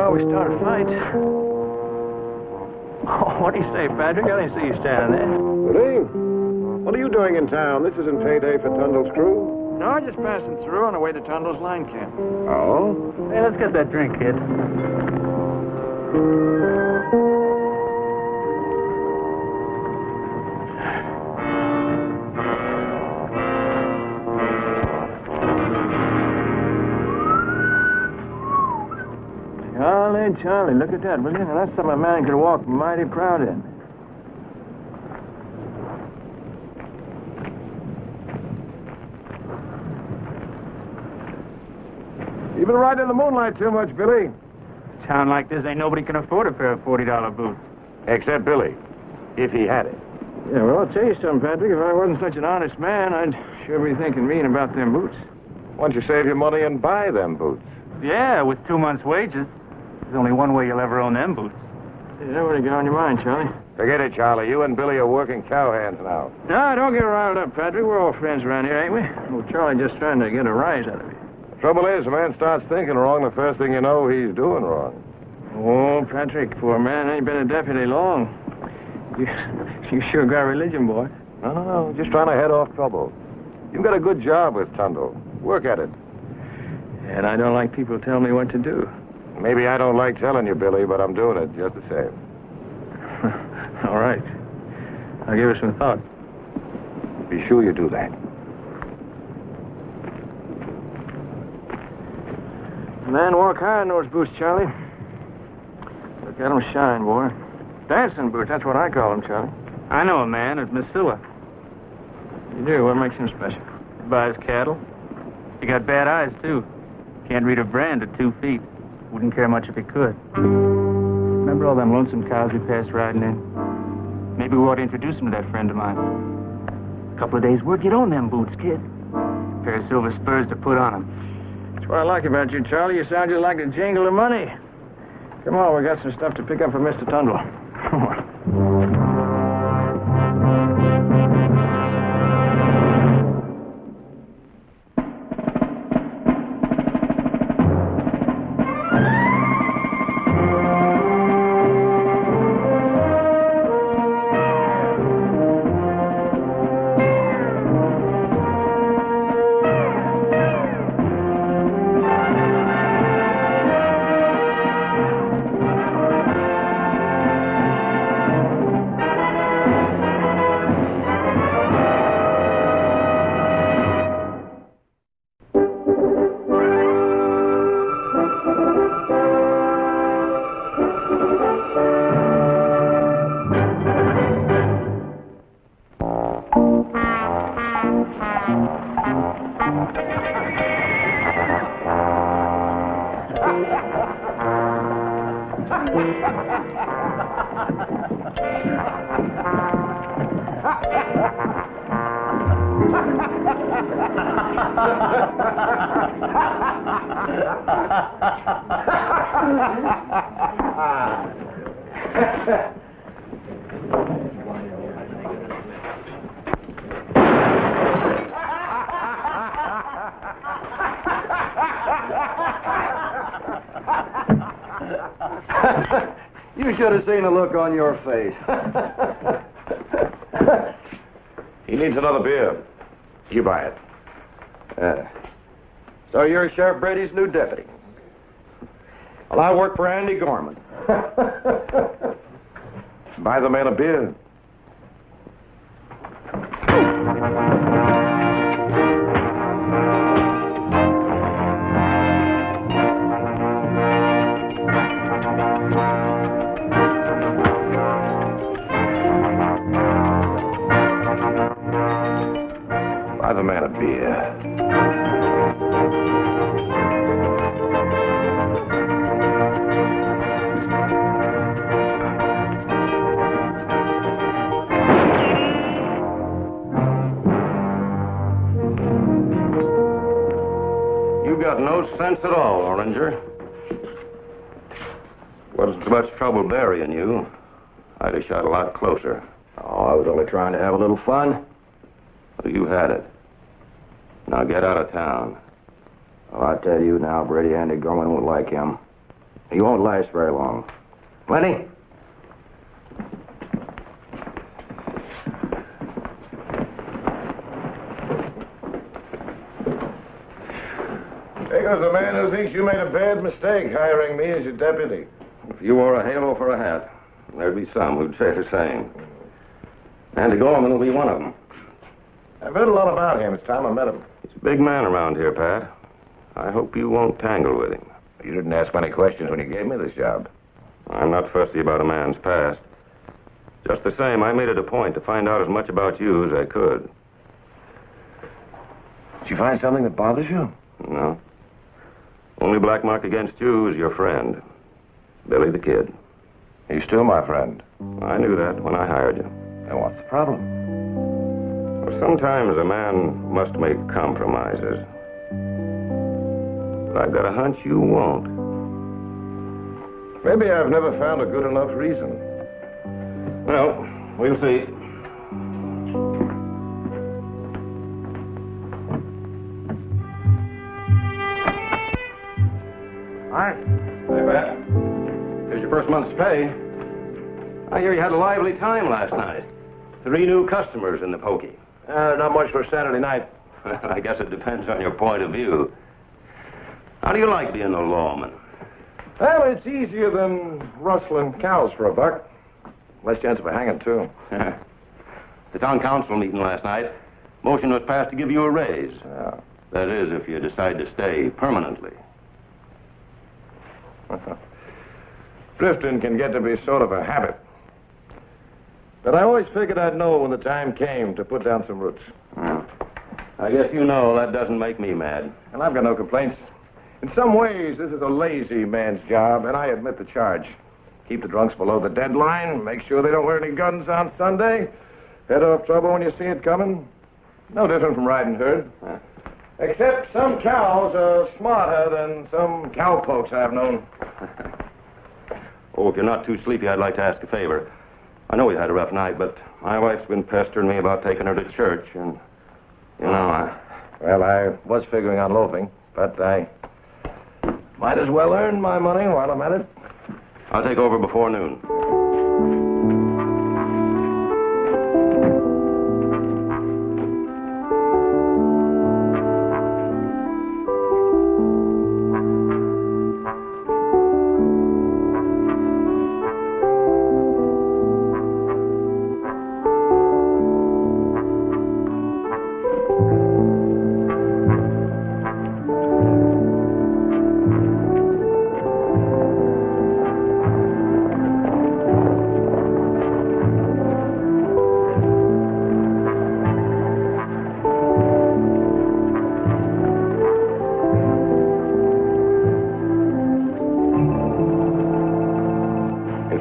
always start a fight. Oh, what do you say, Patrick? I didn't see you standing there. Billy, what are you doing in town? This isn't payday for Tundle's crew. No, I'm just passing through on the way to Tundle's line camp. Oh? Hey, let's get that drink, kid. Charlie, look at that, will you? Now, that's something a man could walk mighty proud in. You've been riding in the moonlight too much, Billy. A town like this, ain't nobody can afford a pair of $40 boots. Except Billy, if he had it. Yeah, well, I'll tell you something, Patrick. If I wasn't such an honest man, I'd sure be thinking mean about them boots. Why don't you save your money and buy them boots? Yeah, with 2 months' wages. There's only one way you'll ever own them boots. Is that what you got on your mind, Charlie? Forget it, Charlie. You and Billy are working cowhands now. No, don't get riled up, Patrick. We're all friends around here, ain't we? Well, Charlie just trying to get a rise out of you. The trouble is, a man starts thinking wrong, the first thing you know, he's doing wrong. Oh, Patrick, poor man, ain't been a deputy long. You sure got religion, boy. No, just trying to head off trouble. You've got a good job with Tundle. Work at it. And I don't like people telling me what to do. Maybe I don't like telling you, Billy, but I'm doing it just the same. All right. I'll give it some thought. Be sure you do that. Man, walk high in those boots, Charlie. Look at them shine, boy. Dancing boots, that's what I call them, Charlie. I know a man at Missoula. You do? What makes him special? He buys cattle. He got bad eyes, too. Can't read a brand at 2 feet. Wouldn't care much if he could. Remember all them lonesome cows we passed riding in? Maybe we ought to introduce him to that friend of mine. A couple of days' work, you'd own them boots, kid. A pair of silver spurs to put on them. That's what I like about you, Charlie. You sound just like the jingle of money. Come on, we got some stuff to pick up for Mr. Tundle. Come on. You should have seen the look on your face. He needs another beer. You buy it. So you're Sheriff Brady's new deputy. Well, I work for Andy Gorman. Buy the man a beer. Buy the man a beer. You got no sense at all, Oranger. Wasn't much trouble burying you. I'd have shot a lot closer. Oh, I was only trying to have a little fun. Well, you had it. Now get out of town. Well, I tell you now, Brady, Andy Gorman won't like him. You won't last very long. Lenny? There goes a man who thinks you made a bad mistake hiring me as your deputy. If you wore a halo for a hat, there'd be some who'd say the same. Andy Gorman will be one of them. I've heard a lot about him. It's time I met him. He's a big man around here, Pat. I hope you won't tangle with him. You didn't ask many questions when you gave me this job. I'm not fussy about a man's past. Just the same, I made it a point to find out as much about you as I could. Did you find something that bothers you? No. Only black mark against you is your friend, Billy the Kid. He's still my friend. I knew that when I hired you. Then what's the problem? Well, sometimes a man must make compromises. But I've got a hunch you won't. Maybe I've never found a good enough reason. Well, we'll see. Hi. Hey, Pat. Here's your first month's pay. I hear you had a lively time last night. 3 new customers in the pokey. Not much for Saturday night. I guess it depends on your point of view. How do you like being a lawman? Well, it's easier than rustling cows for a buck. Less chance of a hanging, too. The town council meeting last night, motion was passed to give you a raise. Yeah. That is, if you decide to stay permanently. Drifting can get to be sort of a habit. But I always figured I'd know when the time came to put down some roots. I guess you know that doesn't make me mad. And I've got no complaints. In some ways, this is a lazy man's job, and I admit the charge. Keep the drunks below the deadline, make sure they don't wear any guns on Sunday, head off trouble when you see it coming. No different from riding herd. Except some cows are smarter than some cowpokes I've known. Oh, if you're not too sleepy, I'd like to ask a favor. I know we had a rough night, but my wife's been pestering me about taking her to church, and, Well, I was figuring on loafing, but I might as well earn my money while I'm at it. I'll take over before noon.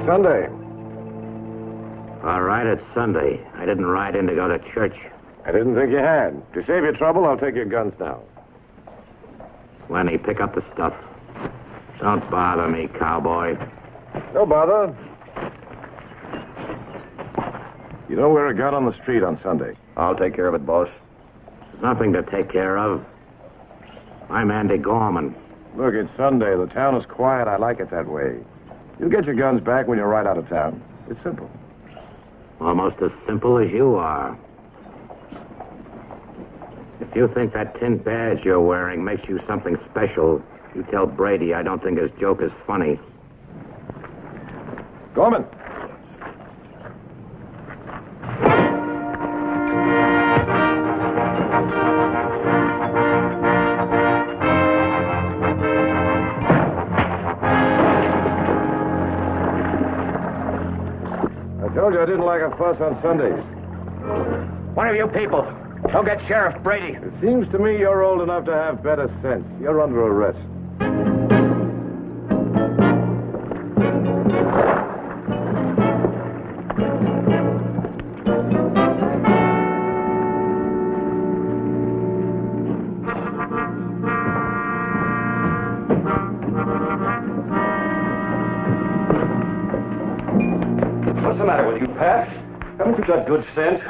Sunday. All right, it's Sunday. I didn't ride in to go to church. I didn't think you had. To save you trouble, I'll take your guns now. Lenny, pick up the stuff. Don't bother me, cowboy. No bother. You don't wear a gun on the street on Sunday. I'll take care of it, boss. There's nothing to take care of. I'm Andy Gorman. Look, it's Sunday. The town is quiet. I like it that way. You get your guns back when you're right out of town. It's simple. Almost as simple as you are. If you think that tin badge you're wearing makes you something special, you tell Brady I don't think his joke is funny. Gorman. I told you I didn't like a fuss on Sundays. One of you people, go get Sheriff Brady. It seems to me you're old enough to have better sense. You're under arrest. What's the matter with you, Pat? Haven't you got good sense?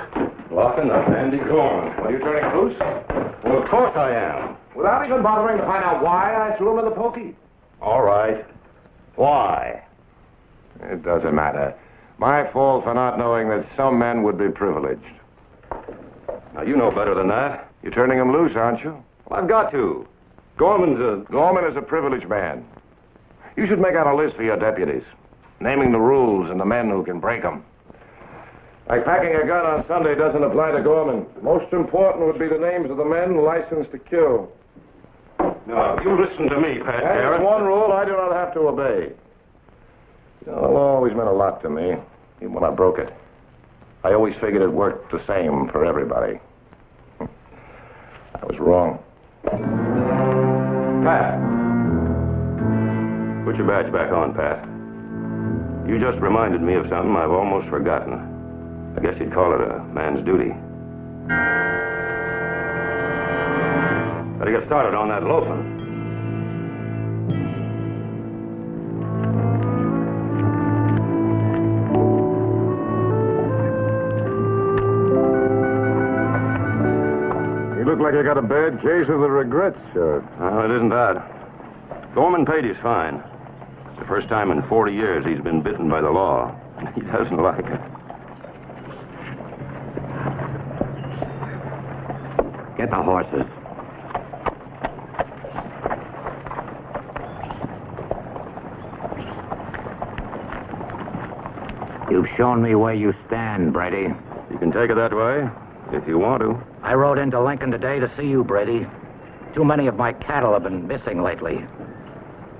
Locking up Andy Gorman. Are you turning loose? Well, of course I am. Without even bothering to find out why I threw him in the pokey. All right. Why? It doesn't matter. My fault for not knowing that some men would be privileged. Now, you know better than that. You're turning him loose, aren't you? Well, I've got to. Gorman is a privileged man. You should make out a list for your deputies, naming the rules and the men who can break them. Like packing a gun on Sunday doesn't apply to Gorman. Most important would be the names of the men licensed to kill. No, you listen to me, Pat Garrett. There's one rule I do not have to obey. You know, the law always meant a lot to me, even when I broke it. I always figured it worked the same for everybody. I was wrong. Pat. Put your badge back on, Pat. You just reminded me of something I've almost forgotten. I guess you'd call it a man's duty. Better get started on that loafing. You look like you got a bad case of the regrets, sir. No, it isn't that. Gorman paid his fine. It's the first time in 40 years he's been bitten by the law. He doesn't like it. Get the horses. You've shown me where you stand, Brady. You can take it that way, if you want to. I rode into Lincoln today to see you, Brady. Too many of my cattle have been missing lately.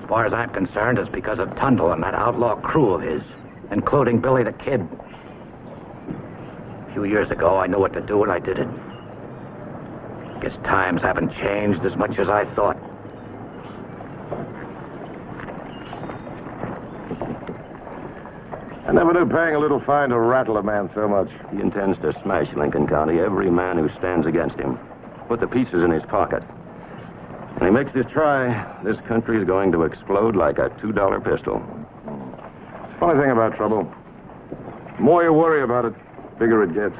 As far as I'm concerned, it's because of Tundle and that outlaw crew of his, including Billy the Kid. A few years ago, I knew what to do, and I did it. Guess times haven't changed as much as I thought. I never knew paying a little fine to rattle a man so much. He intends to smash Lincoln County, every man who stands against him. Put the pieces in his pocket. When he makes this try, this country is going to explode like a $2 pistol. Funny thing about trouble. The more you worry about it, bigger it gets.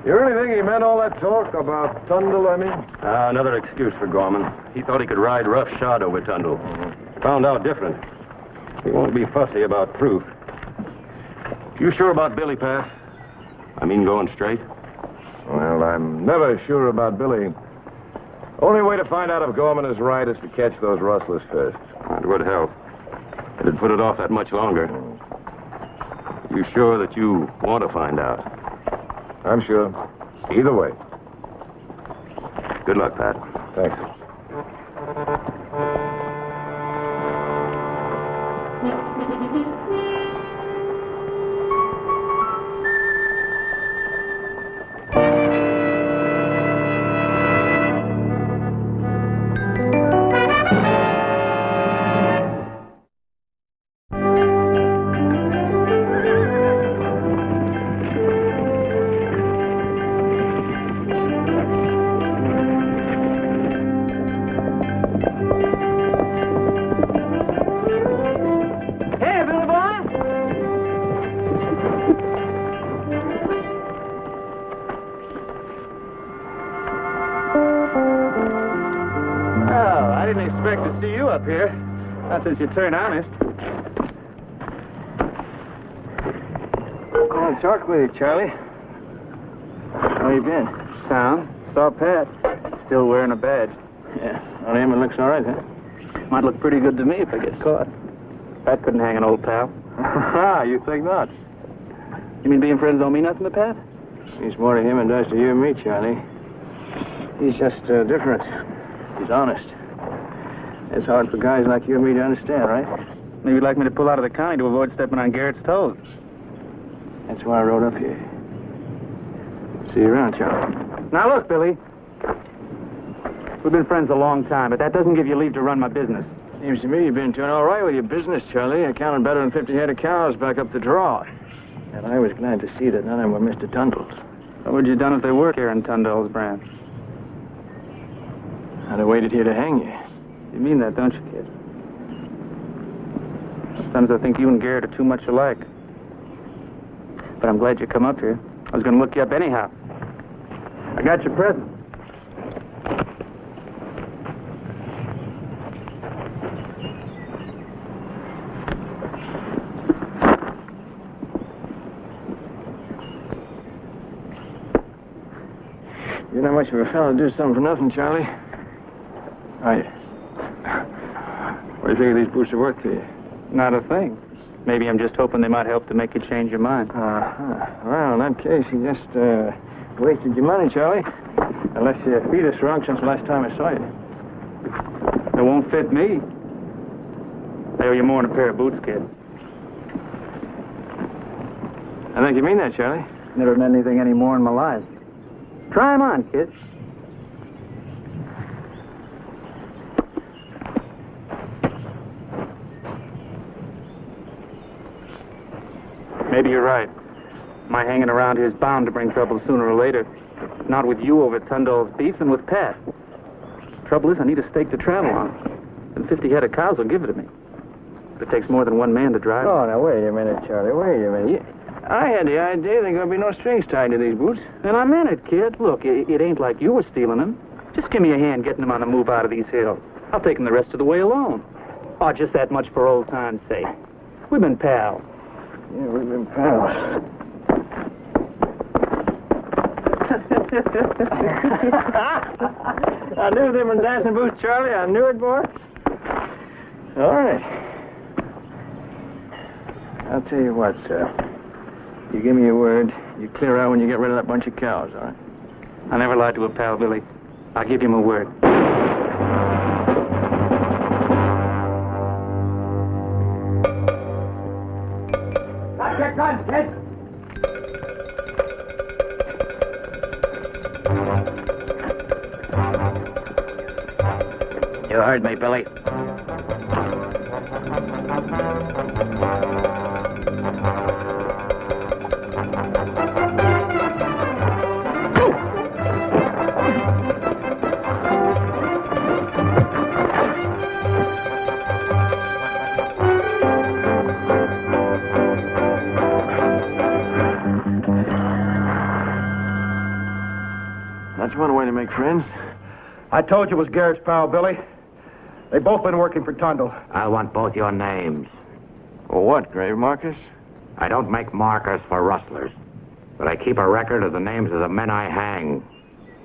You really think he meant all that talk about Tundle, I mean? Another excuse for Gorman. He thought he could ride roughshod over Tundle. Found out different. He won't be fussy about proof. You sure about Billy, Pat? I mean going straight? Well, I'm never sure about Billy. Only way to find out if Gorman is right is to catch those rustlers first. That would help. It'd put it off that much longer. You sure that you want to find out? I'm sure. Either way. Good luck, Pat. Thanks. Up here. Not since you turned honest. I want to talk with you, Charlie. How you been? Sound. Saw Pat. Still wearing a badge. Yeah. On him it looks all right, huh? Might look pretty good to me if I get caught. Pat couldn't hang an old pal. Ah, you think not? You mean being friends don't mean nothing to Pat? Means more to him than does to you and me, Charlie. He's just different. He's honest. It's hard for guys like you and me to understand, right? Maybe you'd like me to pull out of the county to avoid stepping on Garrett's toes. That's why I rode up here. See you around, Charlie. Now, look, Billy. We've been friends a long time, but that doesn't give you leave to run my business. Seems to me you've been doing all right with your business, Charlie. I counted better than 50 head of cows back up the draw. And I was glad to see that none of them were Mr. Tundle's. What would you have done if they were carrying Tundle's brand? I'd have waited here to hang you. You mean that, don't you, kid? Sometimes I think you and Garrett are too much alike. But I'm glad you come up here. I was going to look you up anyhow. I got your present. much of a fellow to do something for nothing, Charlie. What do you figure these boots are worth to you? Not a thing. Maybe I'm just hoping they might help to make you change your mind. Well, in that case, you just wasted your money, Charlie. Unless your feet are shrunk since the last time I saw you. It won't fit me. I owe you more than a pair of boots, kid. I think you mean that, Charlie. Never meant anything any more in my life. Try 'em on, kid. Maybe you're right. My hanging around here is bound to bring trouble sooner or later. Not with you over Tundall's beef and with Pat. Trouble is, I need a stake to travel on. And 50 head of cows will give it to me. But it takes more than one man to drive. Oh, now, wait a minute, Charlie. Wait a minute. I had the idea there ain't going to be no strings tied to these boots. And I meant it, kid. Look, it ain't like you were stealing them. Just give me a hand getting them on the move out of these hills. I'll take them the rest of the way alone. Oh, just that much for old time's sake. We've been pals. Yeah, we've been pals. I knew them were dancing boots, Charlie. I knew it, boy. All right. I'll tell you what, you give me your word. You clear out when you get rid of that bunch of cows, all right? I never lied to a pal, Billy. I'll give you my word. Got your guns, kid. You heard me, Billy. That's one way to make friends. I told you it was Garrett's pal, Billy. They've both been working for Tundall. I want both your names. For what, grave markers? I don't make markers for rustlers, but I keep a record of the names of the men I hang.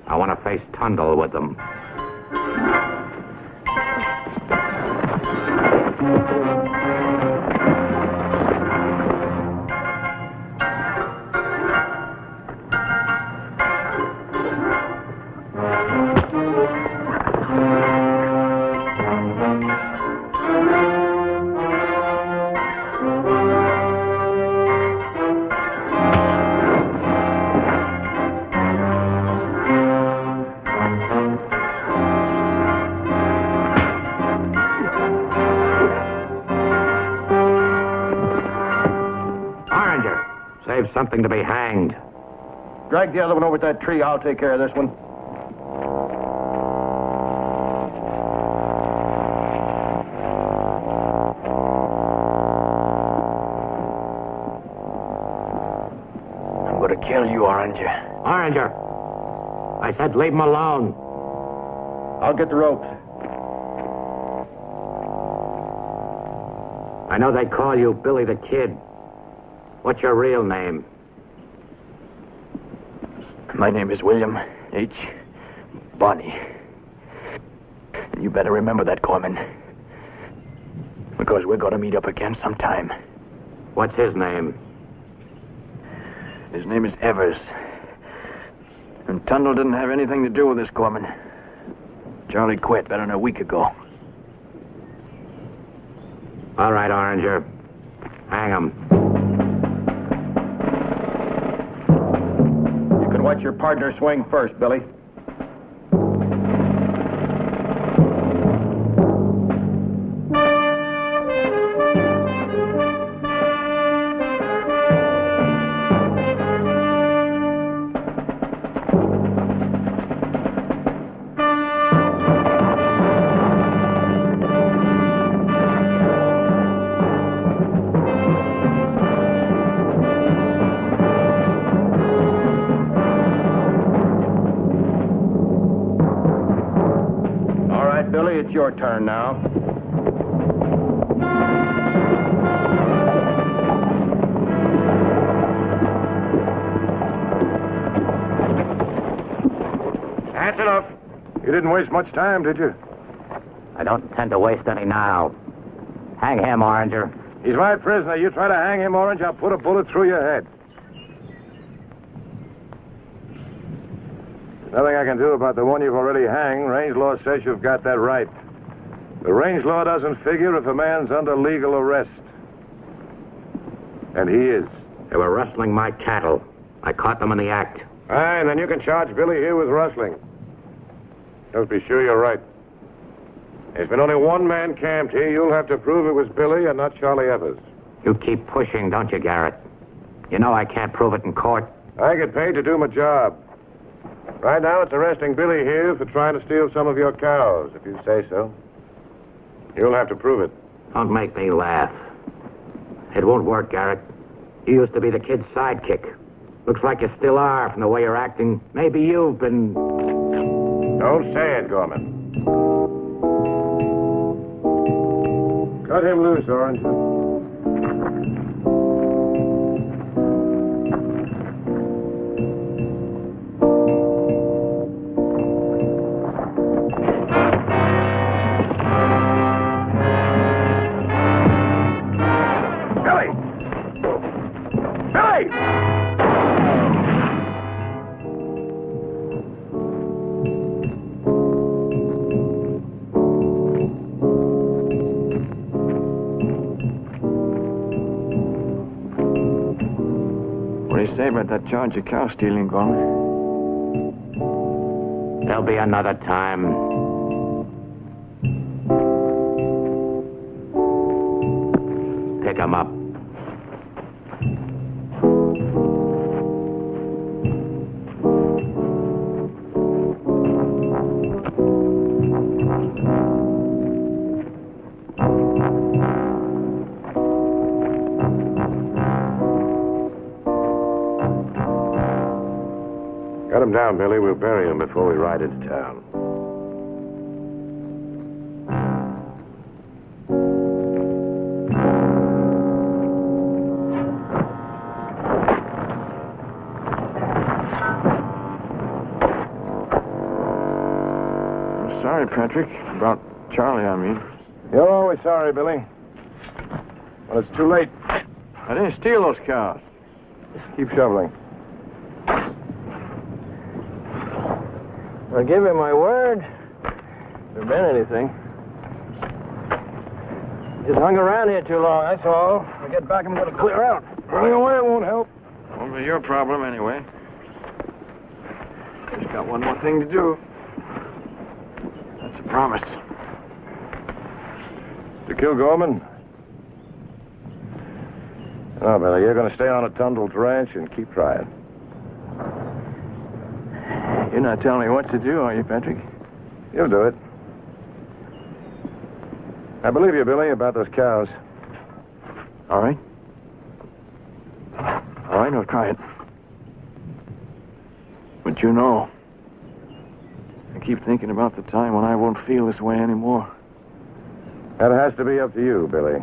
I want to face Tundall with them. Save something to be hanged. Drag the other one over to that tree. I'll take care of this one. I'm going to kill you, Oranger. Oranger! I said leave him alone. I'll get the ropes. I know they call you Billy the Kid. What's your real name? My name is William H. Bonney. You better remember that, Corman. Because we're going to meet up again sometime. What's his name? His name is Evers. And Tundall didn't have anything to do with this, Corman. Charlie quit better than a week ago. All right, Oranger. Hang him. Watch your partner swing first, Billy. Billy, it's your turn now. That's enough. You didn't waste much time, did you? I don't intend to waste any now. Hang him, Oranger. He's my prisoner. You try to hang him, Orange, I'll put a bullet through your head. There's nothing I can do about the one you've already hanged. Range law says you've got that right. The range law doesn't figure if a man's under legal arrest. And he is. They were rustling my cattle. I caught them in the act. Fine, then you can charge Billy here with rustling. Just be sure you're right. There's been only one man camped here. You'll have to prove it was Billy and not Charlie Evers. You keep pushing, don't you, Garrett? You know I can't prove it in court. I get paid to do my job. Right now, it's arresting Billy here for trying to steal some of your cows, if you say so. You'll have to prove it. Don't make me laugh. It won't work, Garrett. You used to be the kid's sidekick. Looks like you still are from the way you're acting. Maybe you've been... Don't say it, Gorman. Cut him loose, Orange. Billy! Billy! What do you say about that charge of cow stealing, Gorman? There'll be another time. Pick him up. Cut him down, Billy. We'll bury him before we ride into town. I'm sorry, Patrick. About Charlie, I mean. You're always sorry, Billy. Well, it's too late. I didn't steal those cows. Keep shoveling. I'll give you my word. If there's been anything. Just hung around here too long, that's all. When I get back, I'm going to clear out. Running away won't help. Won't be your problem, anyway. Just got one more thing to do. That's a promise. To kill Gorman? No, Billy, you're going to stay on a Tundle's ranch and keep trying. You're not telling me what to do, are you, Patrick? You'll do it. I believe you, Billy, about those cows. All right. All right, I'll try it. But you know, I keep thinking about the time when I won't feel this way anymore. That has to be up to you, Billy.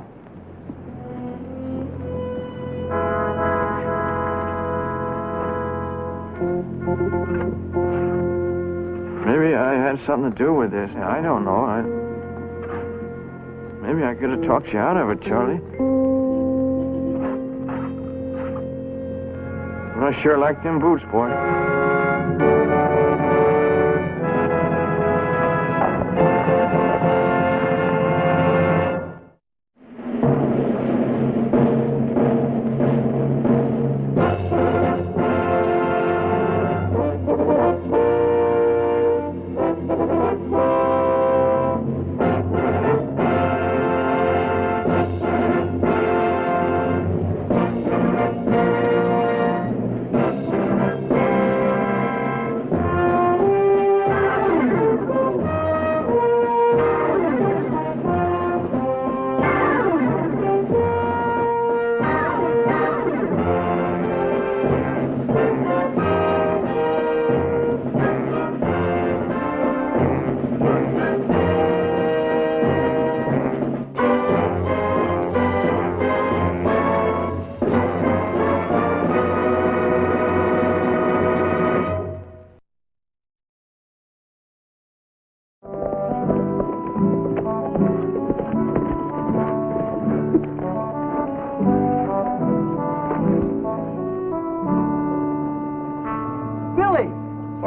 Maybe I had something to do with this. I don't know. Maybe I could have talked you out of it, Charlie. But I sure like them boots, boy.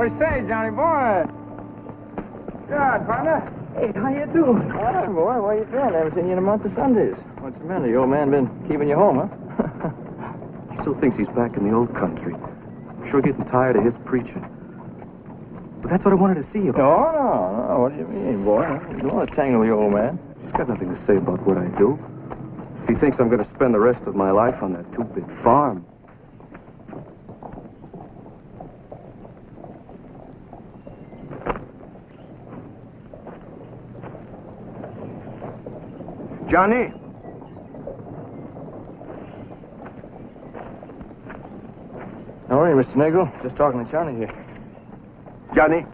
What do you say, Johnny boy? God, partner. Hey, how you doing? All right, boy. Where you been? Haven't seen you in a month of Sundays. What's the matter? Your old man been keeping you home, huh? He still thinks he's back in the old country. I'm sure getting tired of his preaching. But that's what I wanted to see you about. No. What do you mean, boy? You don't want to tangle the old man. He's got nothing to say about what I do. If he thinks I'm going to spend the rest of my life on that two-bit farm. Johnny? How are you, Mr. Nagel? Just talking to Johnny here. Johnny,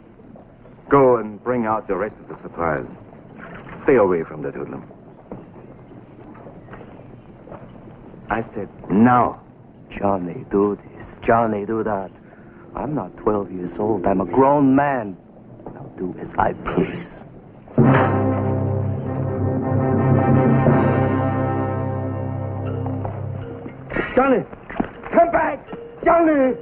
go and bring out the rest of the supplies. Stay away from that hoodlum. I said now. Johnny, do this. Johnny, do that. I'm not 12 years old. I'm a grown man. I'll do as I please. Johnny, come back! Johnny!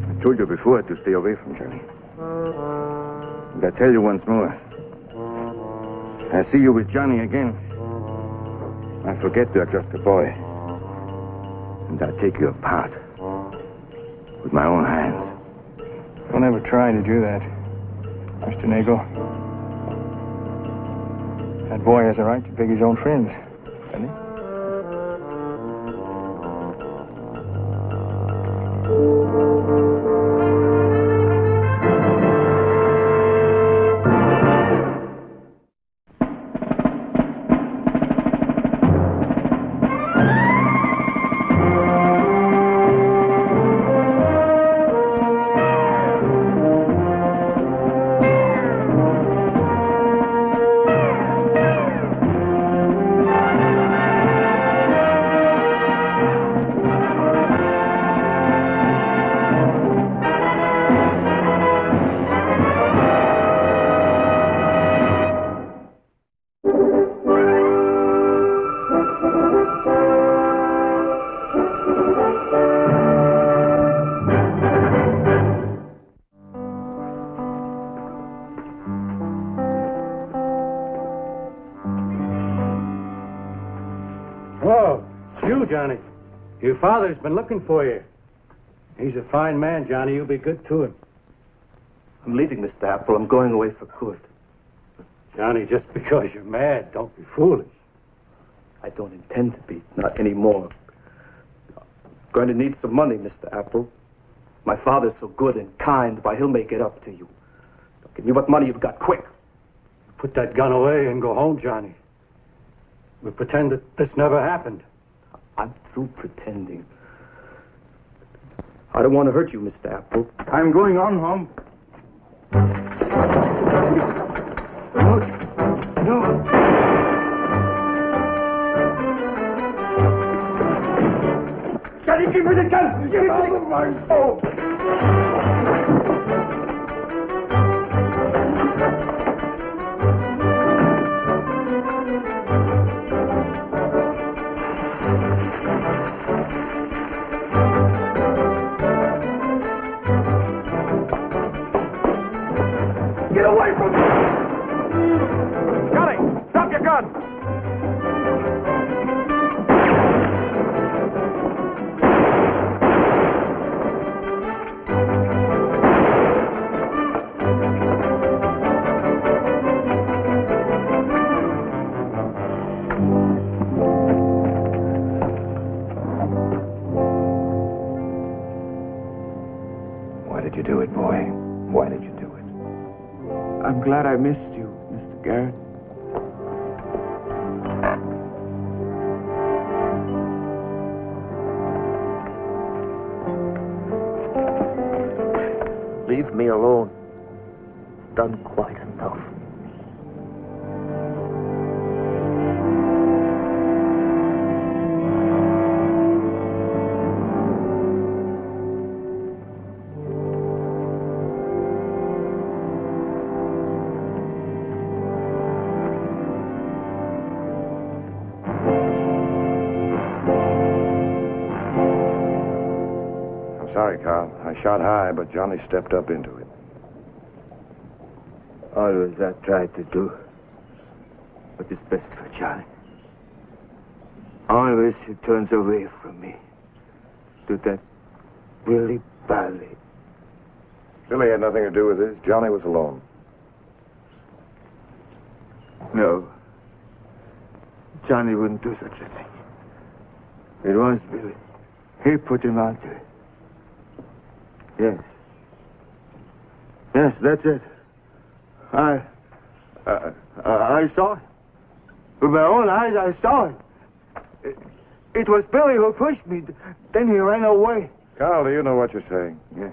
I told you before to stay away from Johnny. And I tell you once more. I see you with Johnny again. I forget you're just a boy. And I take you apart. With my own hands. Don't ever try to do that, Mr. Nagel. That boy has a right to pick his own friends, doesn't he? Johnny. Your father's been looking for you. He's a fine man, Johnny. You'll be good to him. I'm leaving, Mr. Apple. I'm going away for good. Johnny, just because you're mad, don't be foolish. I don't intend to be, not anymore. I'm going to need some money, Mr. Apple. My father's so good and kind, why, he'll make it up to you. Give me what money you've got, quick. Put that gun away and go home, Johnny. We'll pretend that this never happened. I'm through pretending. I don't want to hurt you, Mr. Apple. I'm going on home. No. Johnny, give me the gun! Give me the gun! Oh! Get away from me! Johnny, drop your gun! Why did you do it, boy? Why did you do it? I'm glad I missed you, Mr. Garrett. Leave me alone. Done quite enough. sorry, Carl. I shot high, but Johnny stepped up into it. Always I tried to do what is best for Johnny. Always he turns away from me to that Willie Bally. Billy had nothing to do with this. Johnny was alone. No. Johnny wouldn't do such a thing. It was Billy. He put him out there. Yes. Yes, that's it. I saw it. With my own eyes, I saw it. It was Billy who pushed me. Then he ran away. Carl, do you know what you're saying? Yes.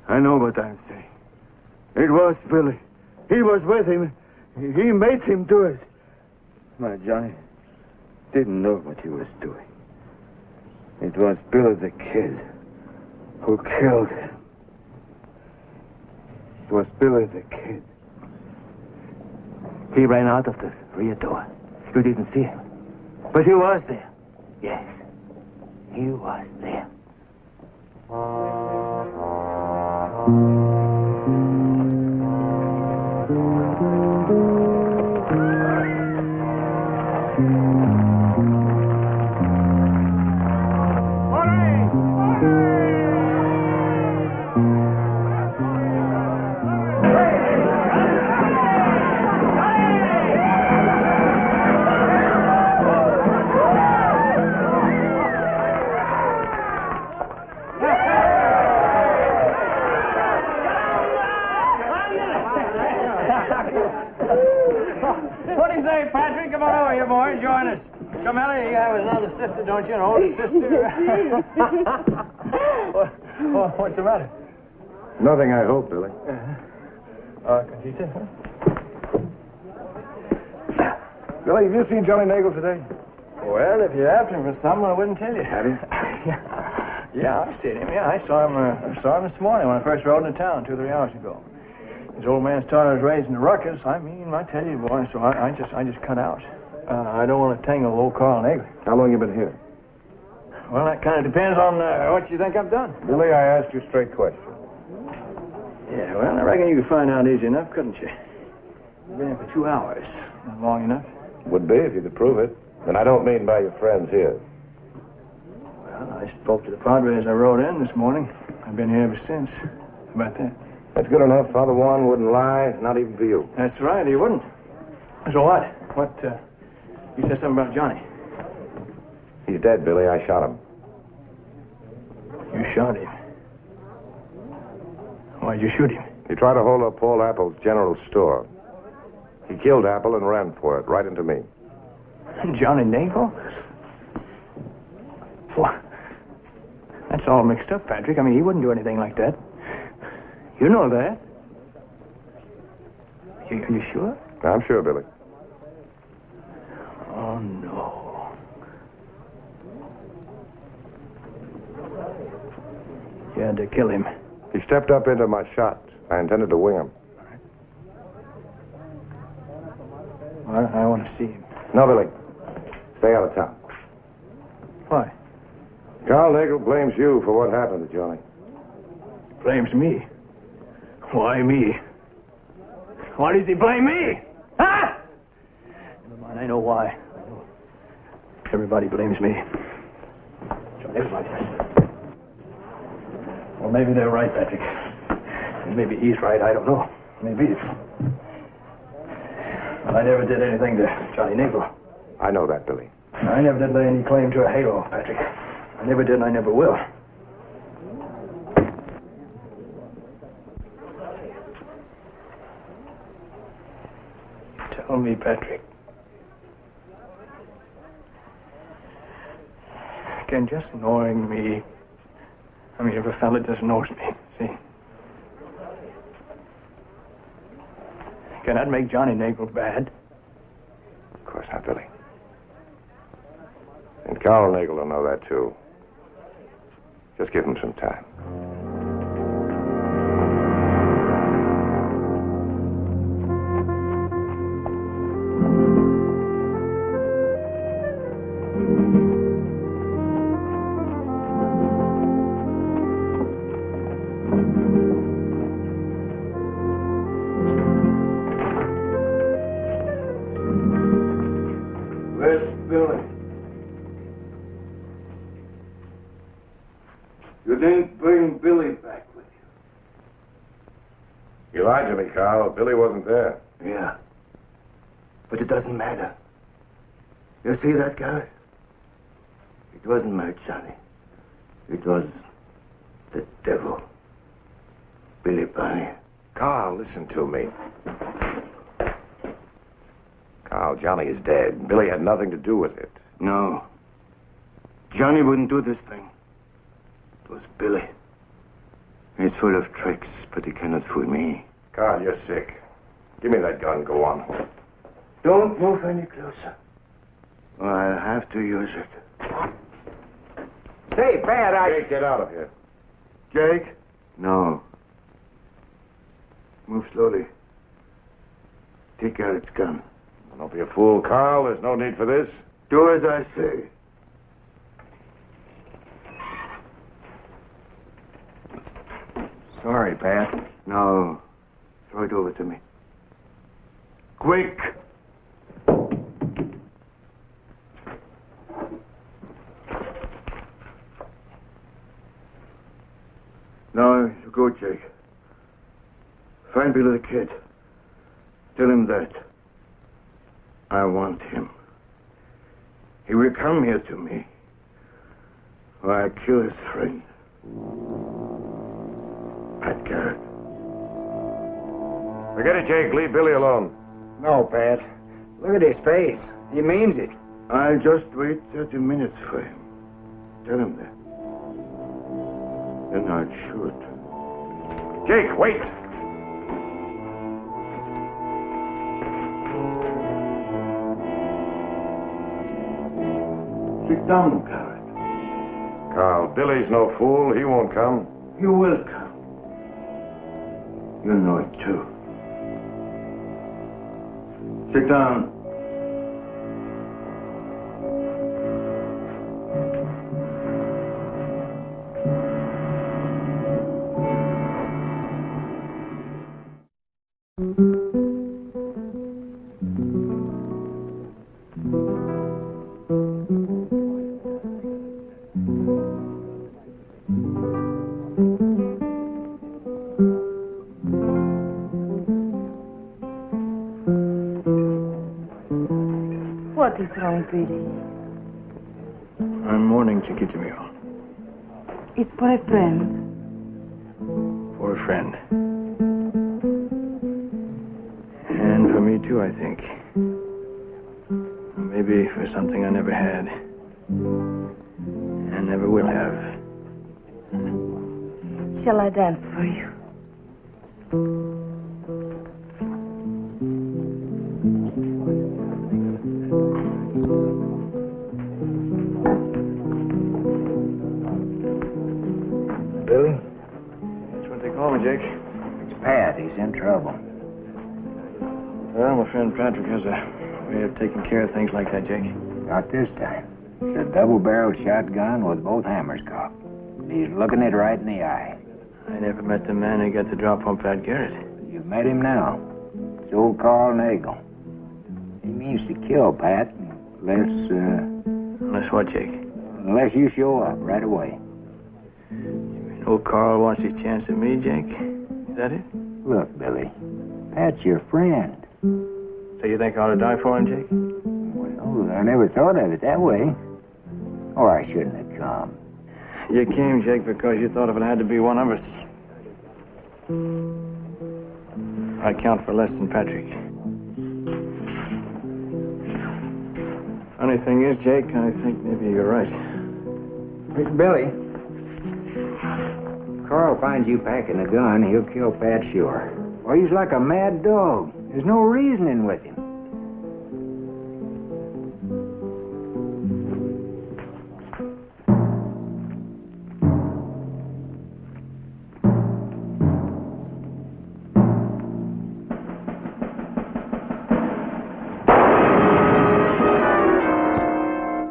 I know what I'm saying. It was Billy. He was with him. He made him do it. My Johnny didn't know what he was doing. It was Billy the Kid who killed him. It was Billy the Kid. He ran out of the rear door. You didn't see him. But he was there. Yes. He was there. What do you say, Patrick? Come on over here, boy. Join us. Come, Ellie, you have another sister, don't you? An older sister. What's the matter? Nothing, I hope, Billy. Conchita? Billy, have you seen Johnny Nagel today? Well, if you asked him for something, I wouldn't tell you. Have you? Yeah, I've seen him. Yeah, I saw him this morning when I first rode into town 2 or 3 hours ago. His old man started was raising the ruckus. I mean, I tell you, boy, so I just cut out. I don't want to tangle old Carl Nagel. How long you been here? Well, that kind of depends on what you think I've done. Billy, I asked you a straight question. Yeah, well, I reckon you could find out easy enough, couldn't you? You've been here for 2 hours. Not long enough. Would be if you could prove it. And I don't mean by your friends here. Well, I spoke to the Padre as I rode in this morning. I've been here ever since. How about that? That's good enough. Father Juan wouldn't lie, not even for you. That's right, he wouldn't. So what? You said something about Johnny. He's dead, Billy. I shot him. You shot him. Why'd you shoot him? He tried to hold up Paul Apple's general store. He killed Apple and ran for it, right into me. Johnny Nagel? What? That's all mixed up, Patrick. I mean, he wouldn't do anything like that. You know that. Are you sure? I'm sure, Billy. Oh, no. You had to kill him. He stepped up into my shot. I intended to wing him. Well, I want to see him. No, Billy. Stay out of town. Why? Carl Nagel blames you for what happened to Johnny. Blames me? Why me? Why does he blame me? Huh? Never mind, I know why. I know. Everybody blames me. Sure, everybody does. Well, maybe they're right, Patrick. And maybe he's right, I don't know. Maybe. But I never did anything to Johnny Nagel. I know that, Billy. I never did lay any claim to a halo, Patrick. I never did and I never will. Tell me, Patrick. Can just knowing me, I mean, if a fella just knows me, see? Can that make Johnny Nagel bad? Of course not, Billy. And Carl Nagel will know that, too. Just give him some time. Where's Billy? You didn't bring Billy back with You lied to me, Carl. Billy wasn't there. you. Yeah. But it doesn't matter. You see that, Garrett? It wasn't my Johnny. It was the devil. Billy Barney. Carl, listen to me. Carl, Johnny is dead. Billy had nothing to do with it. No. Johnny wouldn't do this thing. It was Billy. He's full of tricks, but he cannot fool me. Carl, you're sick. Give me that gun. Go on. Don't move any closer, or I'll have to use it. Say, Pat, Jake, get out of here. Jake? No. Move slowly. Take Garrett's gun. Don't be a fool, Carl. There's no need for this. Do as I say. Sorry, Pat. No. Throw it over to me. Quick! Now, you go, Jake. Find Billy the Kid. Tell him that. I want him. He will come here to me, or I kill his friend. Pat Garrett. Forget it, Jake. Leave Billy alone. No, Pat. Look at his face. He means it. I'll just wait 30 minutes for him. Tell him that. Then I'll shoot. Jake, wait. Sit down, Garrett. Carl, Billy's no fool. He won't come. You will come. You know it, too. Sit down. What is wrong, Billy? I'm mourning, Chiquitimio. It's for a friend. For a friend. And for me, too, I think. Maybe for something I never had. And never will have. Shall I dance for you? Billy? That's what they call me, Jake. It's Pat. He's in trouble. Well, my friend Patrick has a way of taking care of things like that, Jake. Not this time. It's a double-barreled shotgun with both hammers cocked. He's looking it right in the eye. I never met the man who got the drop on Pat Garrett. You've met him now. It's old Carl Nagel. He means to kill Pat Unless what, Jake? unless you show up right away. You mean old Carl wants his chance at me, Jake? Is that it? Look, Billy, Pat's your friend. So you think I ought to die for him, Jake? Well, I never thought of it that way. Or I shouldn't have come. You came, Jake, because you thought if it had to be one of us. I count for less than Patrick. Funny thing is, Jake, I think maybe you're right. Billy, Carl finds you packing a gun, he'll kill Pat sure. Well, he's like a mad dog. There's no reasoning with him.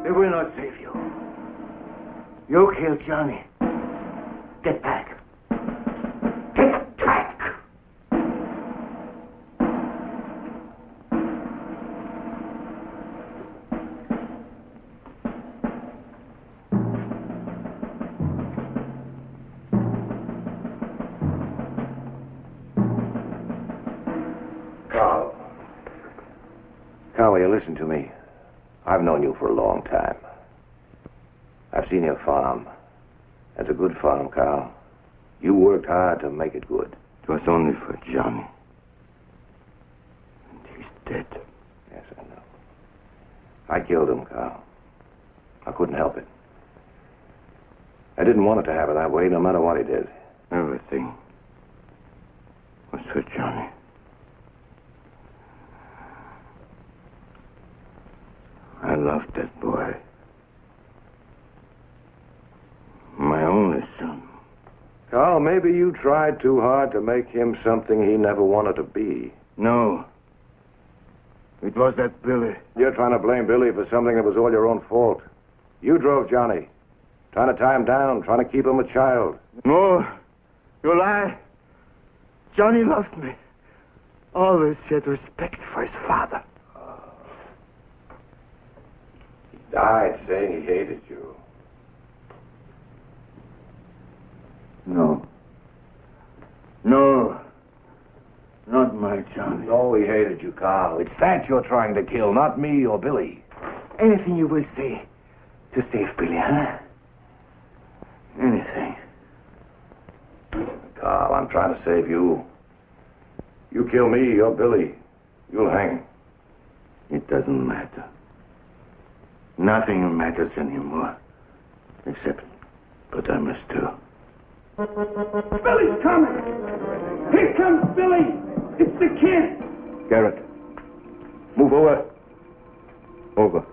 They will not save you. You killed Johnny. Get back. Carl, will you listen to me? I've known you for a long time. I've seen your farm. That's a good farm, Carl. You worked hard to make it good. It was only for Johnny. And he's dead. Yes, I know. I killed him, Carl. I couldn't help it. I didn't want it to happen that way, no matter what he did. Everything was for Johnny. I loved that boy. My only son. Carl, maybe you tried too hard to make him something he never wanted to be. No. It was that Billy. You're trying to blame Billy for something that was all your own fault. You drove Johnny. Trying to tie him down, trying to keep him a child. No. You lie. Johnny loved me. Always had respect for his father. He died saying he hated you. No. No. Not my Johnny. No, he hated you, Carl. It's that you're trying to kill, not me or Billy. Anything you will say to save Billy, huh? Anything. Carl, I'm trying to save you. You kill me, you're Billy. You'll hang. It doesn't matter. Nothing matters anymore. Except what I must do. Billy's coming! Here comes Billy! It's the kid! Garrett, move over. Over.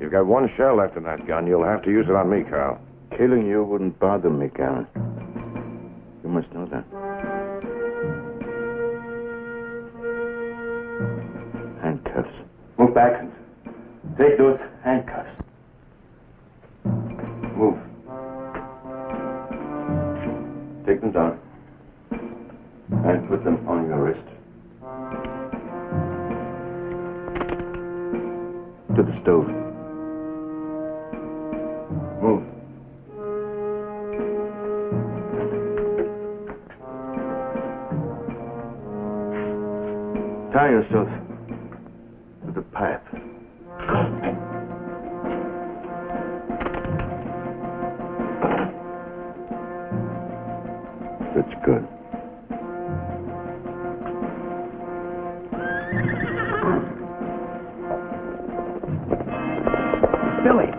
You've got one shell left in that gun. You'll have to use it on me, Carl. Killing you wouldn't bother me, Garrett. You must know that. Handcuffs. Move back and take those handcuffs. Move. Take them down and put them on your wrist. To the stove. Move. Tie yourself to the pipe. That's good. Billy!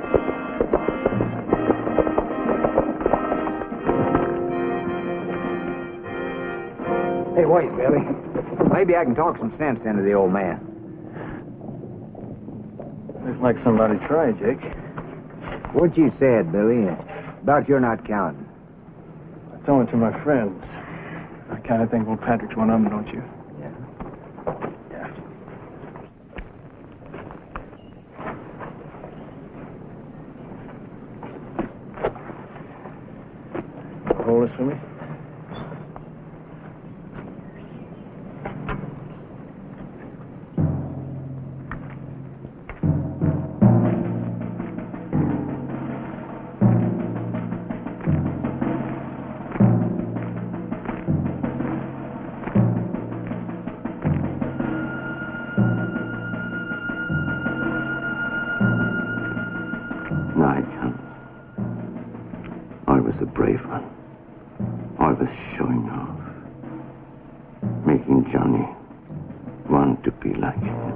Hey, wait, Billy. Maybe I can talk some sense into the old man. Looks like somebody tried, Jake. What you said, Billy, about you're not counting. I told it to my friends. I kind of think old Patrick's one of them, don't you? Yeah. Hold this for me. I was a brave one. I was showing off. Making Johnny want to be like him.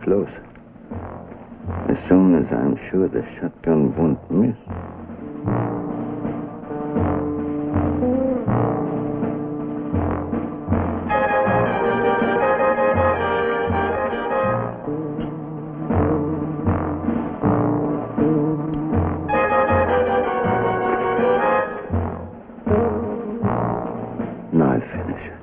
close. As soon as I'm sure the shotgun won't miss. Now I finish it.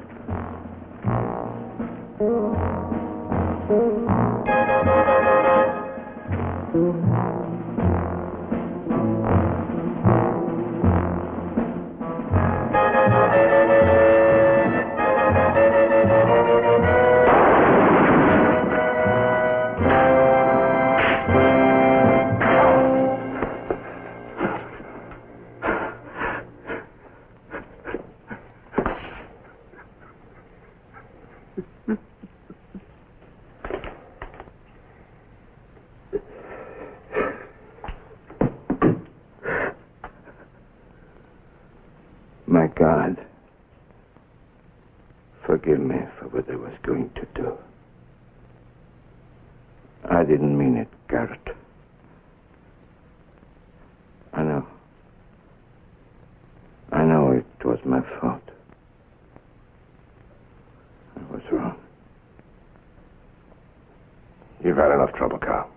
My God, forgive me for what I was going to do. I didn't mean it, Garrett. I know. I know it was my fault. I was wrong. You've had enough trouble, Carl.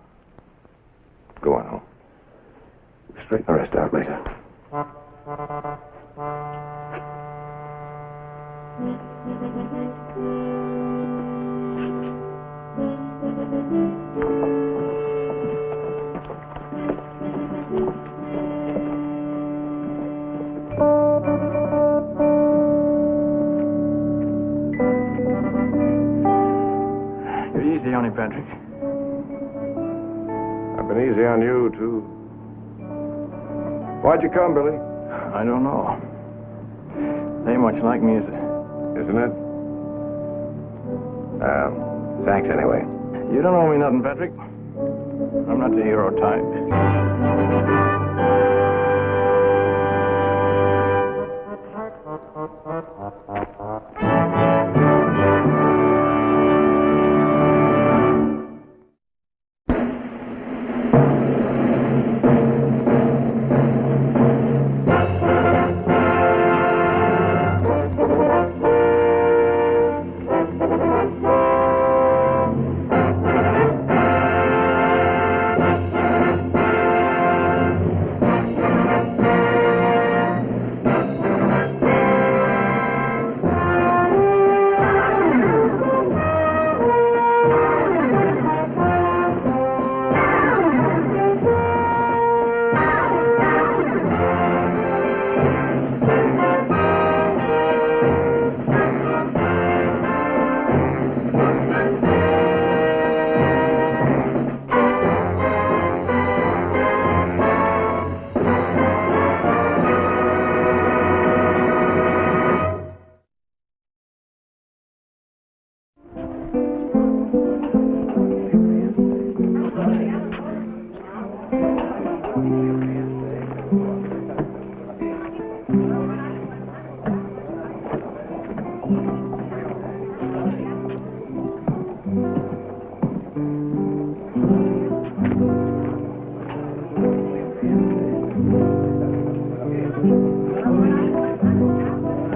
Go on home. We'll straighten the rest out later. You're easy on him, Patrick. I've been easy on you, too. Why'd you come, Billy? I don't know. They ain't much like me, is it? Isn't it? Thanks anyway. You don't owe me nothing, Patrick. I'm not the hero type.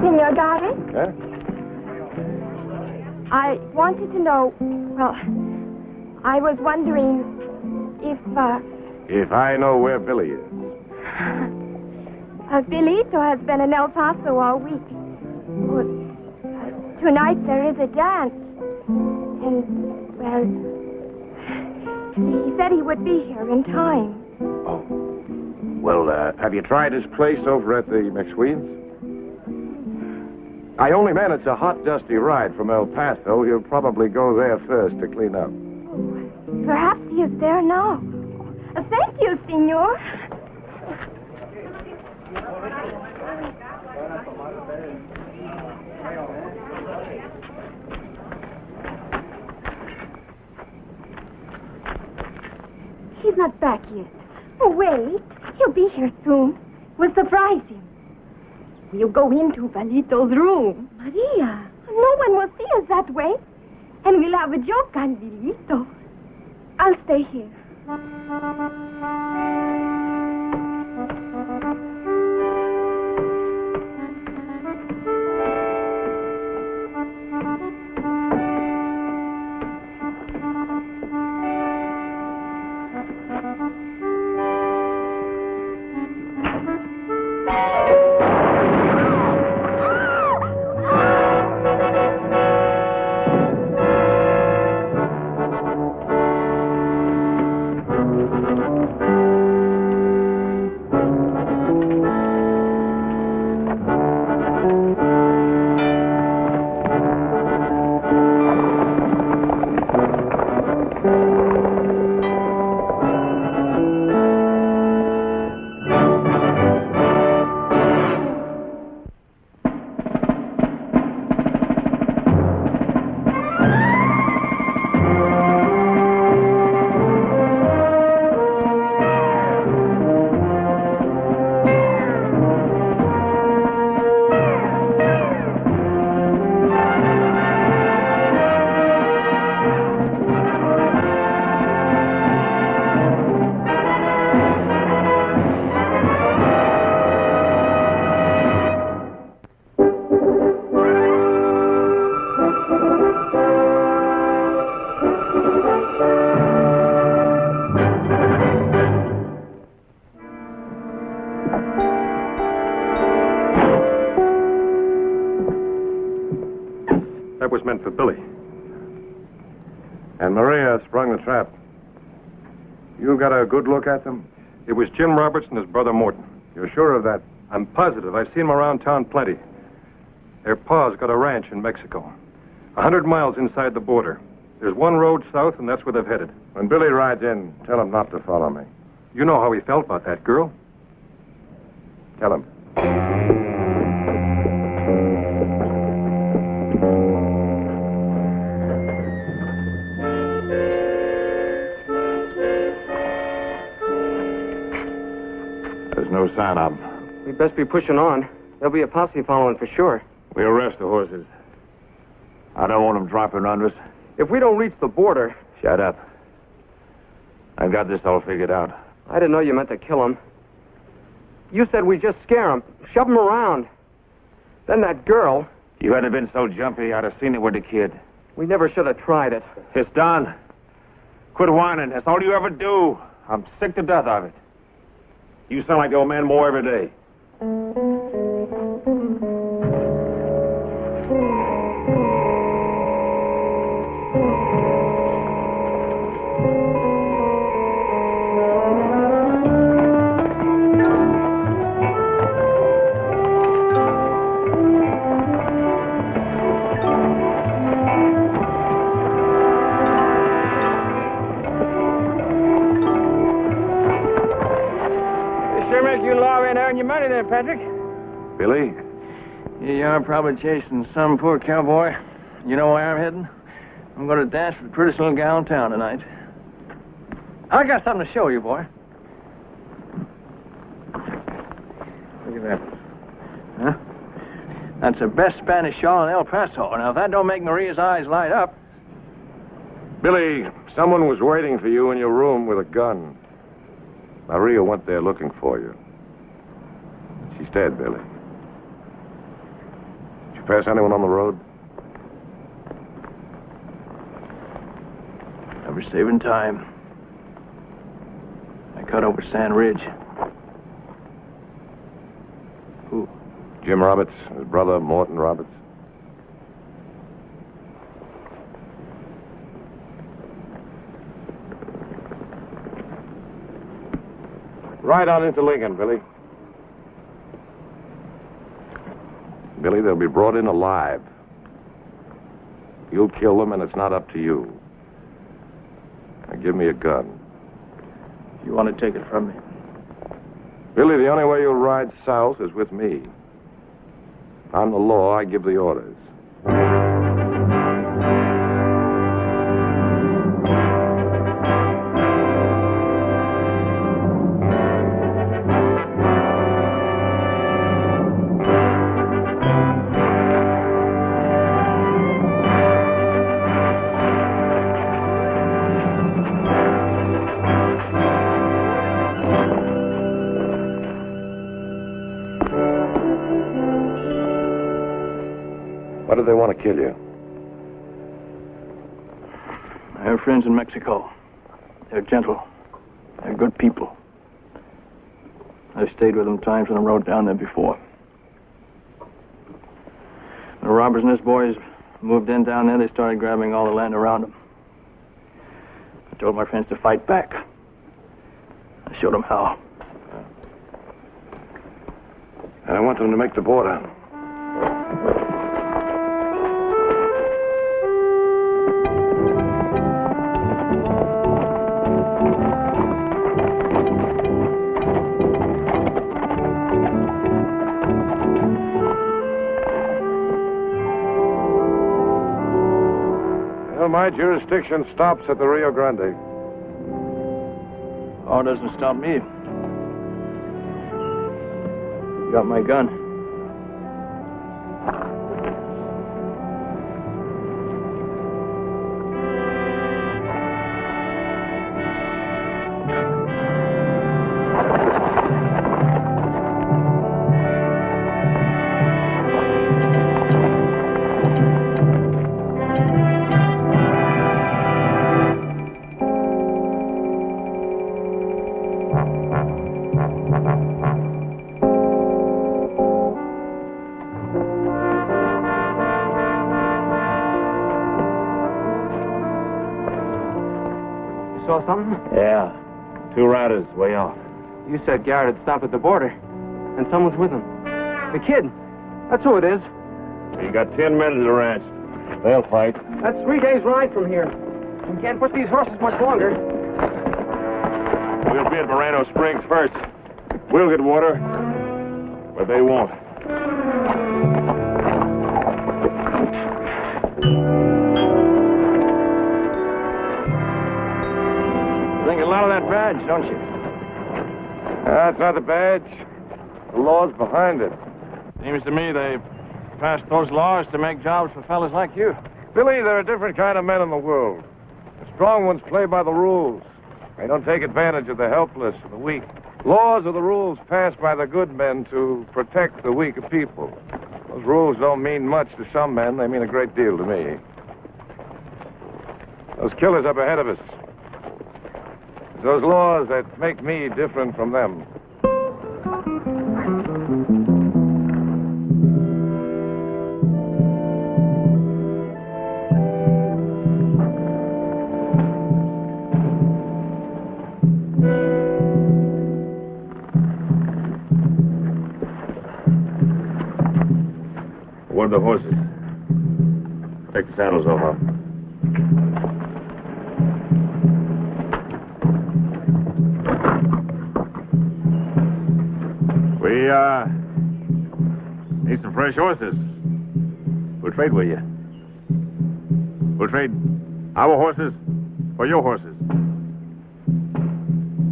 Senor Garvin? Huh? I wanted to know, well, I was wondering if, If I know where Billy is. Bilito has been in El Paso all week. Well, tonight there is a dance. And, well, he said he would be here in time. Oh. Well, have you tried his place over at the McSweens? I only managed a hot, dusty ride from El Paso. He'll probably go there first to clean up. Perhaps he is there now. Thank you, senor. He's not back yet. Oh, wait. He'll be here soon. We'll surprise him. We'll go into Valito's room. Maria. No one will see us that way. And we'll have a joke on Valito. I'll stay here. That was meant for Billy. And Maria sprung the trap. You got a good look at them? It was Jim Roberts and his brother Morton. You're sure of that? I'm positive. I've seen them around town plenty. Their pa's got a ranch in Mexico. 100 miles inside the border. There's one road south, and that's where they've headed. When Billy rides in, tell him not to follow me. You know how he felt about that girl. Tell him. There's no sign of them. We'd best be pushing on. There'll be a posse following for sure. We'll rest the horses. I don't want them dropping under us. If we don't reach the border... Shut up. I've got this all figured out. I didn't know you meant to kill him. You said we just scare him, shove him around. Then that girl... You hadn't been so jumpy, I'd have seen it with the kid. We never should have tried it. It's done. Quit whining. That's all you ever do. I'm sick to death of it. You sound like the old man more every day. Money there, Patrick. Billy? You are probably chasing some poor cowboy. You know where I'm heading? I'm going to dance with the prettiest little gal in town tonight. I got something to show you, boy. Look at that. Huh? That's the best Spanish shawl in El Paso. Now, if that don't make Maria's eyes light up... Billy, someone was waiting for you in your room with a gun. Maria went there looking for you. She's dead, Billy. Did you pass anyone on the road? I was saving time. I cut over Sand Ridge. Who? Jim Roberts, his brother, Morton Roberts. Ride on into Lincoln, Billy. Billy, they'll be brought in alive. You'll kill them, and it's not up to you. Now, give me a gun. You want to take it from me? Billy, the only way you'll ride south is with me. I'm the law. I give the orders. did they want to kill you? I have friends in Mexico. They're gentle. They're good people. I've stayed with them times when I rode down there before. The robbers and his boys moved in down there, they started grabbing all the land around them. I told my friends to fight back. I showed them how. And I want them to make the border. Well, my jurisdiction stops at the Rio Grande. Law doesn't stop me. You got my gun. Saw something? Yeah. 2 riders way off. You said Garrett had stopped at the border, and someone's with him. The kid. That's who it is. You got 10 men at the ranch. They'll fight. That's 3 days' ride from here. We can't push these horses much longer. We'll be at Moreno Springs first. We'll get water, but they won't. You think a lot of that badge, don't you? That's not the badge. The law's behind it. Seems to me they passed those laws to make jobs for fellas like you. Billy, there are different kind of men in the world. The strong ones play by the rules. They don't take advantage of the helpless or the weak. Laws are the rules passed by the good men to protect the weaker people. Those rules don't mean much to some men. They mean a great deal to me. Those killers up ahead of us. It's those laws that make me different from them. Where are the horses? Take the saddles off. Huh? We, need some fresh horses. We'll trade with you. We'll trade our horses for your horses.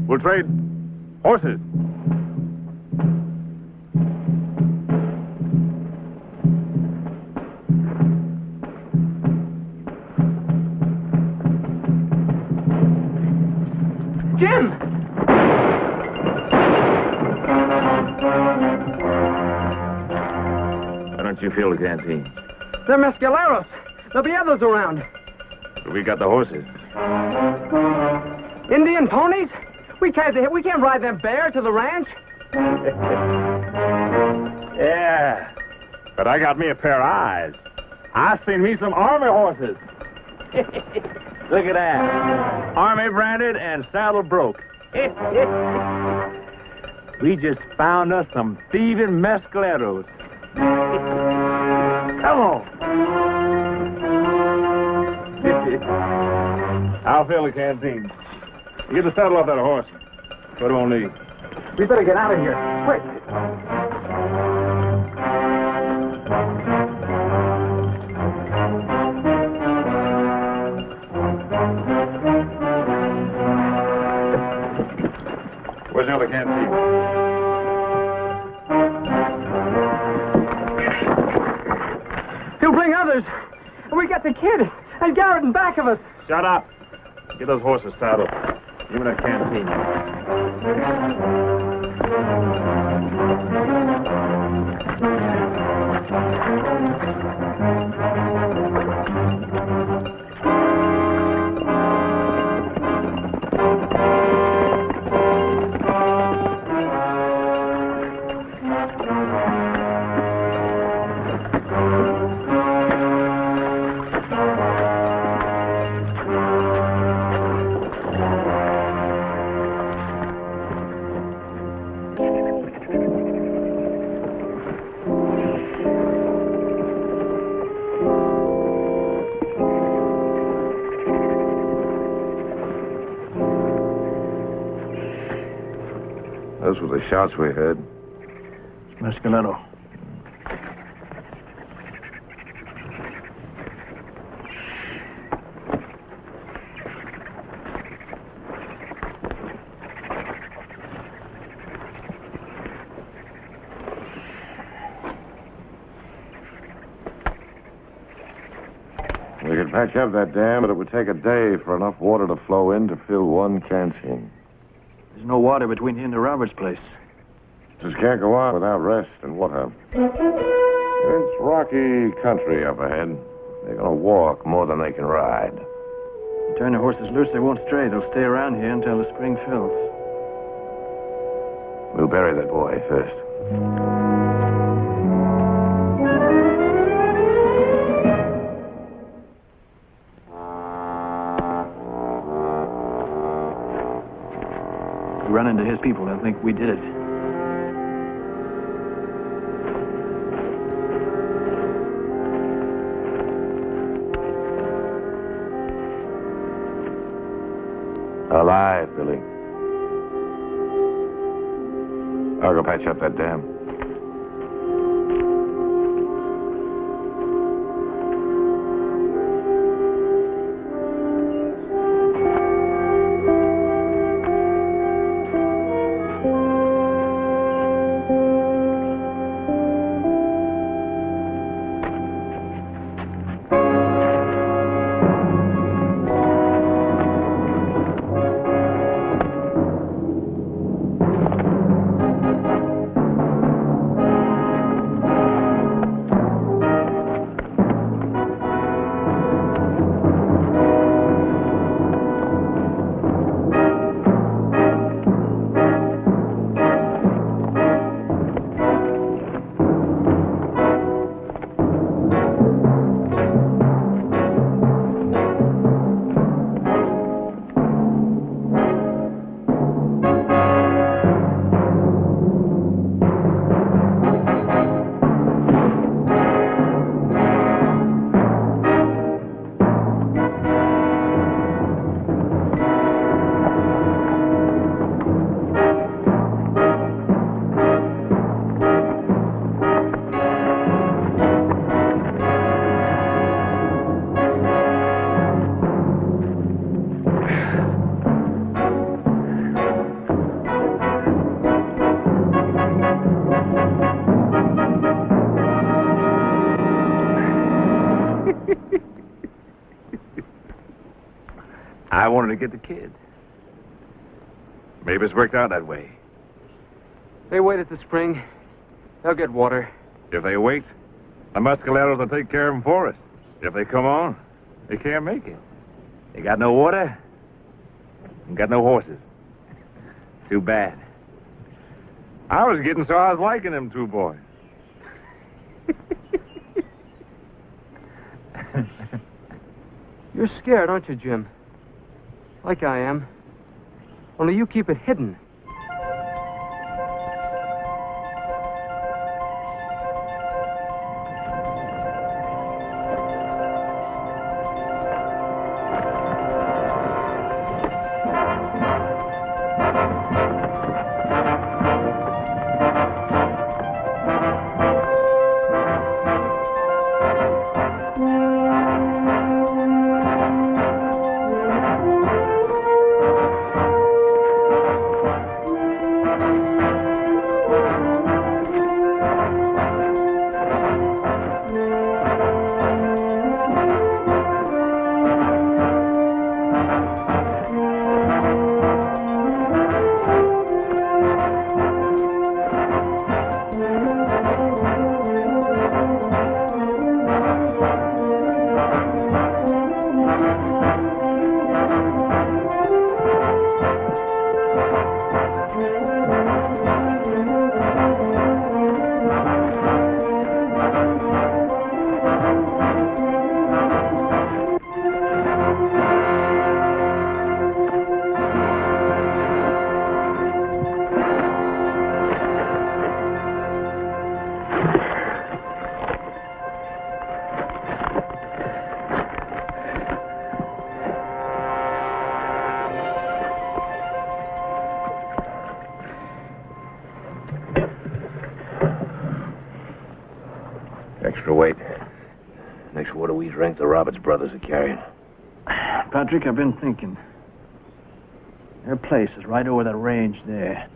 We'll trade horses. Jim! Why don't you fill the canteen? They're mescaleros. There'll be others around. We got the horses. Indian ponies? We can't ride them bare to the ranch. Yeah. But I got me a pair of eyes. I seen me some army horses. Look at that. Army branded and saddle broke. We just found us some thieving mescaleros. Come on. I'll fill the canteen. You get the saddle off that horse. Put him on these. We better get out of here. Quick. Where's the other canteen? He'll bring others. We got the kid and Garrett in back of us. Shut up. Get those horses saddled. Give me that canteen. Those were the shots we heard. Mescalero. We could patch up that dam, but it would take a day for enough water to flow in to fill one canteen. There's no water between here and the Roberts place. Just can't go on without rest and water. It's rocky country up ahead. They're gonna walk more than they can ride. Turn the horses loose, they won't stray. They'll stay around here until the spring fills. We'll bury that boy first. If we run into his people, they'll think we did it. Alive, Billy. I'll go patch up that dam. I wanted to get the kid. Maybe it's worked out that way. They wait at the spring. They'll get water. If they wait, the Mescaleros will take care of them for us. If they come on, they can't make it. They got no water and got no horses. Too bad. I was getting so I was liking them two boys. You're scared, aren't you, Jim? Like I am. Only you keep it hidden. Drinks, what do we drink? The Roberts brothers are carrying. Patrick, I've been thinking. Their place is right over that range there.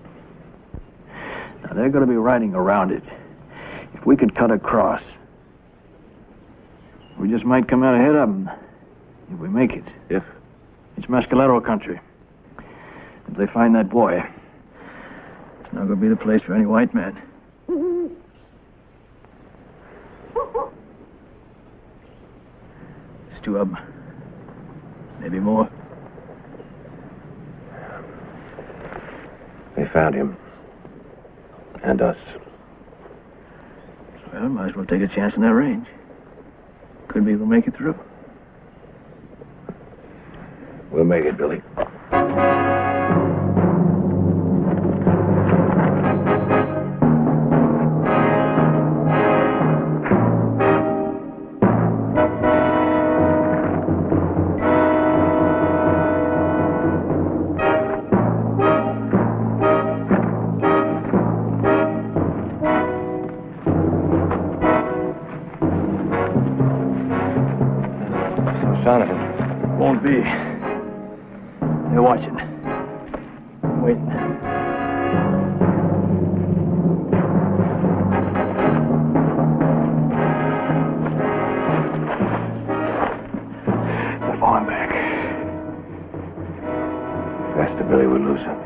Now, they're going to be riding around it. If we could cut across, we just might come out ahead of them. If we make it. If? It's Mescalero country. If they find that boy, it's not going to be the place for any white man. There's two of them. Maybe more. They found him. And us. Well, might as well take a chance in that range. Could be we'll make it through. We'll make it, Billy. Son of him. Won't be. They're watching. Waiting. They're falling back. Faster, Billy, we'll lose him.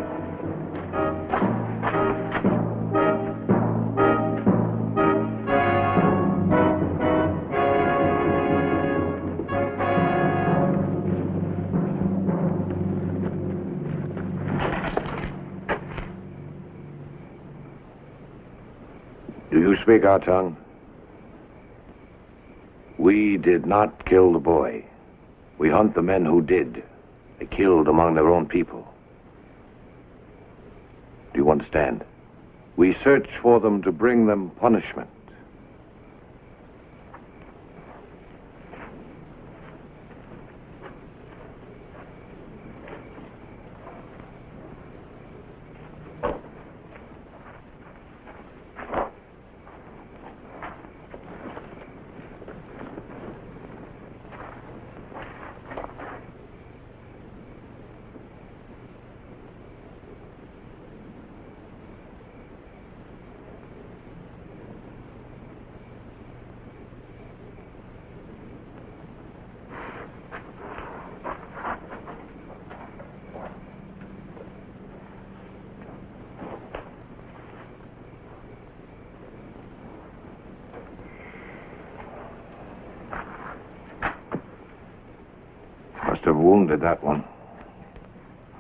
Do you speak our tongue? We did not kill the boy. We hunt the men who did. They killed among their own people. Do you understand? We search for them to bring them punishment. Must have wounded that one.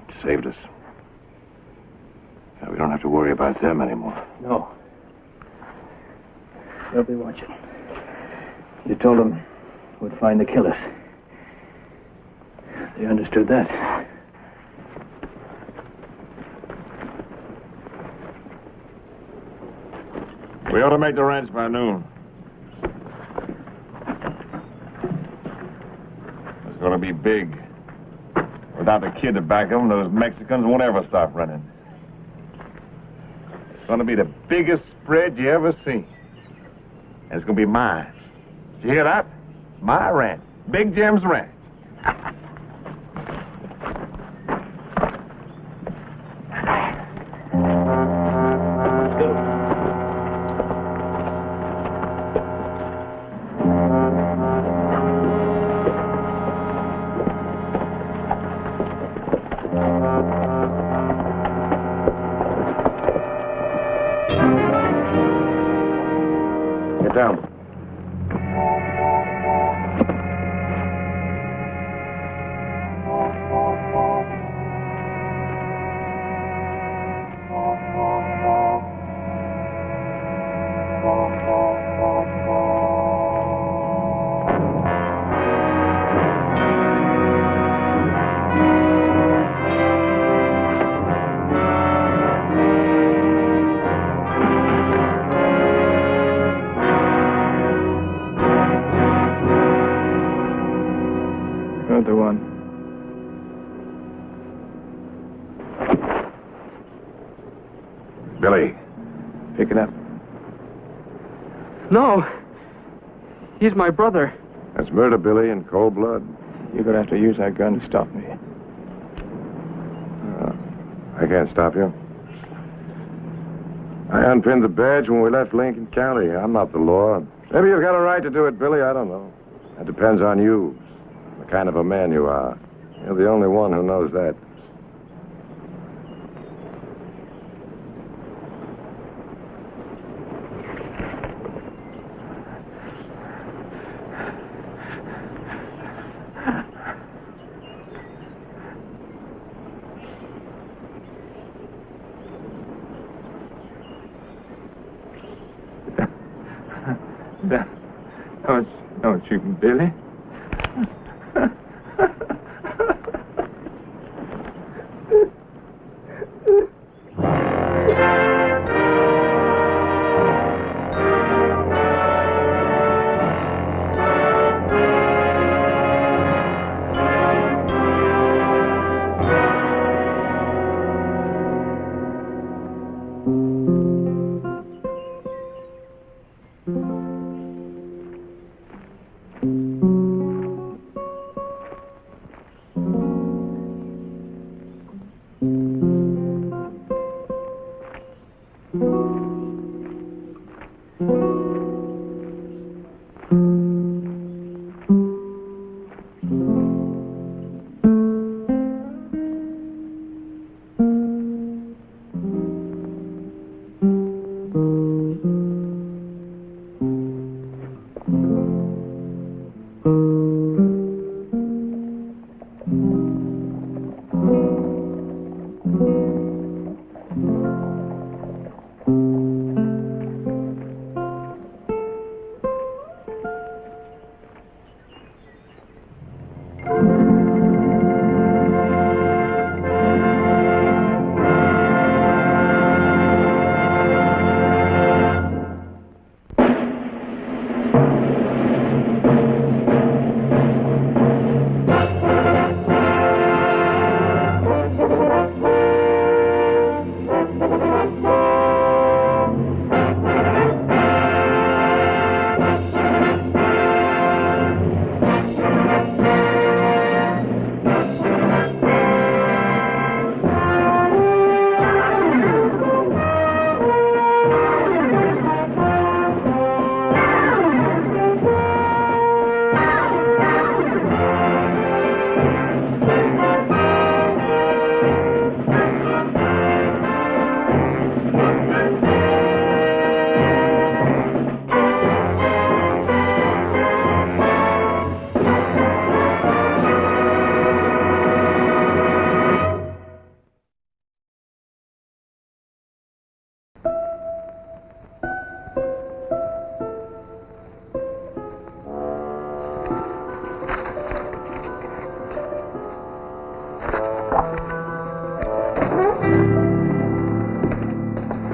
It saved us. Now we don't have to worry about them anymore. No. They'll be watching. You told them we'd find the killers. They understood that. We ought to make the ranch by noon. It's going to be big. Without the kid to back them, those Mexicans won't ever stop running. It's going to be the biggest spread you ever seen. And it's going to be mine. Did you hear that? My ranch. Big Jim's ranch. Get down. Another one. Billy. Pick it up. No. He's my brother. That's murder, Billy, in cold blood. You're going to have to use that gun to stop me. I can't stop you. I unpinned the badge when we left Lincoln County. I'm not the law. Maybe you've got a right to do it, Billy. I don't know. That depends on you, the kind of a man you are. You're the only one who knows that. Don't you, Billy?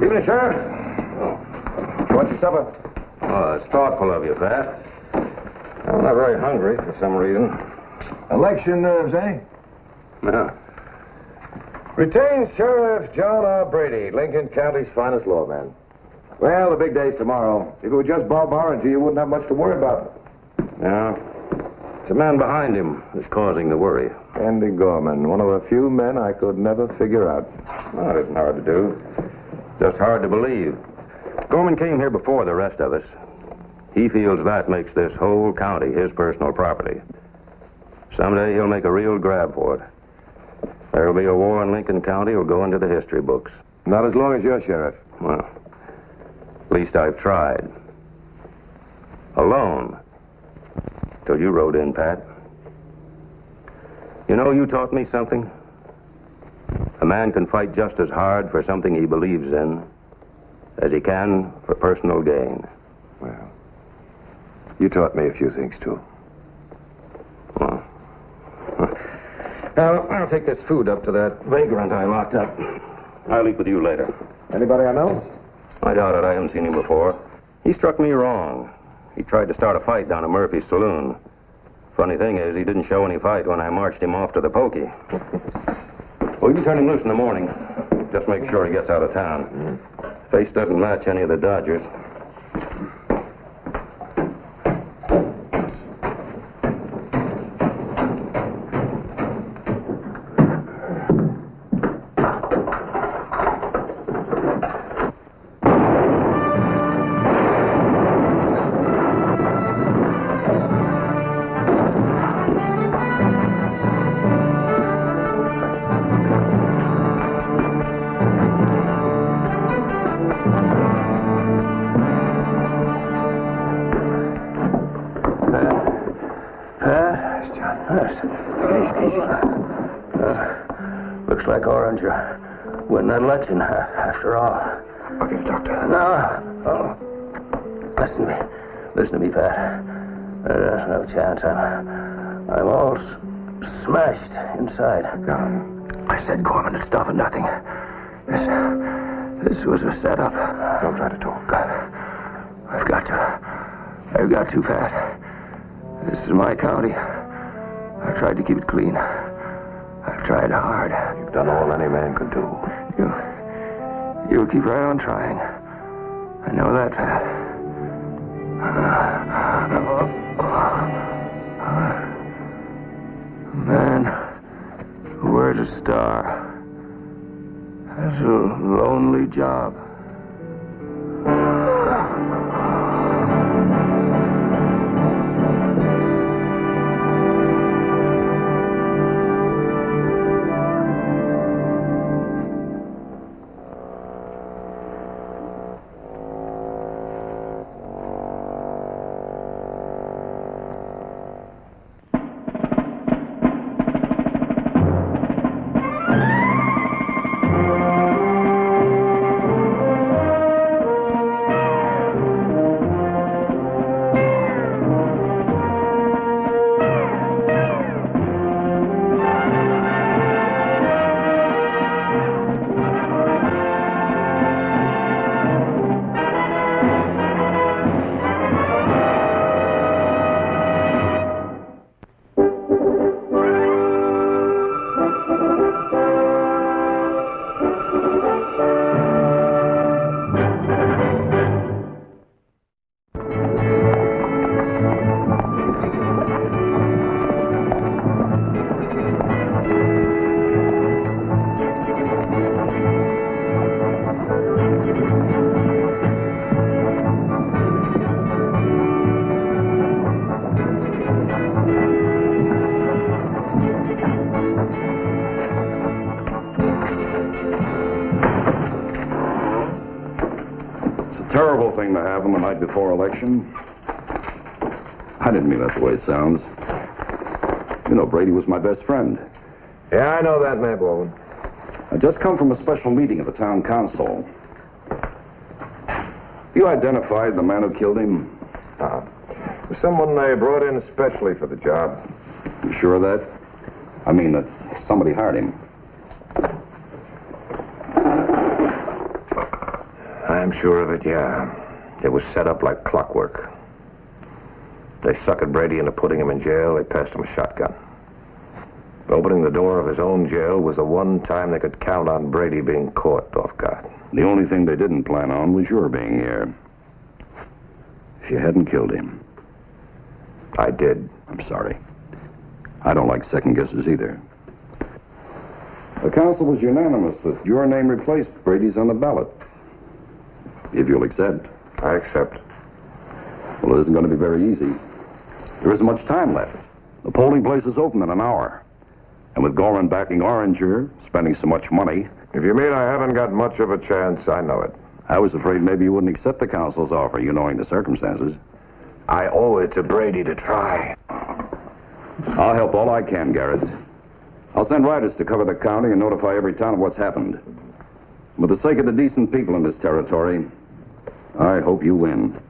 Evening, Sheriff. What's your supper? Oh, that's thoughtful of you, Pat. I'm not very hungry for some reason. Election nerves, eh? No. Retained Sheriff John R. Brady, Lincoln County's finest lawman. Well, the big day's tomorrow. If it were just Bob Orringer, you wouldn't have much to worry about. No. It's a man behind him that's causing the worry. Andy Gorman, one of the few men I could never figure out. Well, it isn't hard to do. Just hard to believe. Gorman came here before the rest of us. He feels that makes this whole county his personal property. Someday he'll make a real grab for it. There'll be a war in Lincoln County. It'll go into the history books. Not as long as you're sheriff. Well, at least I've tried. Alone. Till you rode in, Pat. You know, you taught me something. A man can fight just as hard for something he believes in as he can for personal gain. Well, you taught me a few things, too. Well, I'll take this food up to that vagrant I locked up. I'll eat with you later. Anybody I know? I doubt it. I haven't seen him before. He struck me wrong. He tried to start a fight down at Murphy's saloon. Funny thing is, he didn't show any fight when I marched him off to the pokey. Well, you can turn him loose in the morning. Just make sure he gets out of town. Face doesn't match any of the Dodgers. Looks like Orange win that election after all. I'll get a doctor. No. Listen to me, Pat. There's no chance. I'm all smashed inside. I said Gorman would stop at nothing. This was a setup. Don't try to talk. I've got to, Pat. This is my county. I've tried to keep it clean. I've tried hard. You've done all any man could do. You'll keep right on trying. I know that, Pat. A man who wears a star has a lonely job. Terrible thing to have on the night before election. I didn't mean that the way it sounds. You know, Brady was my best friend. Yeah, I know that, man, Baldwin. I just come from a special meeting at the town council. You identified the man who killed him? It was someone they brought in especially for the job. You sure of that? I mean that somebody hired him. I'm sure of it, yeah. It was set up like clockwork. They suckered Brady into putting him in jail. They passed him a shotgun. Opening the door of his own jail was the one time they could count on Brady being caught off guard. The only thing they didn't plan on was your being here. If you hadn't killed him. I did. I'm sorry. I don't like second guesses either. The council was unanimous that your name replaced Brady's on the ballot. If you'll accept. I accept. Well, it isn't going to be very easy. There isn't much time left. The polling place is open in an hour. And with Gorman backing Oranger, spending so much money... If you mean I haven't got much of a chance, I know it. I was afraid maybe you wouldn't accept the council's offer, you knowing the circumstances. I owe it to Brady to try. I'll help all I can, Garrett. I'll send riders to cover the county and notify every town of what's happened. For the sake of the decent people in this territory, I hope you win.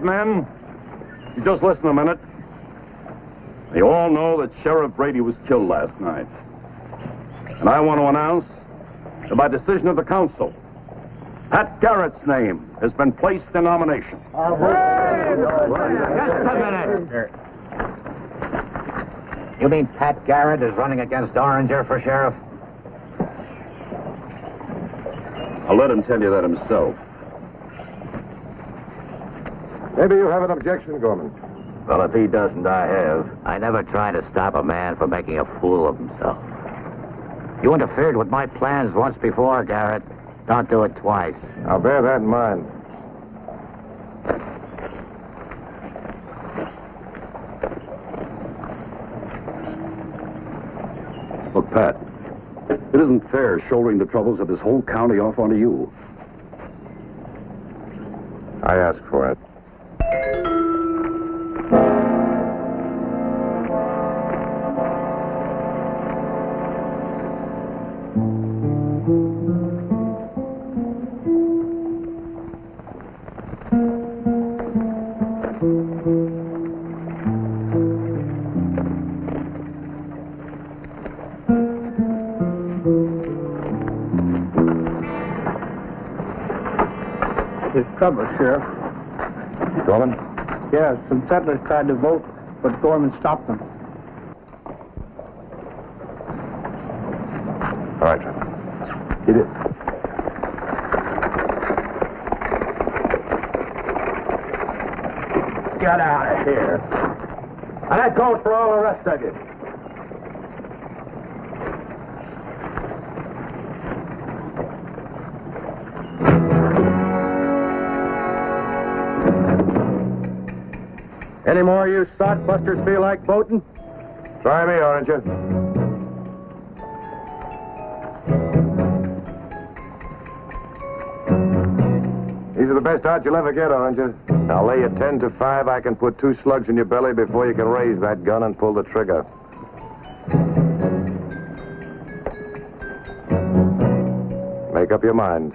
Men, you just listen a minute. You all know that Sheriff Brady was killed last night. And I want to announce that by decision of the council, Pat Garrett's name has been placed in nomination. Just a minute. You mean Pat Garrett is running against Oranger for sheriff? I'll let him tell you that himself. Maybe you have an objection, Gorman. Well, if he doesn't, I have. I never try to stop a man from making a fool of himself. You interfered with my plans once before, Garrett. Don't do it twice. I'll bear that in mind. Look, Pat, it isn't fair shouldering the troubles of this whole county off onto you. I asked for it. There's trouble, Sheriff. Gorman? Yeah, some settlers tried to vote, but Gorman stopped them. All right, Trevor. Get it. Get out of here. And that goes for all the rest of you. Any more of you sodbusters feel like voting? Try me, Oranger. These are the best odds you'll ever get, Oranger. I'll lay you 10 to 5. I can put 2 slugs in your belly before you can raise that gun and pull the trigger. Make up your mind.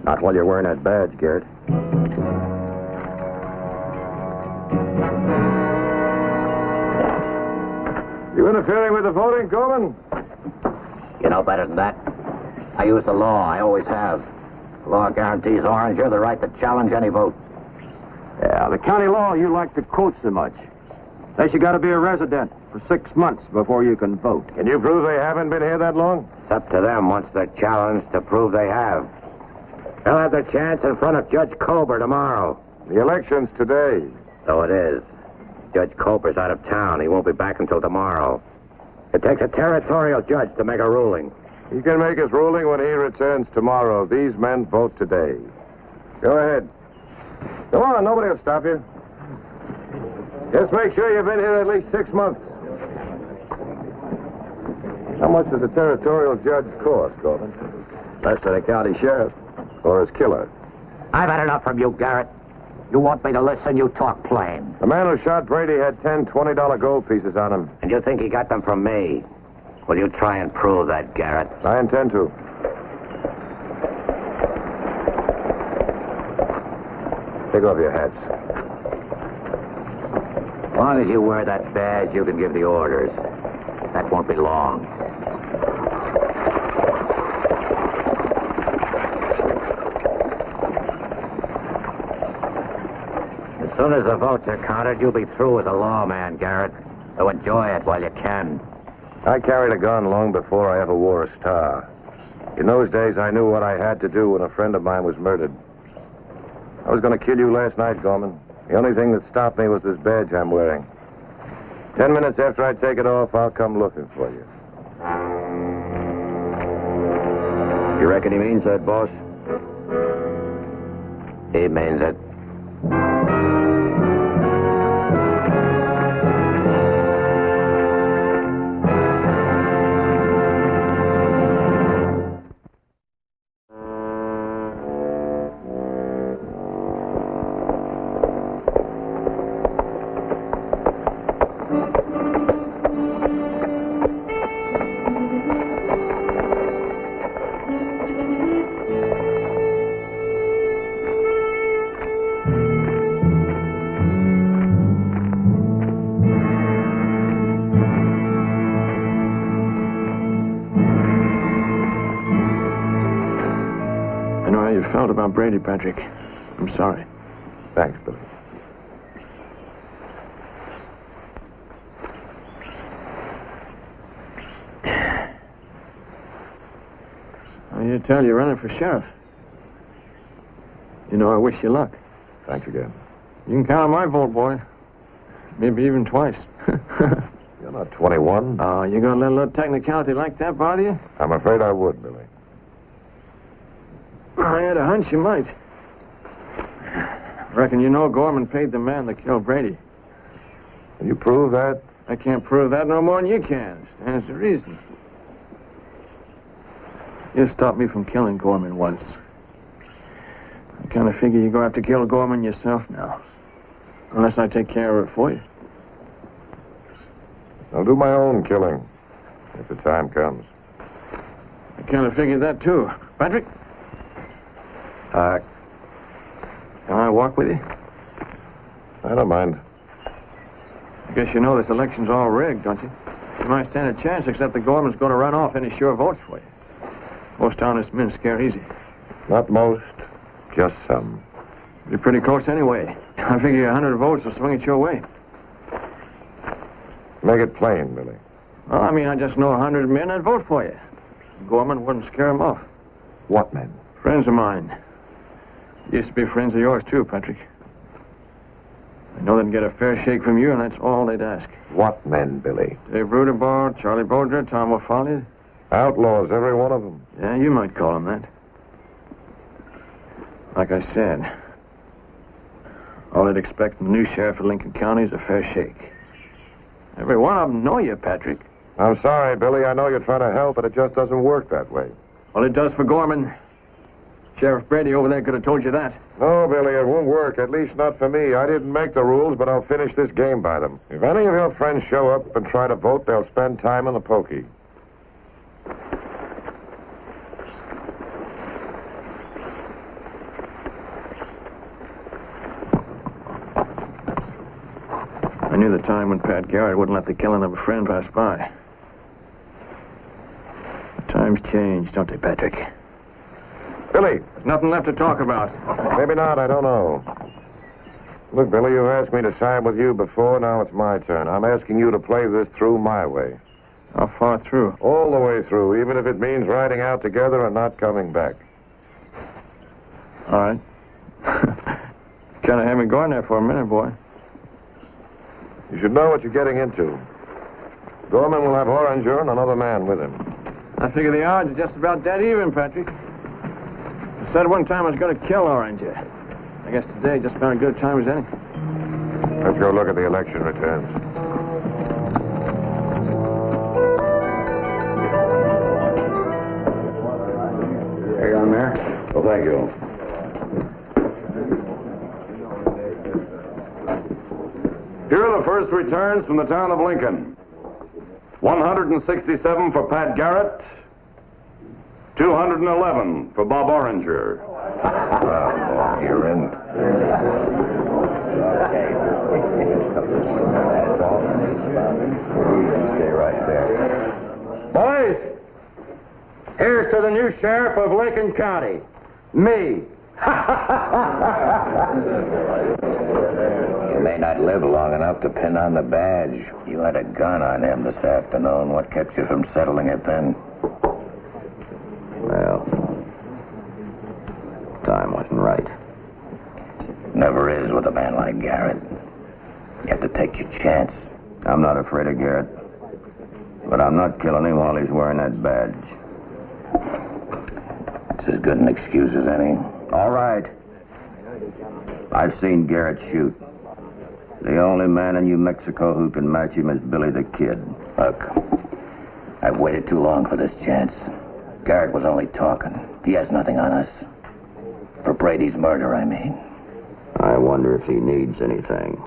Not while you're wearing that badge, Garrett. You interfering with the voting, Gorman? You know better than that. I use the law. I always have. The law guarantees Oranger the right to challenge any vote. Yeah, the county law you like to quote so much. Says you got to be a resident for 6 months before you can vote. Can you prove they haven't been here that long? It's up to them once they're challenged to prove they have. They'll have their chance in front of Judge Colbert tomorrow. The election's today. So it is. Judge Colbert's out of town. He won't be back until tomorrow. It takes a territorial judge to make a ruling. He can make his ruling when he returns tomorrow. These men vote today. Go ahead. Go on, nobody will stop you. Just make sure you've been here at least 6 months. How much does a territorial judge cost, Gorman? Less than a county sheriff. Or his killer? I've had enough from you, Garrett. You want me to listen, you talk plain. The man who shot Brady had 10 $20 gold pieces on him. And you think he got them from me? Will you try and prove that, Garrett? I intend to. Take off your hats. As long as you wear that badge, you can give the orders. That won't be long. As soon as the votes are counted, you'll be through as a lawman, Garrett. So enjoy it while you can. I carried a gun long before I ever wore a star. In those days, I knew what I had to do when a friend of mine was murdered. I was going to kill you last night, Gorman. The only thing that stopped me was this badge I'm wearing. 10 minutes after I take it off, I'll come looking for you. You reckon he means that, boss? He means it. felt about Brady, Patrick. I'm sorry. Thanks, Billy. You tell you're running for sheriff. You know, I wish you luck. Thanks again. You can count on my vote, boy. Maybe even twice. You're not 21. Oh, you gonna let a little technicality like that bother you? I'm afraid I would, Billy. I had a hunch you might. Reckon you know Gorman paid the man that killed Brady. Can you prove that? I can't prove that no more than you can. Stands to reason. You stopped me from killing Gorman once. I kind of figure you're going to have to kill Gorman yourself now. Unless I take care of it for you. I'll do my own killing, if the time comes. I kind of figured that, too. Patrick? Can I walk with you? I don't mind. I guess you know this election's all rigged, don't you? You might stand a chance, except that Gorman's going to run off any sure votes for you. Most honest men scare easy. Not most, just some. You're pretty close anyway. I figure 100 votes will swing it your way. Make it plain, Billy. Well, I mean, I just know 100 men that'd vote for you. Gorman wouldn't scare them off. What men? Friends of mine. Used to be friends of yours, too, Patrick. I know they'd get a fair shake from you, and that's all they'd ask. What men, Billy? Dave Rudebar, Charlie Bodger, Tom O'Folliot. Outlaws, every one of them. Yeah, you might call them that. Like I said, all I'd expect from the new sheriff of Lincoln County is a fair shake. Every one of them know you, Patrick. I'm sorry, Billy. I know you're trying to help, but it just doesn't work that way. Well, it does for Gorman. Sheriff Brady over there could have told you that. No, Billy, it won't work. At least not for me. I didn't make the rules, but I'll finish this game by them. If any of your friends show up and try to vote, they'll spend time in the pokey. I knew the time when Pat Garrett wouldn't let the killing of a friend pass by. The times change, don't they, Patrick? Billy! There's nothing left to talk about. Maybe not, I don't know. Look, Billy, you've asked me to side with you before, now it's my turn. I'm asking you to play this through my way. How far through? All the way through, even if it means riding out together and not coming back. All right. Kind of had me going there for a minute, boy. You should know what you're getting into. Gorman will have Oranger and another man with him. I figure the odds are just about dead even, Patrick. I said one time I was going to kill Oranger. I guess today just about as good a time as any. Let's go look at the election returns. Here you are, Mayor. Well, thank you. Here are the first returns from the town of Lincoln. 167 for Pat Garrett. 211 for Bob Oranger. You're in. That's all. You stay right there. Boys, here's to the new sheriff of Lincoln County. Me. You may not live long enough to pin on the badge. You had a gun on him this afternoon. What kept you from settling it then? Well, time wasn't right. Never is with a man like Garrett. You have to take your chance. I'm not afraid of Garrett. But I'm not killing him while he's wearing that badge. It's as good an excuse as any. All right. I've seen Garrett shoot. The only man in New Mexico who can match him is Billy the Kid. Look, I've waited too long for this chance. Garrett was only talking. He has nothing on us. For Brady's murder, I mean. I wonder if he needs anything.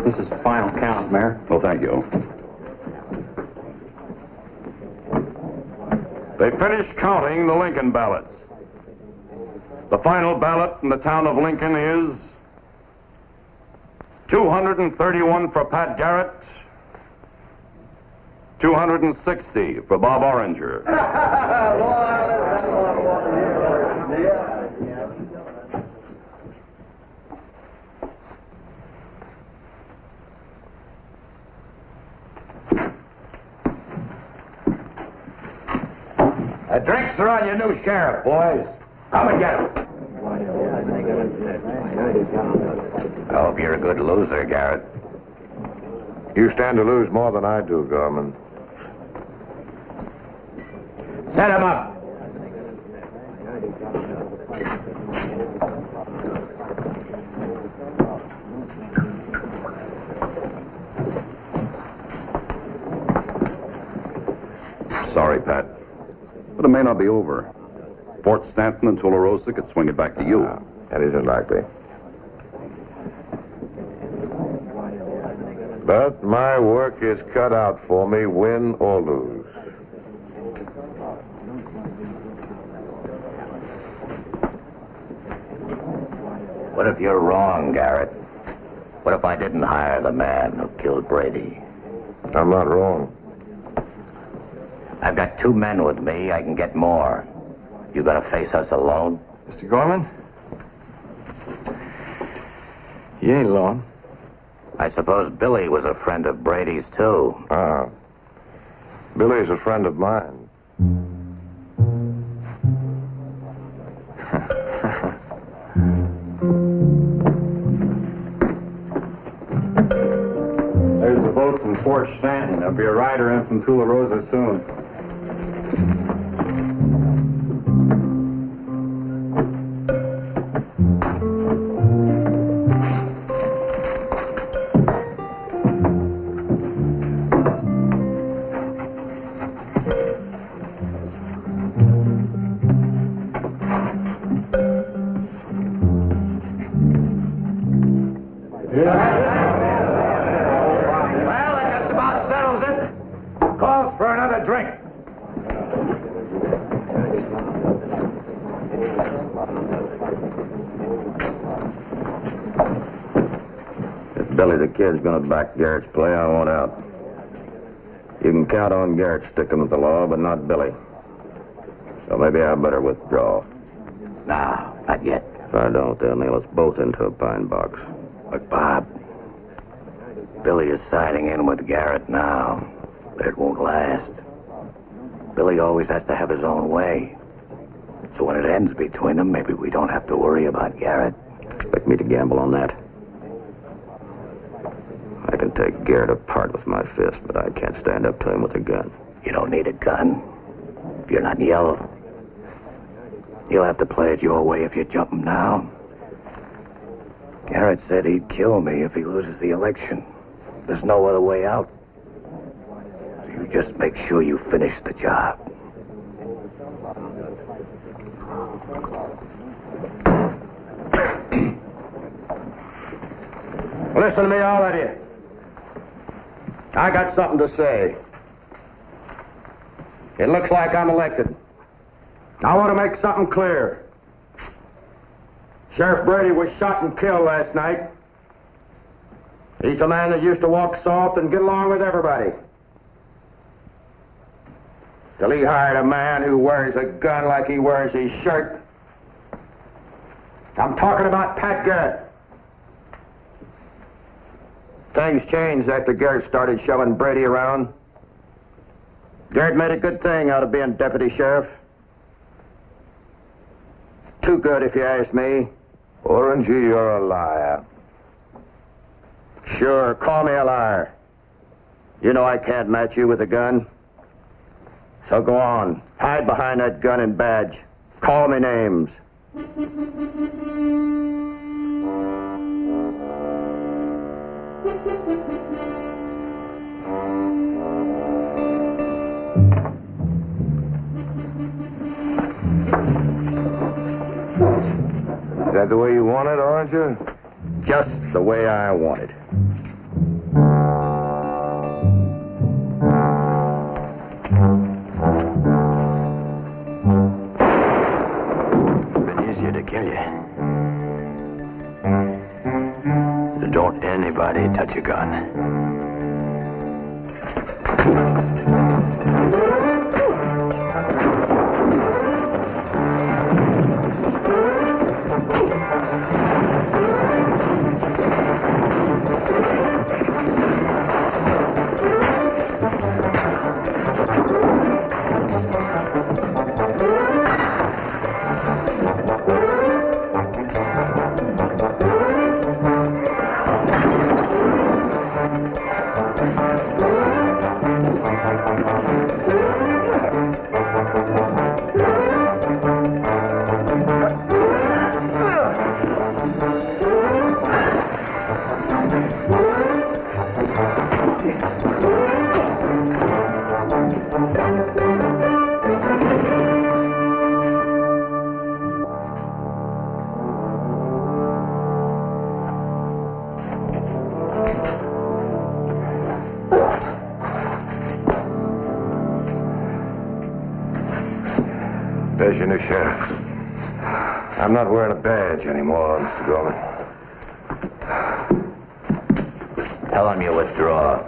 This is the final count, Mayor. Well, thank you. They finished counting the Lincoln ballots. The final ballot in the town of Lincoln is 231 for Pat Garrett, 260 for Bob Oranger. The drinks are on your new sheriff, boys. Come and get him. I hope you're a good loser, Garrett. You stand to lose more than I do, Gorman. Set him up. Sorry, Pat. But it may not be over. Fort Stanton and Tularosa could swing it back to you. That isn't likely. But my work is cut out for me, win or lose. What if you're wrong, Garrett? What if I didn't hire the man who killed Brady? I'm not wrong. I've got 2 men with me. I can get more. You gonna face us alone? Mr. Gorman? You ain't alone. I suppose Billy was a friend of Brady's, too. Billy's a friend of mine. There's a boat from Fort Stanton. There'll be a rider in from Tularosa soon. Well, that just about settles it. Calls for another drink. If Billy the Kid's gonna back Garrett's play, I want out. You can count on Garrett sticking with the law, but not Billy. So maybe I better withdraw. No, not yet. If I don't, they'll nail us both into a pine box. Look, Bob, Billy is siding in with Garrett now, but it won't last. Billy always has to have his own way. So when it ends between them, maybe we don't have to worry about Garrett. Expect me to gamble on that? I can take Garrett apart with my fist, but I can't stand up to him with a gun. You don't need a gun. If you're not yellow. You'll have to play it your way if you jump him now. Garrett said he'd kill me if he loses the election. There's no other way out. So you just make sure you finish the job. Listen to me, all of you. I got something to say. It looks like I'm elected. I want to make something clear. Sheriff Brady was shot and killed last night. He's a man that used to walk soft and get along with everybody. Till he hired a man who wears a gun like he wears his shirt. I'm talking about Pat Garrett. Things changed after Garrett started shoving Brady around. Garrett made a good thing out of being deputy sheriff. Too good, if you ask me. Orangey, you're a liar. Sure, call me a liar. You know I can't match you with a gun. So go on, hide behind that gun and badge. Call me names. Is that the way you want it, Oranger? Just the way I want it. Been easier to kill you. So don't anybody touch a gun. There's your new sheriff. I'm not wearing a badge anymore, Mr. Gorman. Tell him you withdraw.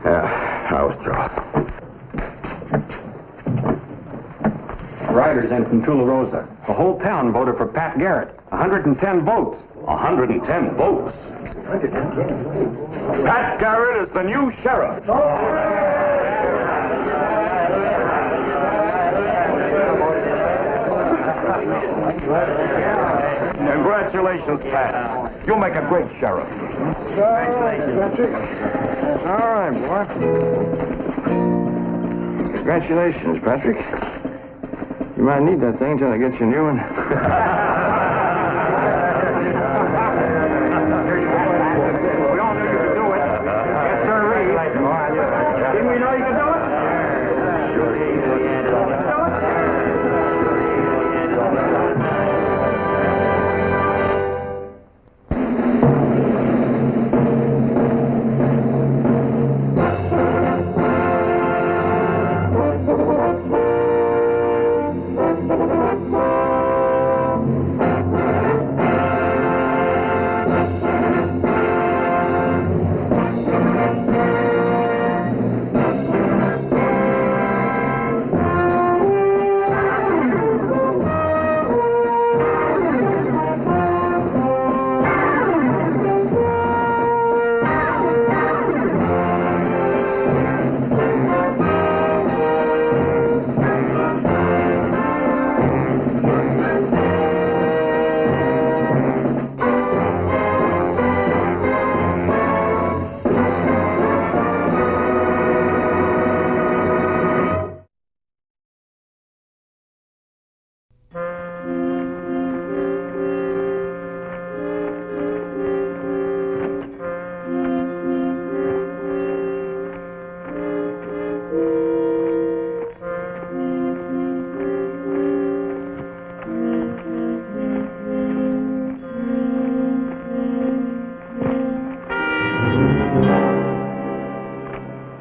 Yeah, I withdraw. Riders in from Tularosa. The whole town voted for Pat Garrett. 110 votes. 110 votes. Pat Garrett is the new sheriff. Congratulations, Pat. You'll make a great sheriff. All right, boy. Congratulations, Patrick. You might need that thing until I get you a new one. We all knew you could do it. Yes, sir. Didn't we know you could do it?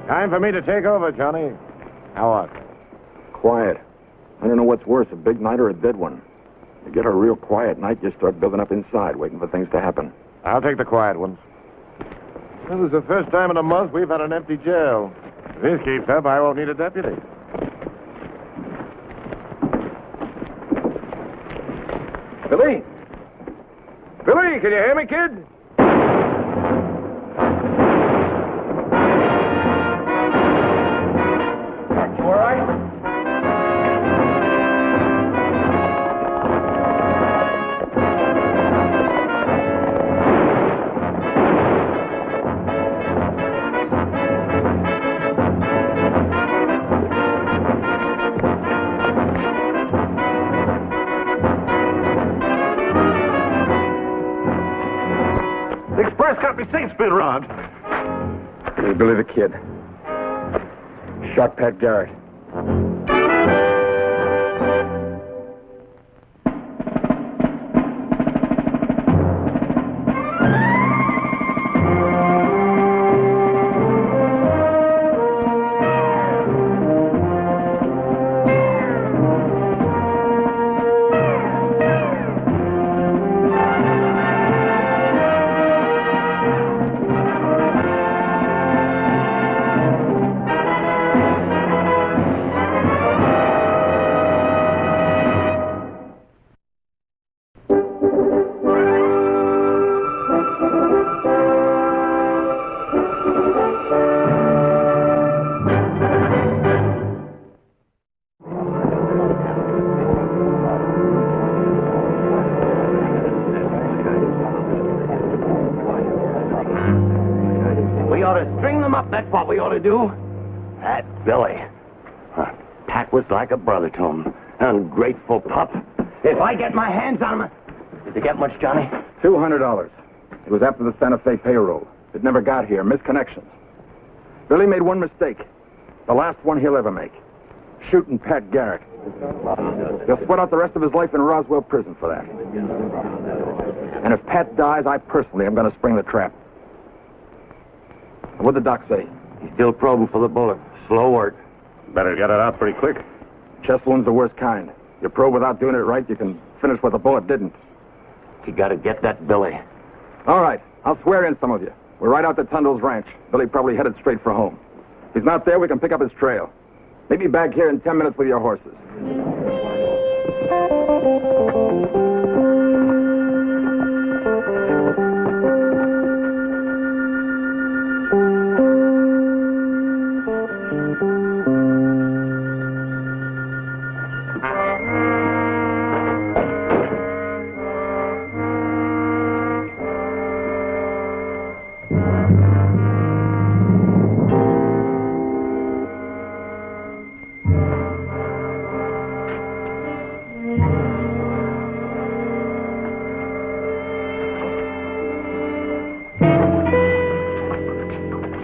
Time for me to take over, Johnny. How what? Quiet. I don't know what's worse, a big night or a dead one. You get a real quiet night, you start building up inside, waiting for things to happen. I'll take the quiet ones. This is the first time in a month we've had an empty jail. If this keeps up, I won't need a deputy. Billy? Billy, can you hear me, kid? You all right? The express company safe's been robbed. It was Billy the Kid. Shot Pat Garrett. to string them up, that's what we ought to do. That Billy. Pat was like a brother to him. Ungrateful pup. If I get my hands on him... Did you get much, Johnny? $200. It was after the Santa Fe payroll. It never got here. Misconnections. Billy made one mistake. The last one he'll ever make. Shooting Pat Garrett. He'll sweat out the rest of his life in Roswell prison for that. And if Pat dies, I personally am going to spring the trap. What'd the doc say? He's still probing for the bullet. Slow work. Better get it out pretty quick. Chest wound's the worst kind. You probe without doing it right, you can finish what the bullet didn't. You got to get that Billy. All right, I'll swear in some of you. We're right out to Tundle's ranch. Billy probably headed straight for home. If he's not there, we can pick up his trail. Maybe back here in 10 minutes with your horses.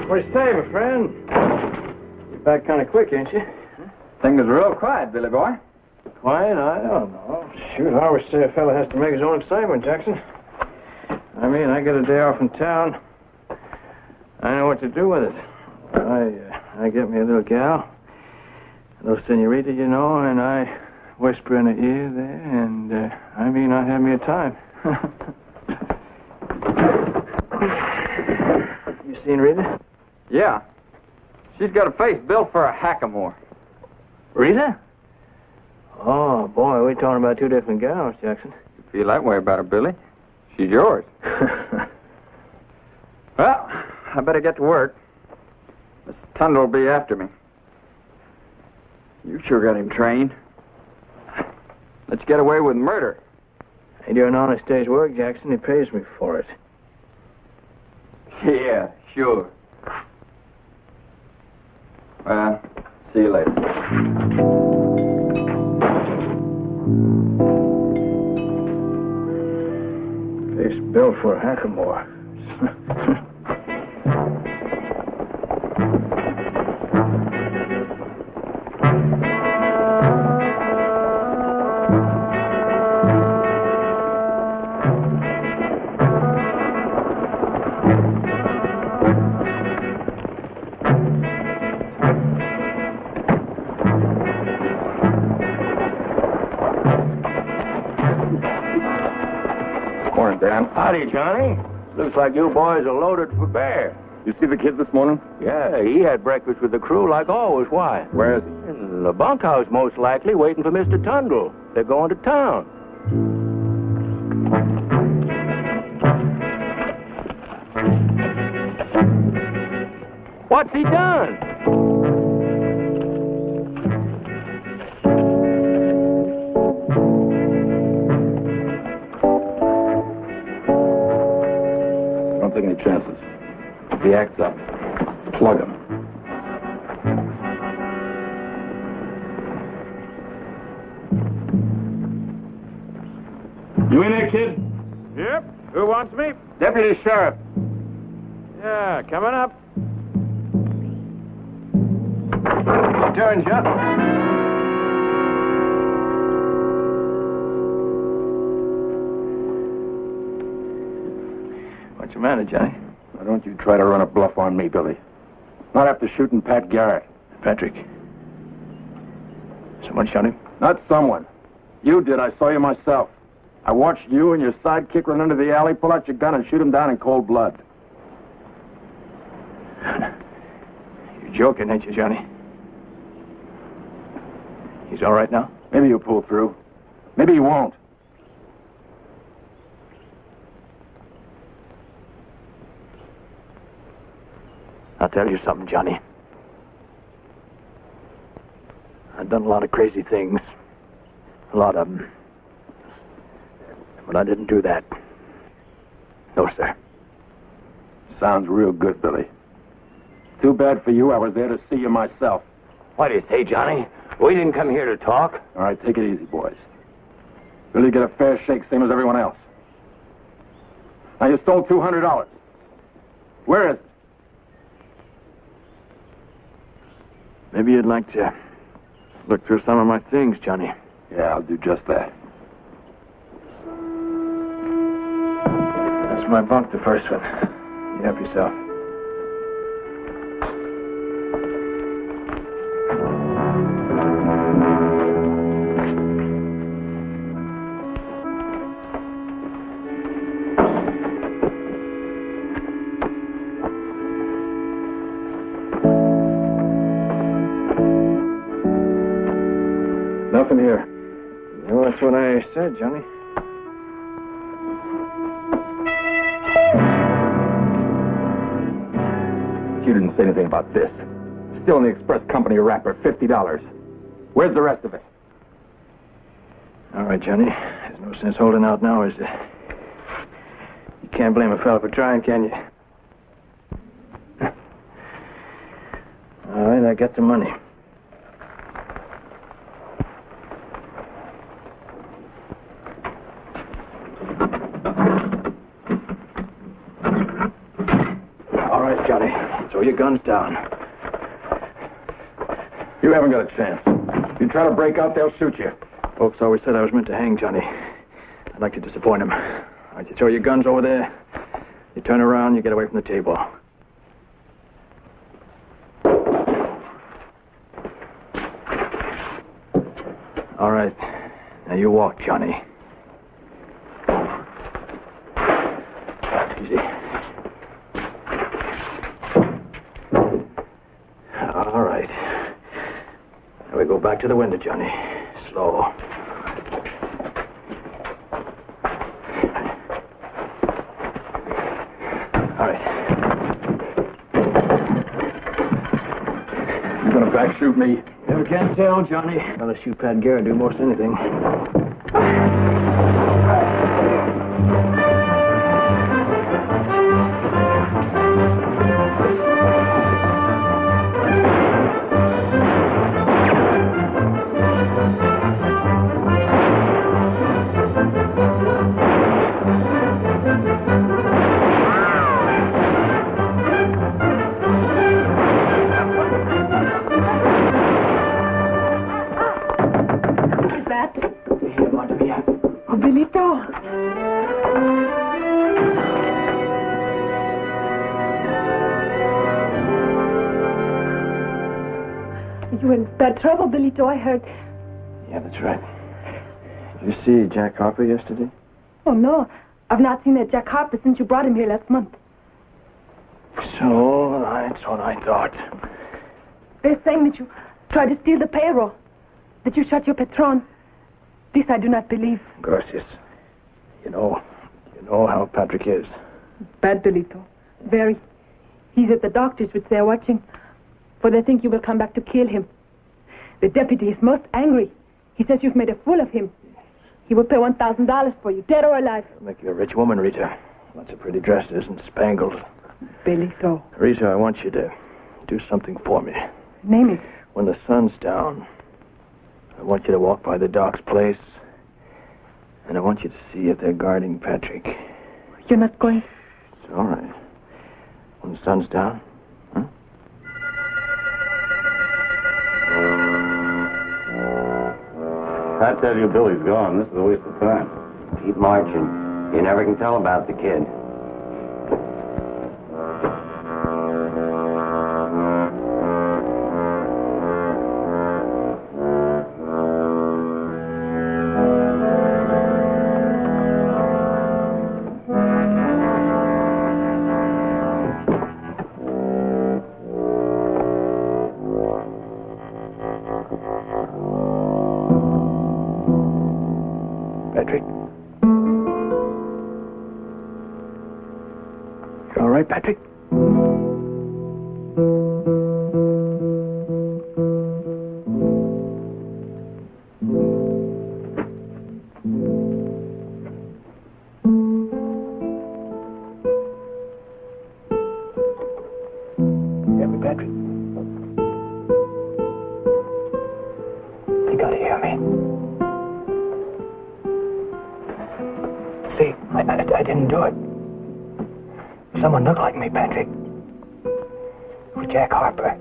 What do you say, my friend? You're back kind of quick, ain't you? Things are real quiet, Billy boy. Quiet? I don't know. Shoot, I always say a fella has to make his own assignment, Jackson. I mean, I get a day off in town. I know what to do with it. I get me a little gal, a little senorita, you know, and I whisper in her ear there, and I have me a time. You seen Rita? Yeah. She's got a face built for a hackamore. Rita? Oh, boy, we're talking about two different gals, Jackson. You feel that way about her, Billy? She's yours. Well, I better get to work. Miss Tundle will be after me. You sure got him trained. Let's get away with murder. I do an honest day's work, Jackson. He pays me for it. Yeah, sure. Well, see you later. Face built for a hackamore. Howdy, Johnny. Looks like you boys are loaded for bear. You see the kid this morning? Yeah, he had breakfast with the crew like always. Why? Where is he? In the bunkhouse, most likely, waiting for Mr. Tundle. They're going to town. What's he done? Don't take any chances. If he acts up, plug him. You in there, kid? Yep. Who wants me? Deputy Sheriff. Yeah, coming up. Turn, Jeff. What's the matter, Johnny? Why don't you try to run a bluff on me, Billy? Not after shooting Pat Garrett. Patrick. Someone shot him? Not someone. You did. I saw you myself. I watched you and your sidekick run into the alley, pull out your gun, and shoot him down in cold blood. You're joking, ain't you, Johnny? He's all right now? Maybe he'll pull through. Maybe he won't. I'll tell you something, Johnny. I've done a lot of crazy things. A lot of them. But I didn't do that. No, sir. Sounds real good, Billy. Too bad for you. I was there to see you myself. What do you say, Johnny? We didn't come here to talk. All right, take it easy, boys. Billy get a fair shake, same as everyone else. Now, you stole $200. Where is it? Maybe you'd like to look through some of my things, Johnny. Yeah, I'll do just that. That's my bunk, the first one. You help yourself. Nothing here. Well, that's what I said, Johnny. You didn't say anything about this. Still in the express company wrapper, $50. Where's the rest of it? All right, Johnny. There's no sense holding out now, is there? You can't blame a fella for trying, can you? All right, I got the money. All right, Johnny. Throw your guns down. You haven't got a chance. If you try to break out, they'll shoot you. Folks always said I was meant to hang Johnny. I'd like to disappoint him. All right, you throw your guns over there. You turn around, you get away from the table. All right. Now you walk, Johnny. Easy. All right. Now we go back to the window, Johnny. Slow. All right. You gonna back shoot me? Never can tell, Johnny. I'll shoot Pat Garrett, do most anything. You in bad trouble, Billyto, I heard. Yeah, that's right. Did you see Jack Harper yesterday? Oh, no. I've not seen that Jack Harper since you brought him here last month. So, that's what I thought. They're saying that you tried to steal the payroll, that you shot your patron. This I do not believe. Garcias, you know how Patrick is. Bad, Billyto. Very. He's at the doctor's with there watching, for they think you will come back to kill him. The deputy is most angry. He says you've made a fool of him. He will pay $1,000 for you, dead or alive. I'll make you a rich woman, Rita. Lots of pretty dresses and spangles. Billyto. Rita, I want you to do something for me. Name it. When the sun's down, I want you to walk by the doc's place, and I want you to see if they're guarding Patrick. You're not going? It's all right. When the sun's down, huh? I tell you, Billy's gone. This is a waste of time. Keep marching. You never can tell about the kid. Patrick? You all right, Patrick? Hear me, Patrick? Patrick. You gotta hear me. See, I didn't do it. Someone looked like me, Patrick. It was Jack Harper.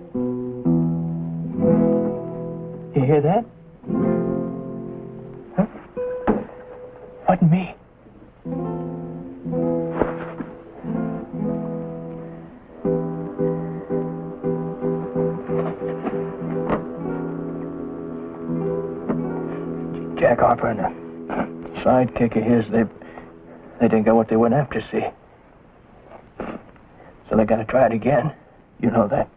You hear that? Huh? Wasn't me. Jack Harper and a sidekick of his, they didn't get what they went after, see? So they gotta try it again. You know that.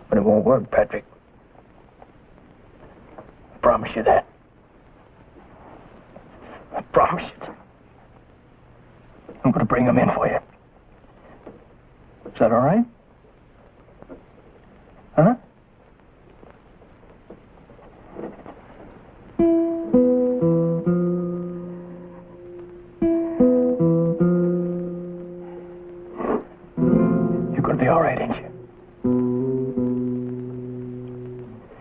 But it won't work, Patrick. I promise you that. I promise you. I'm gonna bring them in for you. Is that all right? Huh? You're gonna be all right, ain't you?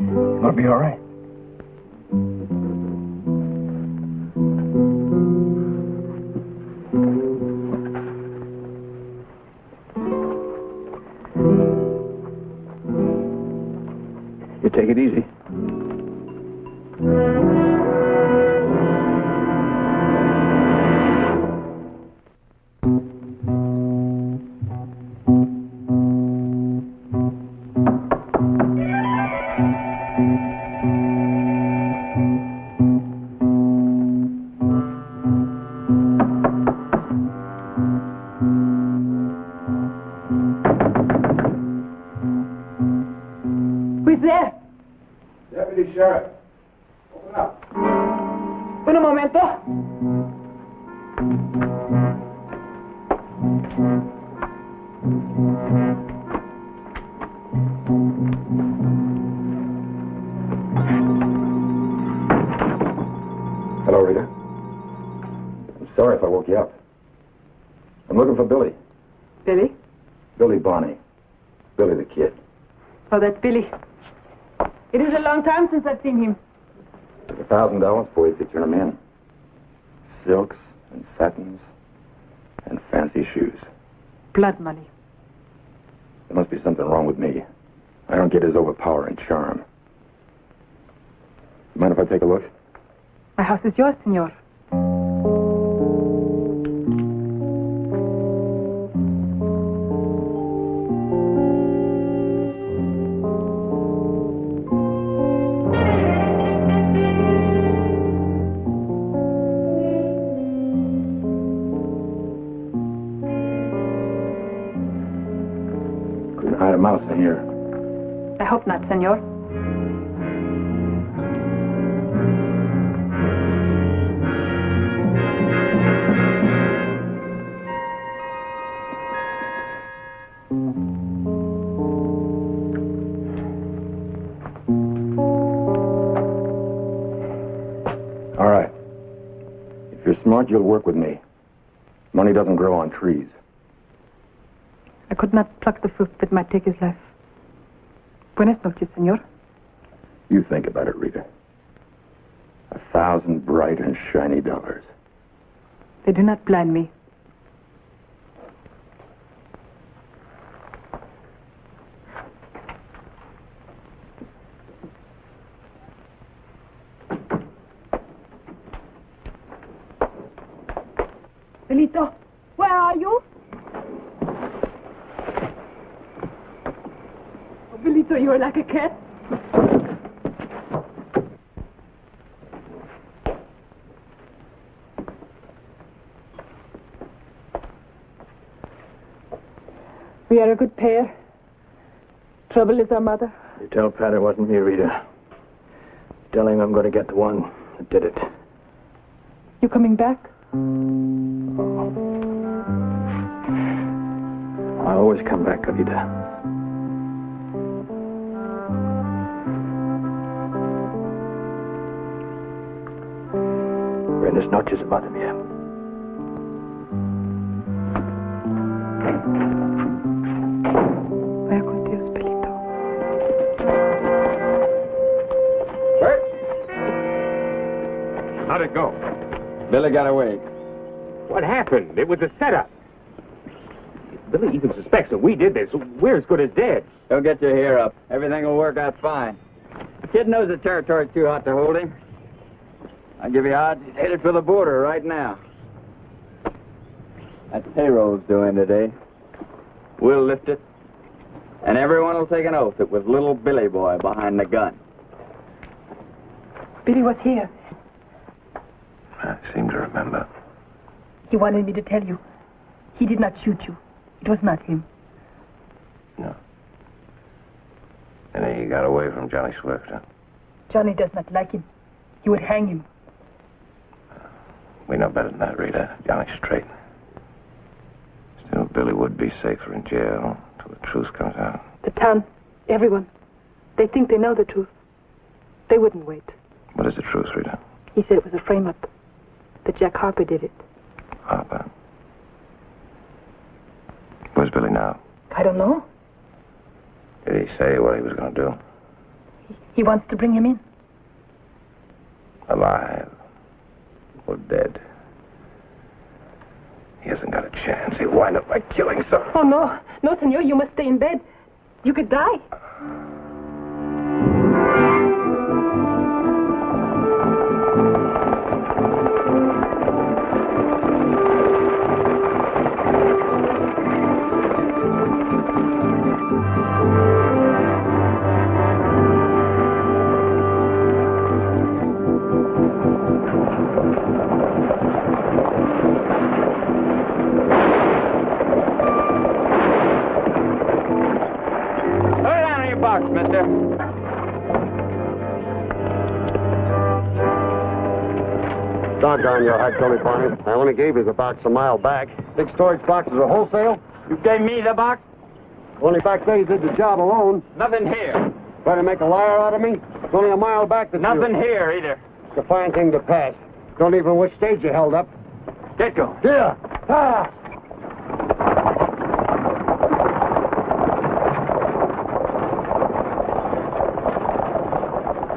You're gonna be all right. You take it easy. Who's there? Deputy Sheriff. Open up. Un momento. Hello, Rita. I'm sorry if I woke you up. I'm looking for Billy. Billy? Billy Barney. Billy the Kid. Oh, that's Billy. It is a long time since I've seen him. Took $1,000 for you to turn him in. Silks and satins and fancy shoes. Blood money. There must be something wrong with me. I don't get his overpowering charm. Mind if I take a look? My house is yours, senor. Couldn't hide a mouse in here. I hope not, senor. All right. If you're smart, you'll work with me. Money doesn't grow on trees. I could not pluck the fruit that might take his life. Buenas noches, senor. You think about it, Rita. 1,000 bright and shiny dollars. They do not blind me. Belito, where are you? Oh, Belito, you are like a cat. We are a good pair. Trouble is our mother. You tell Pat it wasn't me, Rita. Tell him I'm going to get the one that did it. You coming back? I always come back, Rita. Buenas noches, amada mía. Billy got away. What happened? It was a setup. If Billy even suspects that we did this, we're as good as dead. He'll get your hair up. Everything will work out fine. The kid knows the territory's too hot to hold him. I'll give you odds he's headed for the border right now. That payroll's due in today. We'll lift it, and everyone will take an oath it was little Billy boy behind the gun. Billy was here. I seem to remember. He wanted me to tell you. He did not shoot you. It was not him. No. And he got away from Johnny Swift, huh? Johnny does not like him. He would hang him. We know better than that, Rita. Johnny's straight. Still, Billy would be safer in jail till the truth comes out. The town, everyone, they think they know the truth. They wouldn't wait. What is the truth, Rita? He said it was a frame-up. That Jack Harper did it. Harper? Where's Billy now? I don't know. Did he say what he was going to do? He wants to bring him in. Alive or dead? He hasn't got a chance. He'll wind up by killing someone. Oh, no. No, senor, you must stay in bed. You could die. Doggone your high-tone Barney. I only gave you the box a mile back. Big storage boxes are wholesale? You gave me the box? Only back there you did the job alone. Nothing here. Trying to make a liar out of me? It's only a mile back that Nothing here either. It's a fine thing to pass. Don't even know which stage you held up. Get going. Yeah. Ah!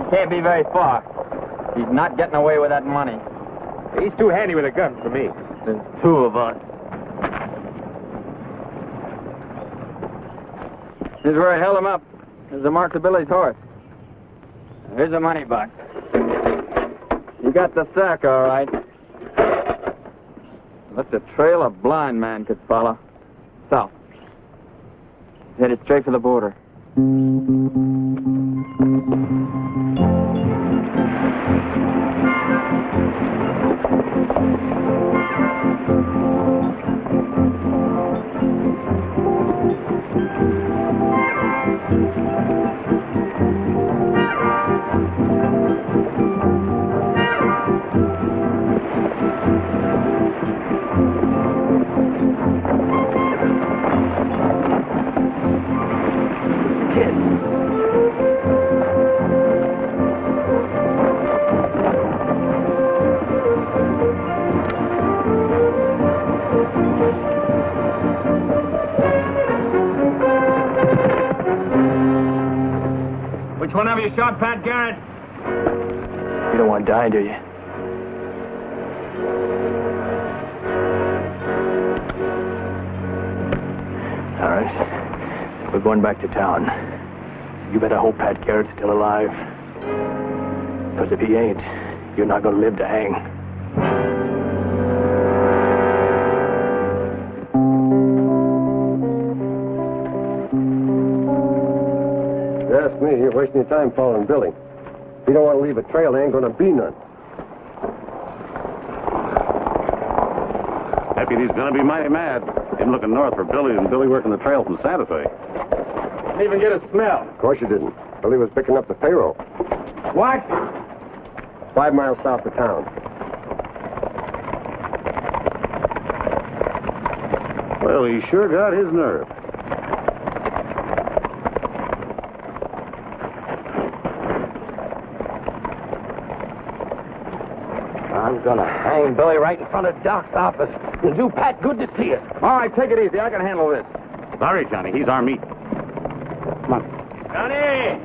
He can't be very far. He's not getting away with that money. He's too handy with a gun for me. There's two of us. Here's where I held him up. There's the mark of Billy's horse. Here's the money box. You got the sack, all right. Left a trail a blind man could follow. South. He's headed straight for the border. Which one of you shot Pat Garrett? You don't want to die, do you? All right. We're going back to town. You better hope Pat Garrett's still alive. Because if he ain't, you're not going to live to hang. Ask me, you're wasting your time following Billy. If you don't want to leave a trail, there ain't going to be none. Deputy's going to be mighty mad. Him looking north for Billy and Billy working the trail from Santa Fe. Didn't even get a smell. Of course you didn't. Billy was picking up the payroll. What? 5 miles south of town. Well, he sure got his nerve. I'm gonna hang Billy right in front of Doc's office and do Pat good to see it. All right, take it easy. I can handle this. Sorry, Johnny. He's our meat. Come on. Johnny!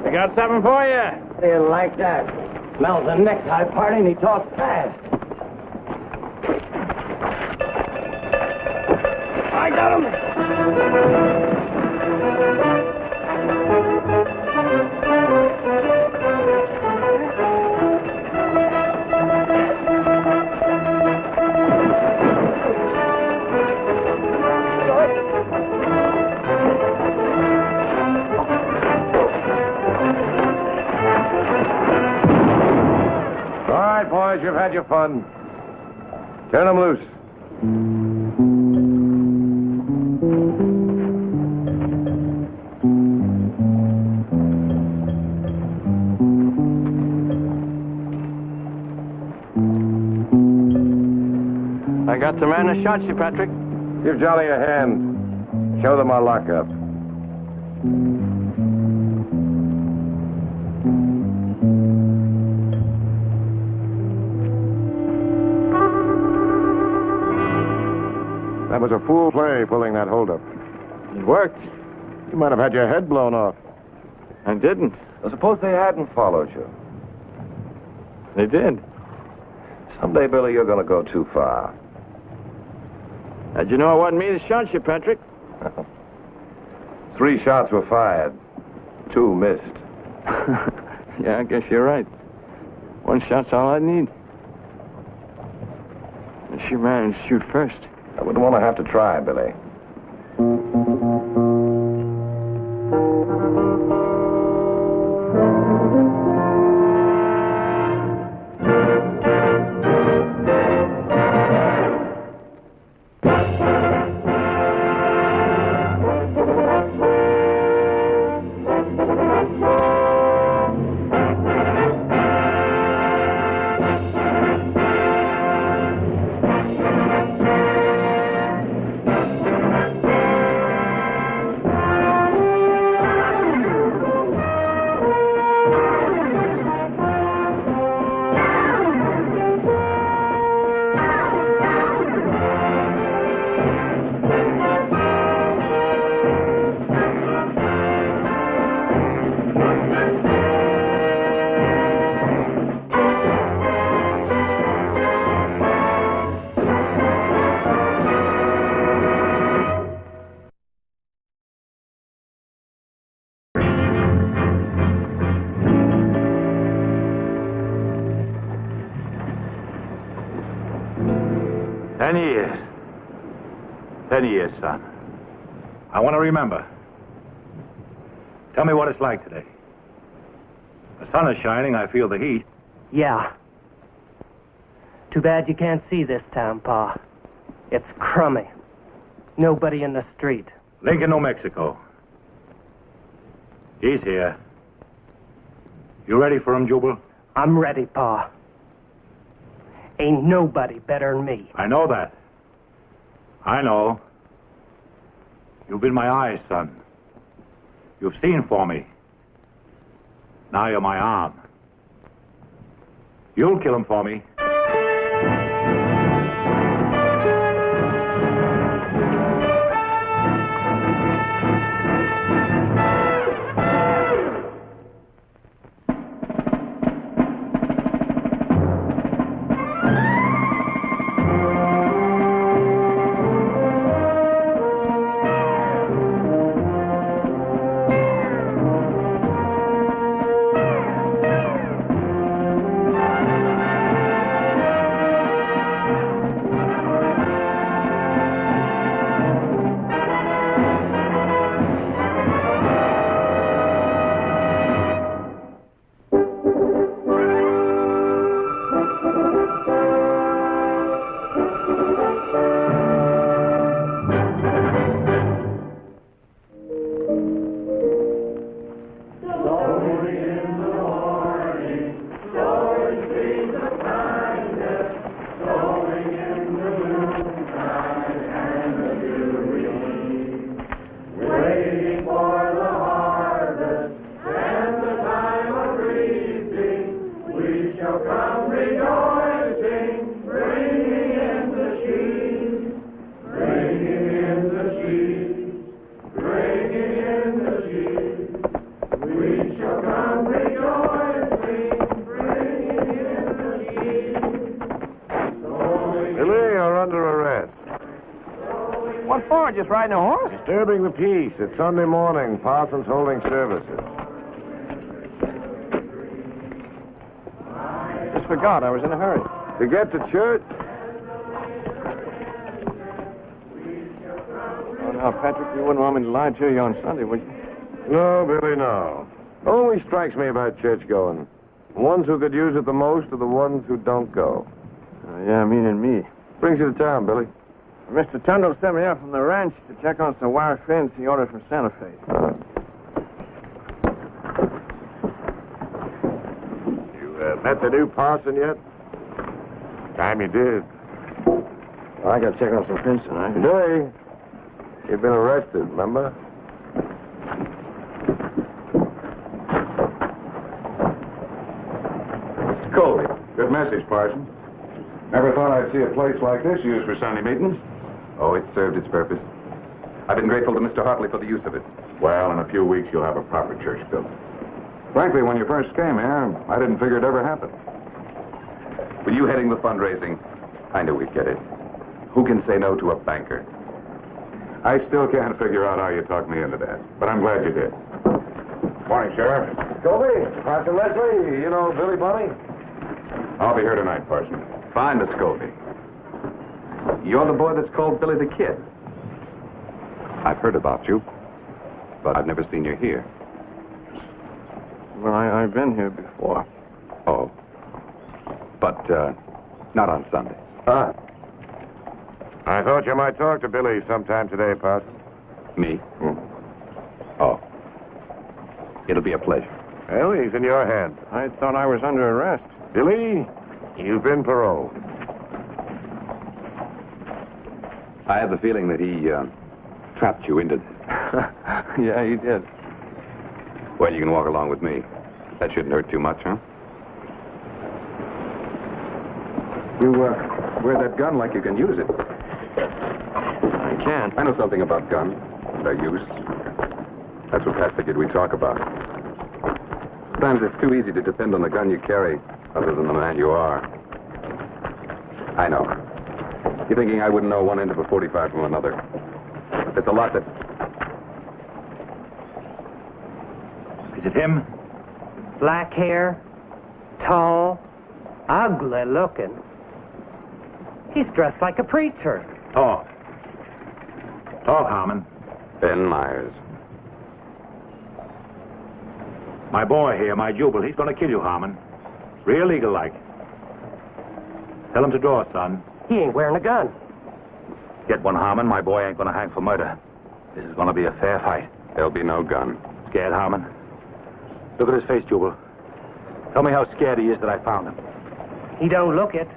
We got something for you. He didn't like that. Smells a necktie party and he talks fast. I got him! All right, boys, you've had your fun. Turn them loose. I got the man that shot you, Patrick. Give Jolly a hand. Show them our lockup. That was a fool play, pulling that holdup. It worked. You might have had your head blown off. I didn't. Well, suppose they hadn't followed you. They did. Someday, Billy, you're going to go too far. How'd you know it wasn't me that shot you, Patrick? 3 shots were fired. 2 missed. Yeah, I guess you're right. 1 shot's all I need. I sure managed to shoot first. I wouldn't want to have to try, Billy. Years, son. I want to remember. Tell me what it's like today. The sun is shining. I feel the heat. Yeah. Too bad you can't see this town, Pa. It's crummy. Nobody in the street. Lincoln, New Mexico. He's here. You ready for him, Jubal? I'm ready, Pa. Ain't nobody better than me. I know that. I know. You've been my eyes, son. You've seen for me. Now you're my arm. You'll kill him for me. What for? Just riding a horse? Disturbing the peace. It's Sunday morning. Parson's holding services. Just forgot. I was in a hurry. To get to church? Oh, now, Patrick, you wouldn't want me to lie to you on Sunday, would you? No, Billy, no. Always strikes me about church going. The ones who could use it the most are the ones who don't go. Yeah, meaning me. Brings you to town, Billy. Mr. Tundle sent me up from the ranch to check on some wire fins he ordered from Santa Fe. You met the new parson yet? Time you did. Well, I got to check on some fins tonight. Today, you've been arrested, remember? Mr. Colby. Good message, Parson. Never thought I'd see a place like this used for Sunday meetings. Oh, it served its purpose. I've been grateful to Mr. Hartley for the use of it. Well, in a few weeks, you'll have a proper church built. Frankly, when you first came here, I didn't figure it'd ever happen. With you heading the fundraising, I knew we'd get it. Who can say no to a banker? I still can't figure out how you talked me into that, but I'm glad you did. Morning, Sheriff. Colby, Parson Leslie, you know Billy Bunny? I'll be here tonight, Parson. Fine, Mr. Colby. You're the boy that's called Billy the Kid. I've heard about you, but I've never seen you here. Well, I've been here before. Oh. But, not on Sundays. Ah. I thought you might talk to Billy sometime today, Parson. Me? Oh. It'll be a pleasure. Well, he's in your hands. I thought I was under arrest. Billy, you've been paroled. I have the feeling that he, trapped you into this. Yeah, he did. Well, you can walk along with me. That shouldn't hurt too much, huh? You, wear that gun like you can use it. I can. I know something about guns, their use. That's what Pat figured we'd talk about. Sometimes it's too easy to depend on the gun you carry, other than the man you are. I know. You're thinking I wouldn't know one end of a 45 from another. But there's a lot that... Is it him? Black hair, tall, ugly looking. He's dressed like a preacher. Talk. Talk, Harmon. Ben Myers. My boy here, my Jubal, he's going to kill you, Harmon. Real legal-like. Tell him to draw, son. He ain't wearing a gun. Get one, Harmon. My boy ain't going to hang for murder. This is going to be a fair fight. There'll be no gun. Scared, Harmon? Look at his face, Jubal. Tell me how scared he is that I found him. He don't look it.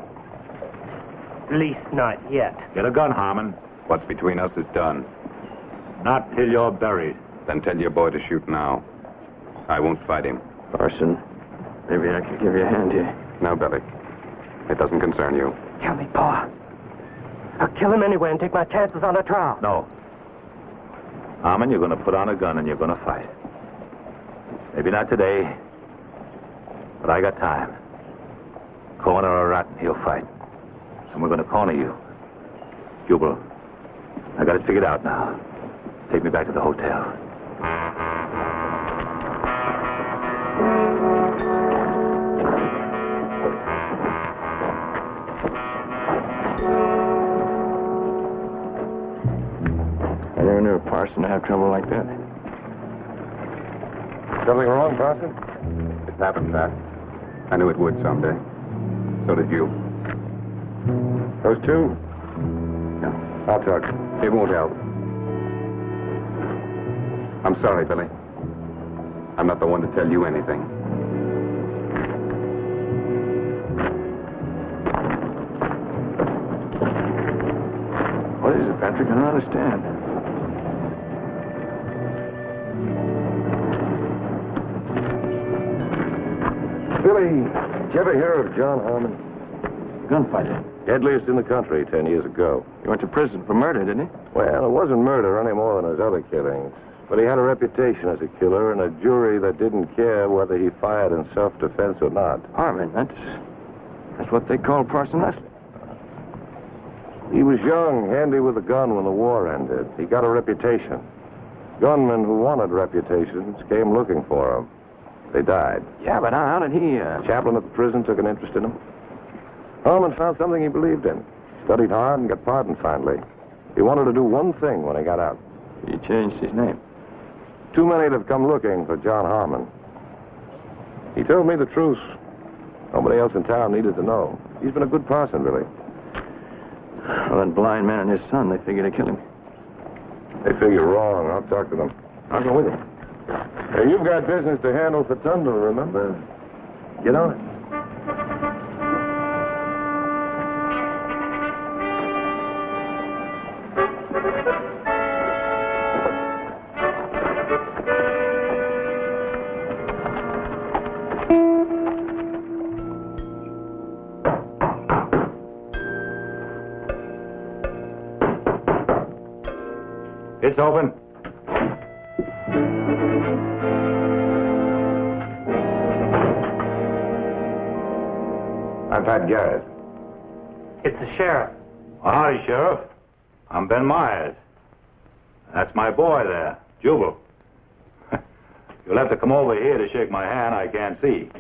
At least not yet. Get a gun, Harmon. What's between us is done. Not till you're buried. Then tell your boy to shoot now. I won't fight him. Parson, maybe I could give you a hand here. No, Billy. It doesn't concern you. Tell me, Pa. I'll kill him anyway and take my chances on a trial. No. Harmon, you're going to put on a gun and you're going to fight. Maybe not today, but I got time. Corner a rat, he'll fight. And we're going to corner you. Jubal, I got it figured out now. Take me back to the hotel. I never knew a parson to have trouble like that. Something wrong, Parson? It's happened, Pat. I knew it would someday. So did you. Those two? No, I'll talk. It won't help. I'm sorry, Billy. I'm not the one to tell you anything. What is it, Patrick? I don't understand. Billy, did you ever hear of John Harmon? Gunfighter. Deadliest in the country 10 years ago. He went to prison for murder, didn't he? Well, it wasn't murder any more than his other killings. But he had a reputation as a killer and a jury that didn't care whether he fired in self-defense or not. Harmon, that's what they call Parson Leslie. He was young, handy with a gun when the war ended. He got a reputation. Gunmen who wanted reputations came looking for him. They died. Yeah, but how did he, Chaplain at the prison took an interest in him. Harmon found something he believed in. Studied hard and got pardoned finally. He wanted to do one thing when he got out. He changed his name. Too many have come looking for John Harmon. He told me the truth. Nobody else in town needed to know. He's been a good parson, really. Well, that blind man and his son, they figured to kill him. They figure wrong. I'll talk to them. I'll go with him. Hey, you've got business to handle for Tundle, remember? Get on it. It's open. I'm Pat Garrett. It's the sheriff. Well, howdy, Sheriff. I'm Ben Myers. That's my boy there, Jubal. You'll have to come over here to shake my hand. I can't see.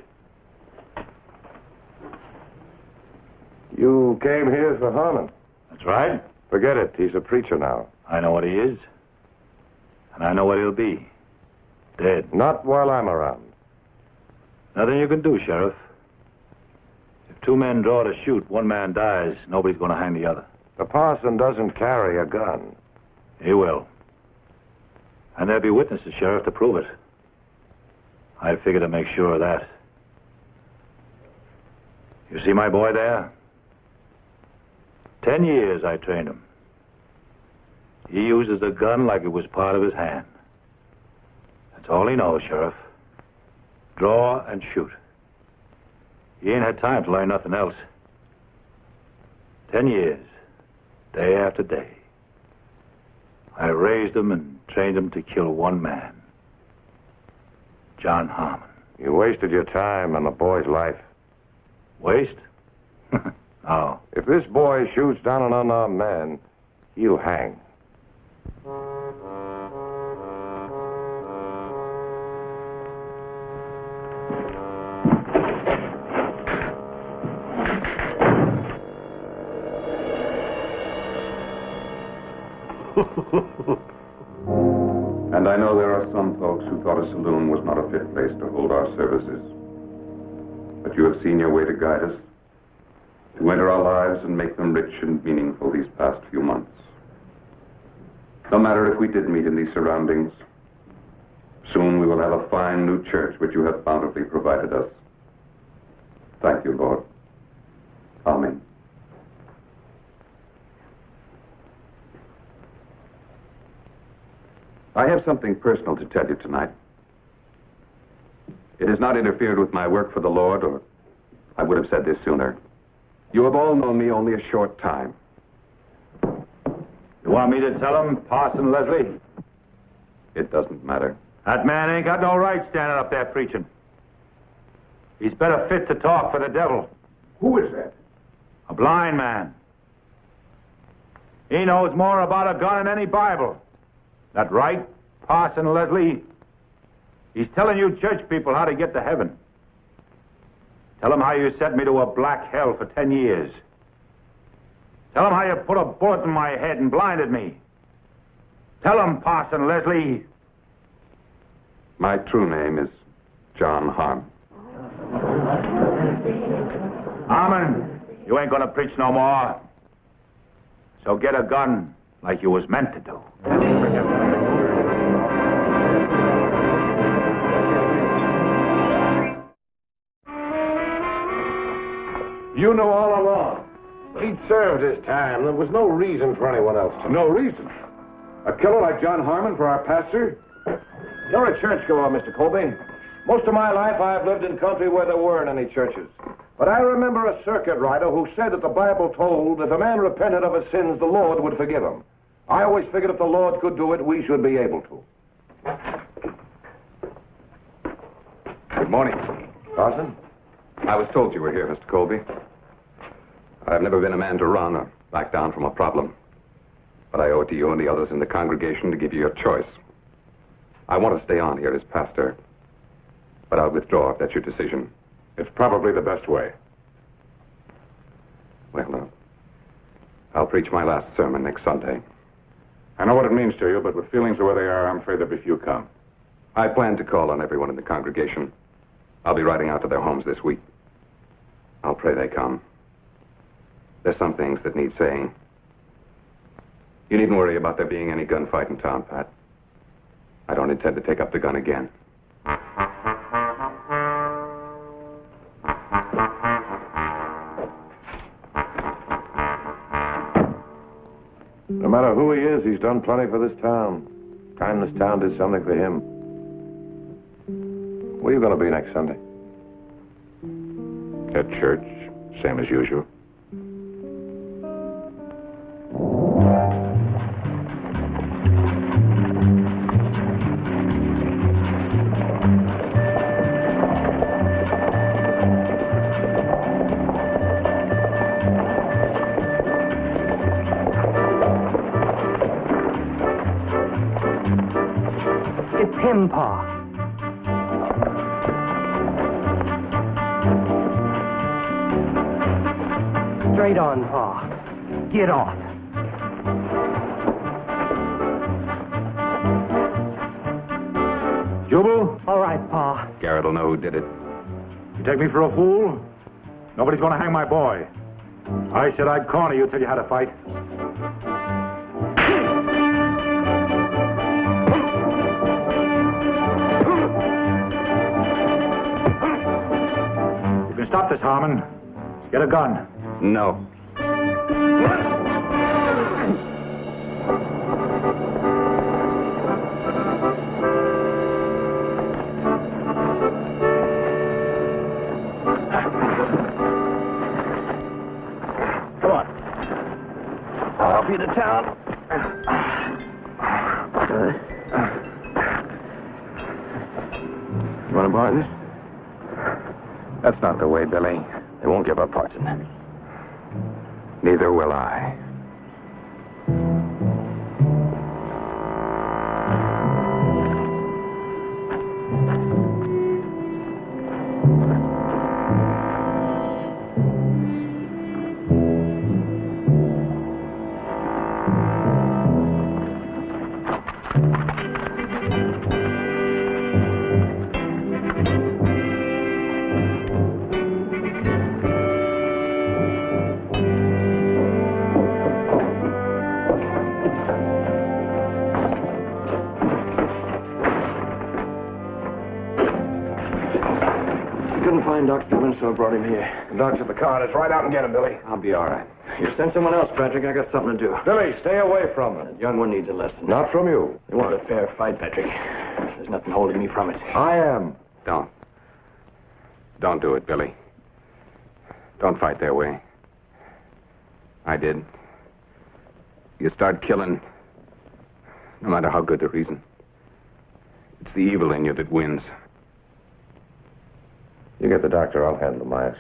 You came here for Harmon. That's right. Forget it. He's a preacher now. I know what he is. And I know what he'll be. Dead. Not while I'm around. Nothing you can do, Sheriff. If two men draw to shoot, one man dies, nobody's going to hang the other. The parson doesn't carry a gun. He will. And there'll be witnesses, Sheriff, to prove it. I figure to make sure of that. You see my boy there? 10 years I trained him. He uses the gun like it was part of his hand. That's all he knows, Sheriff. Draw and shoot. He ain't had time to learn nothing else. 10 years, day after day. I raised him and trained him to kill one man. John Harmon. You wasted your time and the boy's life. Waste? No. If this boy shoots down an unarmed man, he'll hang. And I know there are some folks who thought a saloon was not a fit place to hold our services. But you have seen your way to guide us, to enter our lives and make them rich and meaningful these past few months. No matter if we did meet in these surroundings, soon we will have a fine new church which you have bountifully provided us. Thank you, Lord. Amen. I have something personal to tell you tonight. It has not interfered with my work for the Lord, or I would have said this sooner. You have all known me only a short time. You want me to tell him, Parson Leslie? It doesn't matter. That man ain't got no right standing up there preaching. He's better fit to talk for the devil. Who is that? A blind man. He knows more about a gun than any Bible. That right, Parson Leslie? He's telling you church people how to get to heaven. Tell him how you sent me to a black hell for 10 years. Tell him how you put a bullet in my head and blinded me. Tell him, Parson Leslie. My true name is John Harmon. Harmon, you ain't gonna preach no more. So get a gun like you was meant to do. You know all along. He'd served his time. There was no reason for anyone else to. No reason? A killer like John Harmon for our pastor? You're a churchgoer, Mr. Colby. Most of my life I've lived in country where there weren't any churches. But I remember a circuit rider who said that the Bible told if a man repented of his sins, the Lord would forgive him. I always figured if the Lord could do it, we should be able to. Good morning. Parson? I was told you were here, Mr. Colby. I've never been a man to run or back down from a problem. But I owe it to you and the others in the congregation to give you your choice. I want to stay on here as pastor, but I'll withdraw if that's your decision. It's probably the best way. Well, I'll preach my last sermon next Sunday. I know what it means to you, but with feelings the way they are, I'm afraid there'll be few come. I plan to call on everyone in the congregation. I'll be riding out to their homes this week. I'll pray they come. There's some things that need saying. You needn't worry about there being any gunfight in town, Pat. I don't intend to take up the gun again. No matter who he is, he's done plenty for this town. Time this town did something for him. Where are you going to be next Sunday? At church, same as usual. It's him, Pa. Straight on, Pa. Get off. Jubal? All right, Pa. Garrett will know who did it. You take me for a fool? Nobody's going to hang my boy. I said I'd corner you till you had a fight. You can stop this, Harmon. Get a gun. No. Come on. I'll help you to town. You want to borrow this? That's not the way, Billy. They won't give up Parson. Neither will I. Couldn't find Dr. Winslow, brought him here. The dog's at the car. Let's ride out and get him, Billy. I'll be all right. You send someone else, Patrick. I got something to do. Billy, stay away from him. That young one needs a lesson. Not from you. They want a fair fight, Patrick. There's nothing holding me from it. I am. Don't. Don't do it, Billy. Don't fight their way. I did. You start killing, no matter how good the reason. It's the evil in you that wins. You get the doctor. I'll handle Myers.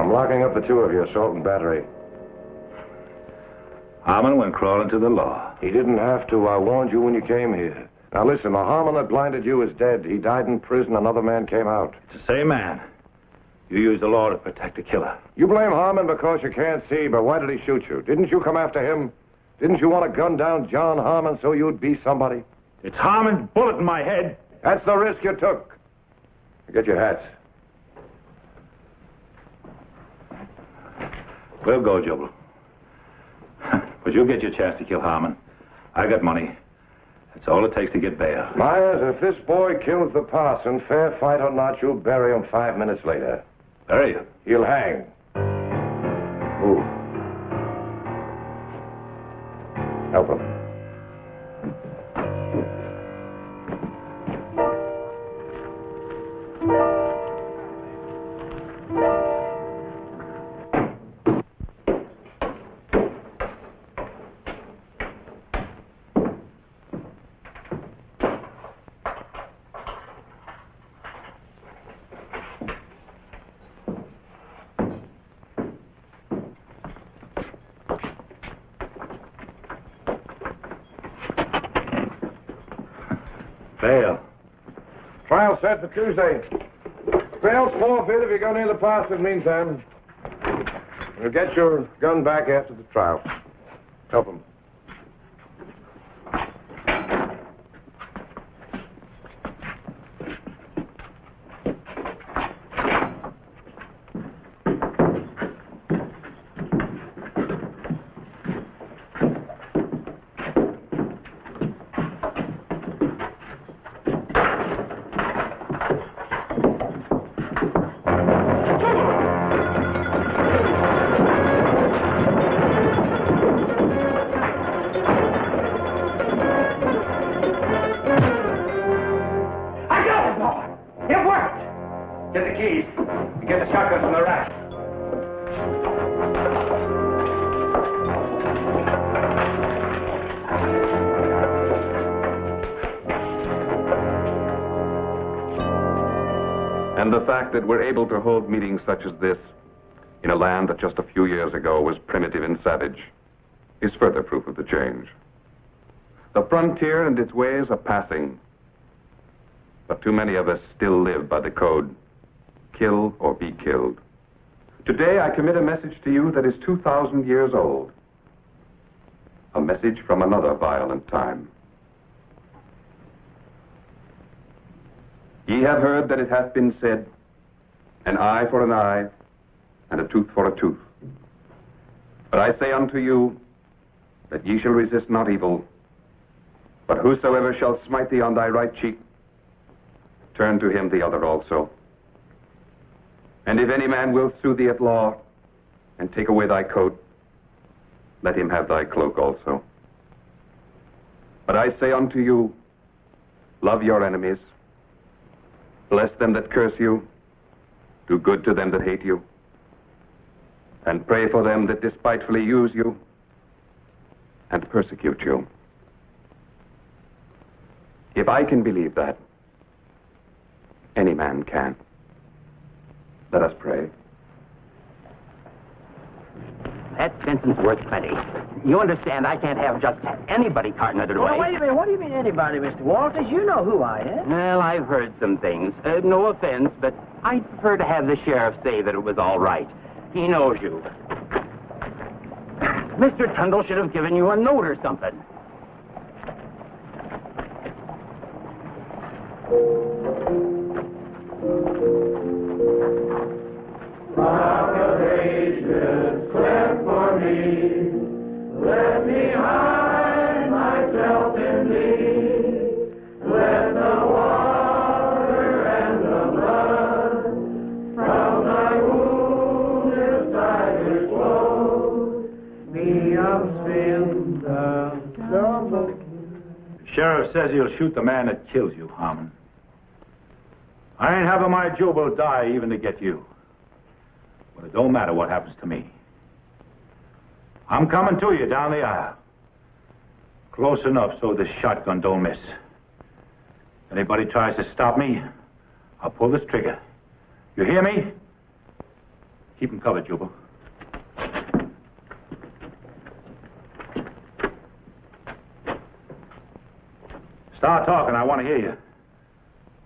Locking up the two of you, assault and battery. Harmon went crawling to the law. He didn't have to. I warned you when you came here. Now listen, the Harmon that blinded you is dead. He died in prison. Another man came out. It's the same man. You use the law to protect a killer. You blame Harmon because you can't see, but why did he shoot you? Didn't you come after him? Didn't you want to gun down John Harmon so you'd be somebody? It's Harmon's bullet in my head. That's the risk you took. Get your hats. We'll go, Jubal. But you'll get your chance to kill Harmon. I got money. That's all it takes to get bail. Myers, if this boy kills the parson, fair fight or not, you'll bury him 5 minutes later. Bury him? He'll hang. Move. Help him. Bail. Trial set for Tuesday. Bail's forfeit if you go near the pass in the meantime. You'll get your gun back after the trial. Help him. And the fact that we're able to hold meetings such as this in a land that just a few years ago was primitive and savage is further proof of the change. The frontier and its ways are passing, but too many of us still live by the code, kill or be killed. Today I commit a message to you that is 2,000 years old, a message from another violent time. Ye have heard that it hath been said, an eye for an eye, and a tooth for a tooth. But I say unto you, that ye shall resist not evil, but whosoever shall smite thee on thy right cheek, turn to him the other also. And if any man will sue thee at law, and take away thy coat, let him have thy cloak also. But I say unto you, love your enemies, bless them that curse you, do good to them that hate you, and pray for them that despitefully use you and persecute you. If I can believe that, any man can. Let us pray. That fencing's worth plenty. You understand, I can't have just anybody carting it away. Well, wait a minute. What do you mean anybody, Mr. Walters? You know who I am. Well, I've heard some things. No offense, but I'd prefer to have the sheriff say that it was all right. He knows you. Mr. Tundle should have given you a note or something. Rock of ages, cleft for me. Let me hide myself in thee. Let the water and the blood from thy wounded side which flow me of sins of trouble. The sheriff says he'll shoot the man that kills you, Harmon. I ain't having my Jubal die even to get you. But it don't matter what happens to me. I'm coming to you down the aisle. Close enough so this shotgun don't miss. If anybody tries to stop me, I'll pull this trigger. You hear me? Keep him covered, Jubal. Start talking, I want to hear you.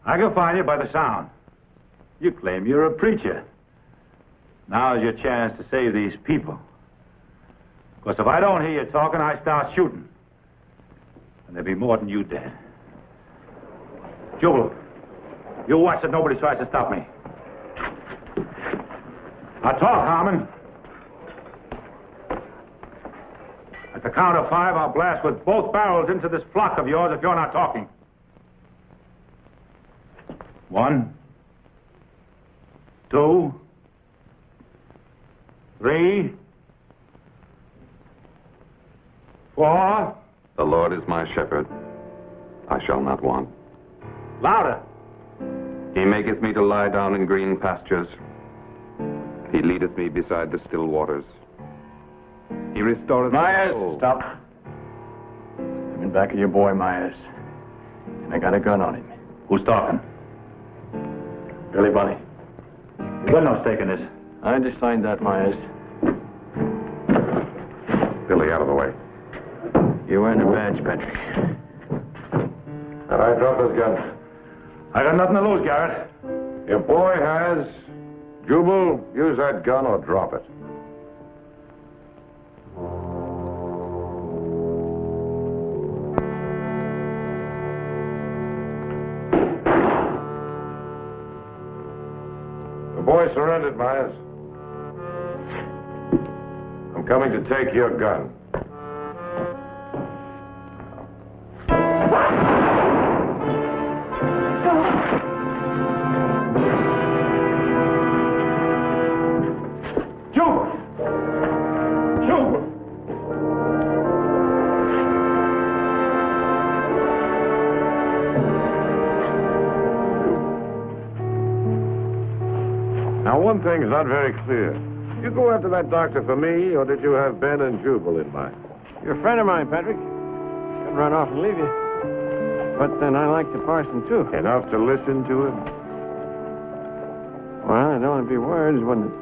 I can find you by the sound. You claim you're a preacher. Now's your chance to save these people. Because if I don't hear you talking, I start shooting. And there'll be more than you dead. Jubal, you watch that nobody tries to stop me. Now talk, Harmon. At the count of 5, I'll blast with both barrels into this flock of yours if you're not talking. 1, 2, 3, 4. The Lord is my shepherd. I shall not want. Louder. He maketh me to lie down in green pastures. He leadeth me beside the still waters. He restoreth Myers, my soul. stop. I'm in back of your boy, Myers. And I got a gun on him. Who's talking? Billy Bunny. You got no stake in this. I just signed that, Myers. Billy, out of the way. You earned a badge, Patrick. All right, drop those guns. I got nothing to lose, Garrett. Your boy has. Jubal, use that gun or drop it. The boy surrendered, Myers. I'm coming to take your gun. Now, one thing is not very clear. Did you go after that doctor for me, or did you have Ben and Jubal in mind? You're a friend of mine, Patrick. Couldn't run off and leave you. But then I like the parson, too. Enough to listen to him? Well, it'd only be words, wouldn't it?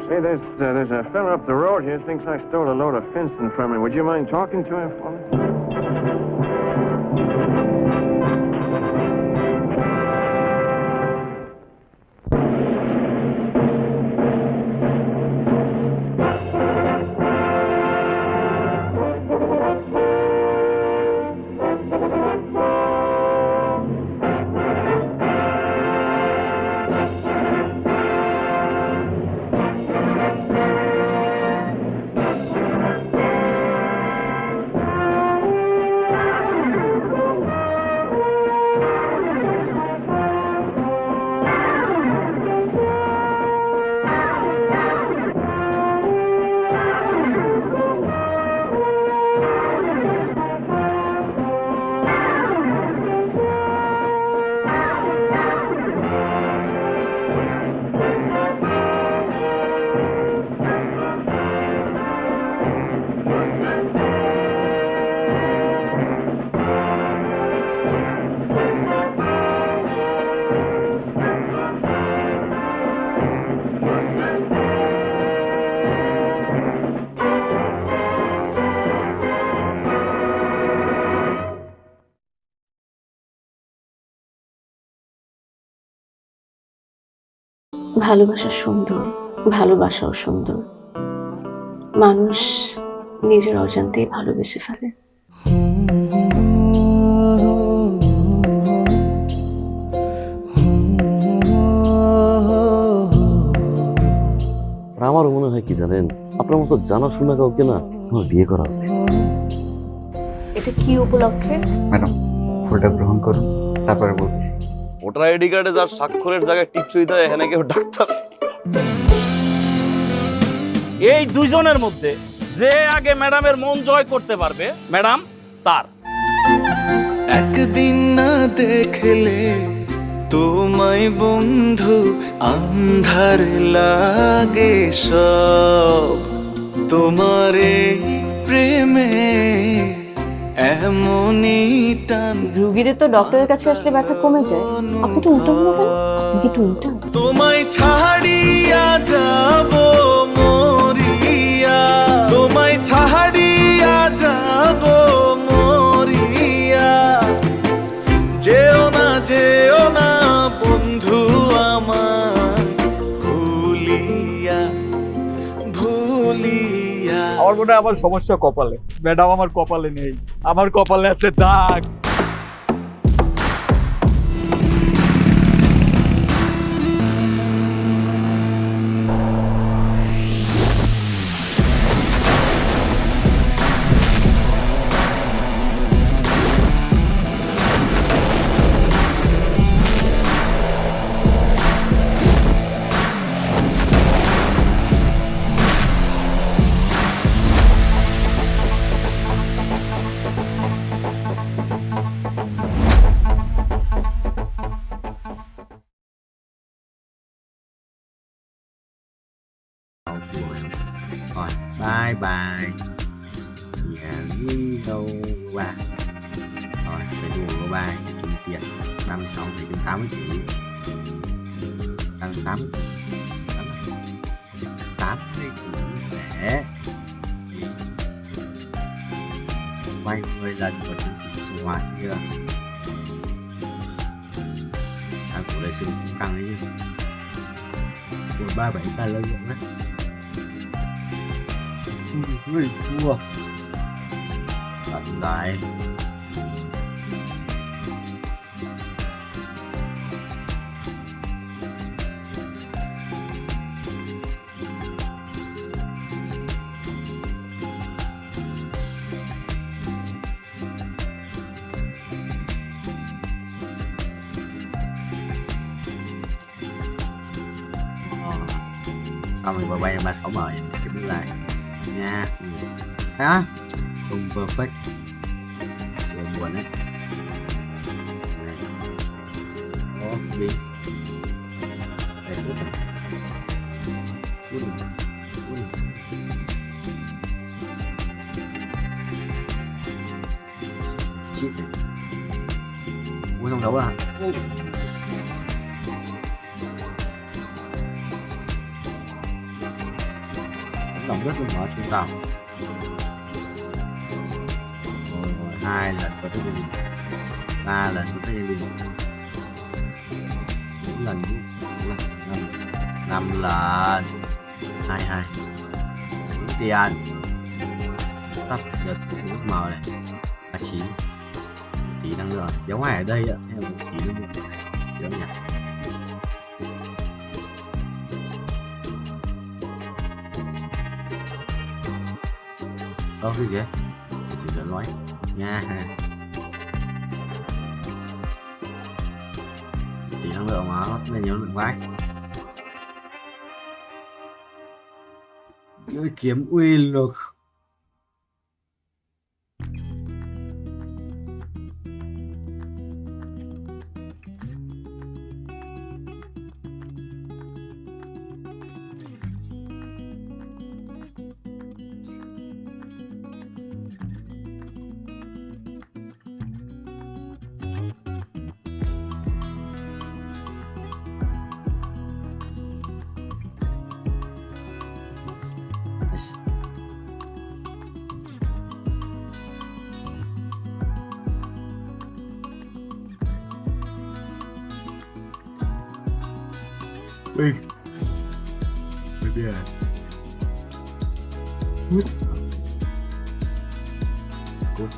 Say, there's a fellow up the road here who thinks I stole a load of fencing from him. Would you mind talking to him for me? ভালোবাসা সুন্দর, ভালোবাসাও সুন্দর। মানুষ নিজের অজান্তেই ভালোবেসে ফেলে। আমারও মনে হয় কি জানেন, আপনার মতো জানাশোনা কাউকে না আমার বিয়ে করা উচিত। এটা কি উপলক্ষে? ম্যাডাম, ফুলটা গ্রহণ করুন, তারপরে বলতেছি। ভোটার আইডি কার্ডে যার স্বাক্ষরের জায়গায় টিপসই দেয়, এখানে কেউ ডাক্তার। এই দুইজনের মধ্যে যে আগে ম্যাডামের মন জয় করতে পারবে, ম্যাডাম তার। একদিন না দেখলে তোমায় বন্ধু আন্ধার লাগে সব, তোমার এই প্রেমে এমনই টান। রোগীদের তো ডক্টরের কাছে আসলে ব্যথা কমে যায়, আপনি তো উল্টো হলো কেন? আপনি কি একটু উল্টা? তোমায় ছাড়িয়া যাব মরিয়া, তোমায় ছাড়িয়া যাব মরিয়া, যেও না বন্ধু আমার, ভুলিয়া ভুলিয়া। আমার মনে হয় আমার সমস্যা কপালে। ম্যাডাম আমার কপালে নেই, আমার কপালে আছে দাগ। Rồi, bye bye. Nhà đi đâu qua. Rồi, phải đủ của bài kiếm tiền 36,80 triệu. Tăng 80 để quay 10 lần của chiến sĩ số ngoài kia. của lại xương cũng căng đấy chứ. 137 ta lợi dụng đấy. Ui, thua. Tận lại. Xong rồi bay 36 mở cái bước lại nha. Hả? Không perfect. Chưa buồn đấy. Ồ, đi. Đây tốt rồi. Chít này. Ui, trong đấu à? Lòng rất là mở trung tàu. Rồi 2 lần có tới gia đình, 3 lần có tới gia đình, 4 lần, 5 lần, 22 tiền sắp đợt nước màu này 39 tí năng lượng giống ngoài ở đây ạ, theo một tí năng lượng giống nhỉ. Cái gì chỉ là nói nha. Tí năng lượng mà nó lên nhiều lượng vách. Cái kiếm uy lực. Ui, bây giờ hút cốt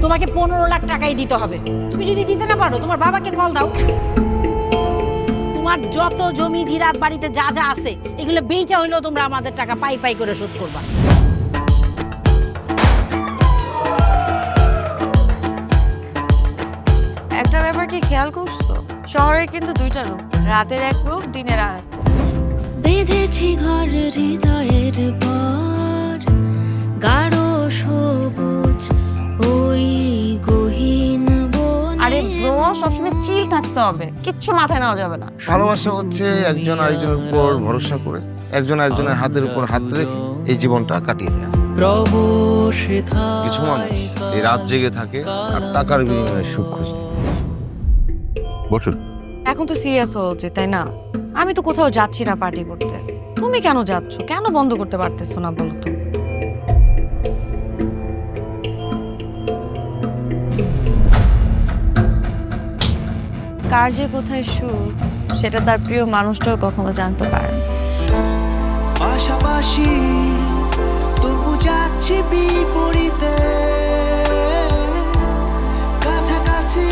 তোমাকে 15 লাখ টাকাই দিতে হবে। তুমি যদি দিতে না পারো তোমার বাবাকে কল দাও। তোমার যত জমি জিরাত বাড়িতে যা যা আছে এগুলো বেচা হইলেও তোমরা আমাদের টাকা পাই পাই করে শোধ করবা। একটা ব্যাপার কি খেয়াল করছো? শহরে কিন্তু দুইটা রূপ, রাতের এক রূপ, দিনের আর এক রূপ। বেঁধেছি ঘর হৃদয়ের পর গাঢ় সবুজ ওই গহীন বনে। আরে ব্রো, সবসময় চিল থাকতে হবে, কিচ্ছু মাথায় নেওয়া যাবে না। ভালোবাসা হচ্ছে একজন আরেকজনের উপর ভরসা করে, একজন আরেকজনের হাতের উপর হাত রেখে এই জীবনটা কাটিয়ে দেয়। কিছু মানুষ এই রাত জেগে থাকে আর টাকার বিনিময়ে সুখ খোঁজে। বসুন। এখন তো সিরিয়াস হওয়া উচিত, তাই না? আমি তো কোথাও যাচ্ছি না পার্টি করতে। তুমি কেন যাচ্ছ? কেন বন্ধ করতে পারতেছো না বলো তো? কার যে কোথায় সুখ সেটা তার প্রিয় মানুষটাও কখনো জানতে পারে না। পাশাপাশি তবু যাচ্ছি বিপরীতে, কাছাকাছি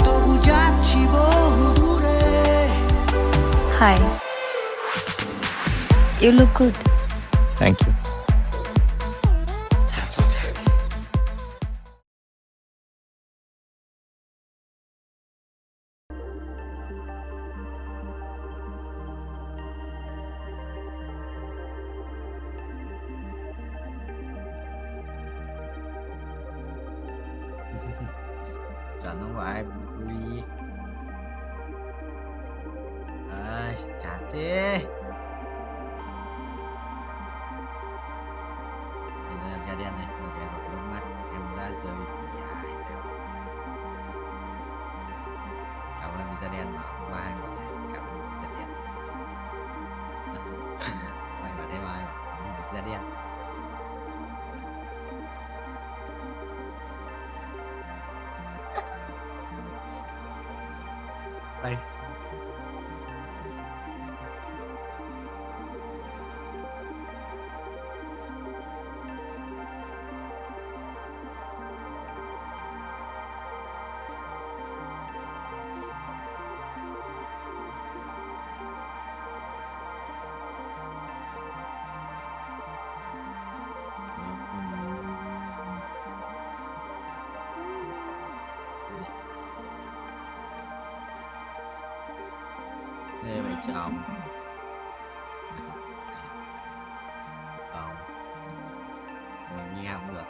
তবু যাচ্ছি বহু দূরে। Hi, you look good. Thank you. Chọn không phải vui. Chán thế. Ra đen này, một cái giọt nước mắt em đã rơi vì ai đâu. Cảm ơn Visa đen mà hôm qua anh bảo cảm ơn Visa đen. Ai mà thêm ai mà cảm ơn da đen. Đây. Đây mày chồng. Không. Mình nghe không được.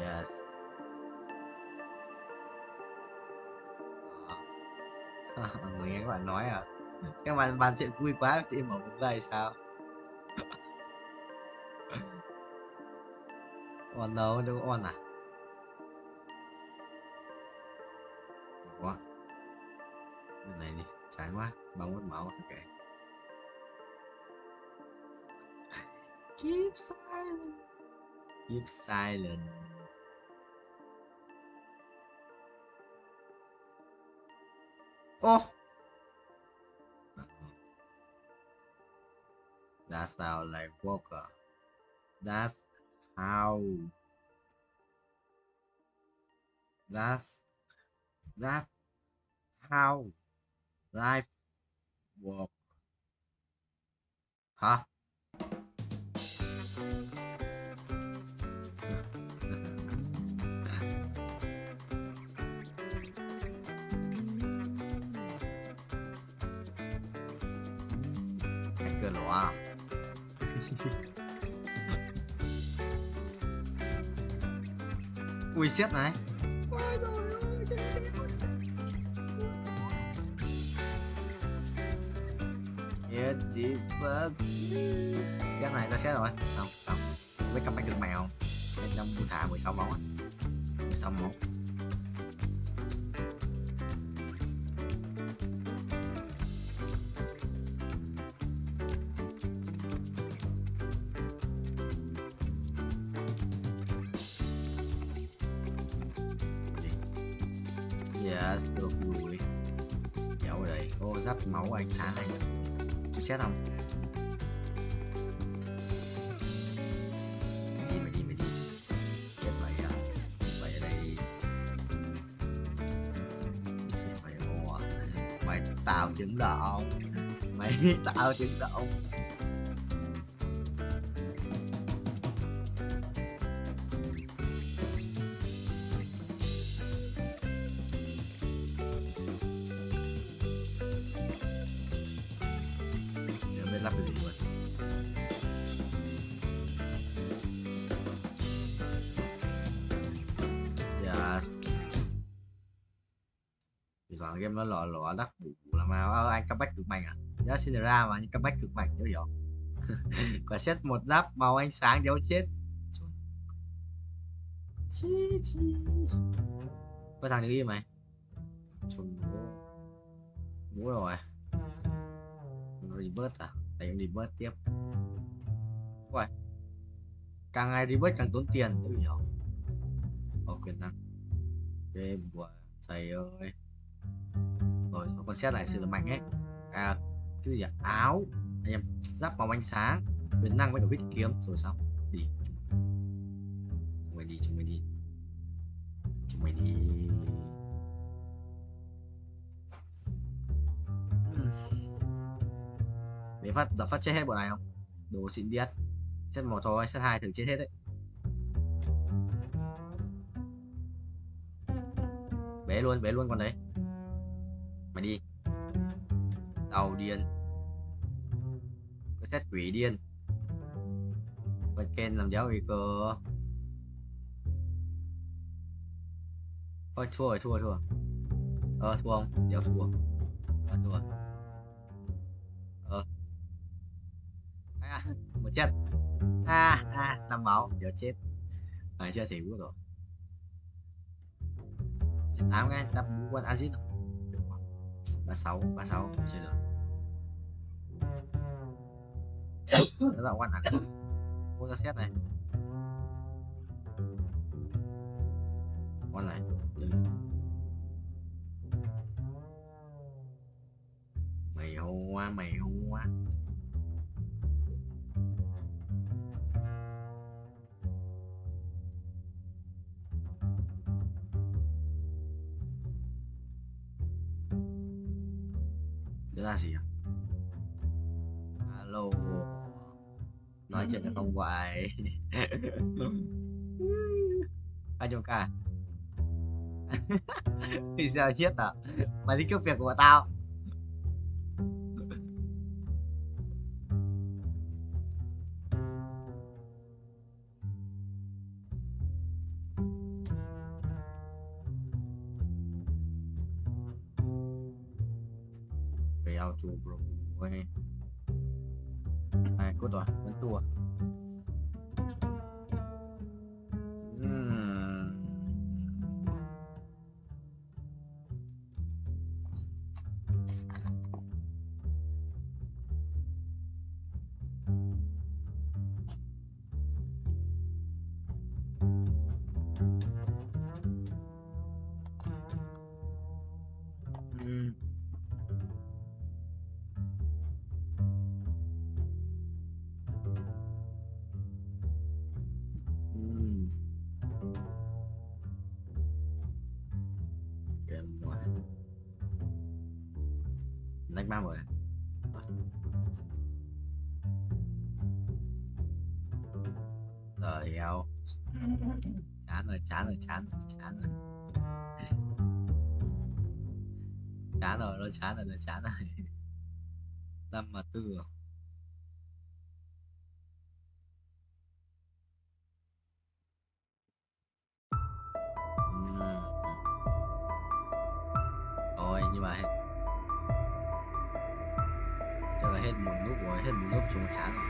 Yes. Người nghe các bạn nói à? Các bạn bàn chuyện vui quá thì em mở một giây sao? On đâu đâu on à? Quá. Bên này đi, chán quá, bóng mất máu ok. Keep silent. Keep silent. Oh. That's how like Walker. That's how. That's how life work. Hả? Hacker lỗ à? Ui xét này. Yes, đi vâng. Xét này, ta xét rồi. Xong, xong. Với comeback được mèo. Bên trong bu thả 16 máu á. 16 máu. Yes, được vui. Kéo ở đây. Ô, giáp máu ánh sáng này. Tôi xét không? Mày đi. Chết mày à. Mày ở đây. Mày ô à. Mày tạo chứng động. Mày tạo chứng động. Lắp được luôn. Yes. Thì còn game nó lọ đắt bù là mà anh comeback cực mạnh à? Giá xin ra mà nhưng comeback cực mạnh chứ hiểu. Quả xét một giáp màu ánh sáng đéo chết. Chi. Có thằng đứng im mày. Chùm bố rồi. Revert à? Tại em revert tiếp. Uầy. Càng ngày revert càng tốn tiền, tôi hiểu. Quyền năng. Ok, bùa thầy ơi. Rồi, con xét lại sự là mạnh ấy. À, cái gì ạ? Áo. Anh em, giáp màu ánh sáng. Quyền năng với cả huyết kiếm. Rồi xong. Đi. Chúng mày đi. Để phát chết hết bọn này không? Đồ xịn điết. Set 1 thôi, set 2 thử chết hết đấy. Bế luôn con đấy. Mày đi. Tàu điên. Có set quỷ điên. Con Ken làm giáo gì cơ. Thôi thua. Thua không? Đéo thua. Thua. Một chết. 5 máu, giờ chết. Phải chưa thì rồi. 8 cái đắp bú quân acid. 36 không chơi được. Nó là quan hẳn. Mua ra xét này. Con này. Mày hoa. Đó là gì à? Alo. Nói chuyện được không vậy? Anh Nhung ca. Thì sao chết à? Mày đi cướp việc của tao. Béo chù bro. Cốt rồi, vẫn tua. Đánh 3 rồi. Rồi heo. Chán rồi. Chán rồi. Chán rồi. 54 rồi. Thôi nhưng mà chắc là hết một lúc chúng chán rồi.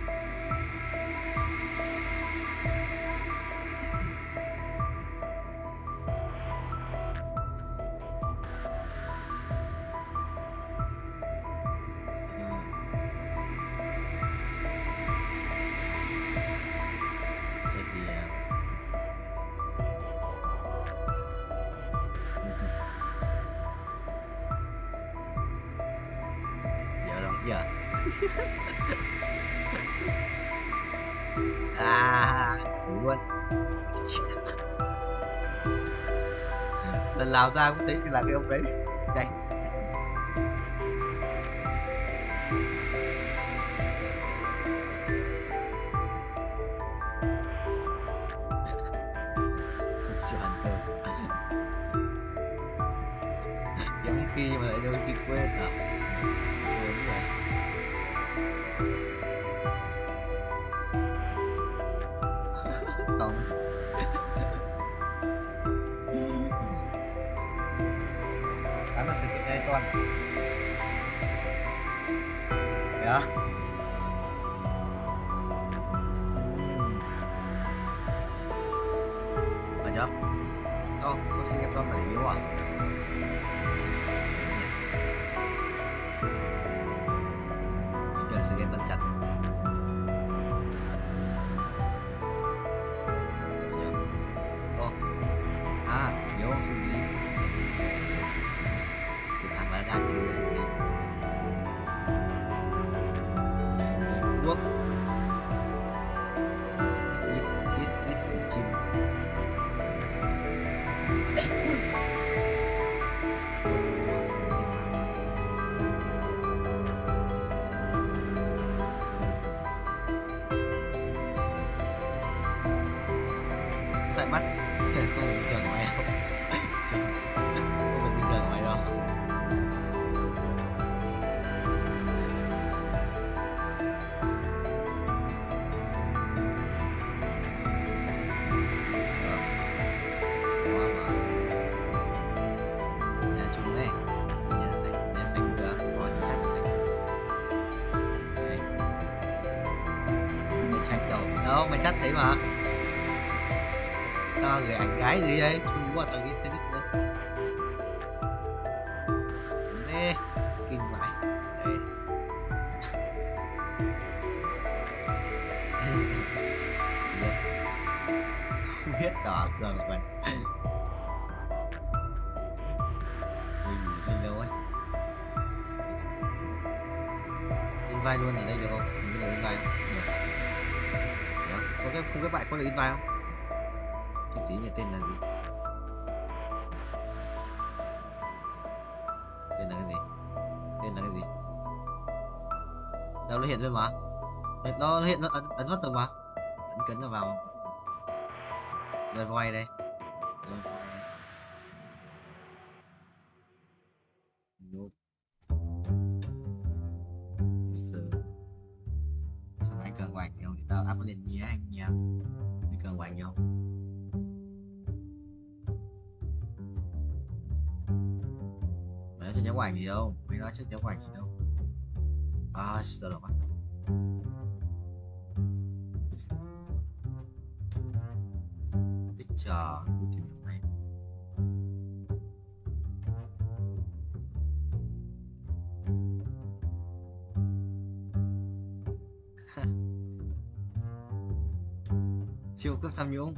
Chết đi em. Giờ đâu giờ. Thử luôn. Lần nào ra cũng thấy là cái ông đấy. Đây. Giống khi mà lại đôi khi quên à. Sớm rồi. Không. Đó là sự kiện đây toàn. Dạ. Ở chưa? Sao? Có sự kiện toàn là yếu à? Sự kiện toàn chặt. Vô xử lý. Sự tham gia đa chỉ vô xử lý. Quốc. Ít chim. Dạy mắt. Không bình thường của mày đâu. Không bình thường của mày đâu. chắc thấy mà. Sao gửi ảnh gái gì đấy? Không đúng vào thằng cái xe nữa. Thế kinh vãi. Đây. Không biết tỏ cường của mình. Mình ngủ trên lâu ấy. In vai luôn ở đây được không? Mình có được in vai không? Được. Đấy không? Có cái không, các bạn có được in vai không? Cái gì nhỉ? Tên là gì? Tên là cái gì? Tên là cái gì? Đâu nó hiện lên mà. Nó hiện, nó ấn mất rồi mà. Ấn cấn vào. Rồi voi đây. Rồi voi. Nope. Sao anh cần quạch không? Thì tao up lên nhé anh nha. Anh cần quạch không? Mày nói cho nhớ quạch gì đâu? Mày nói trước nhớ quạch gì đâu? À, được rồi. Picture. Này. Siêu cấp tham nhũng.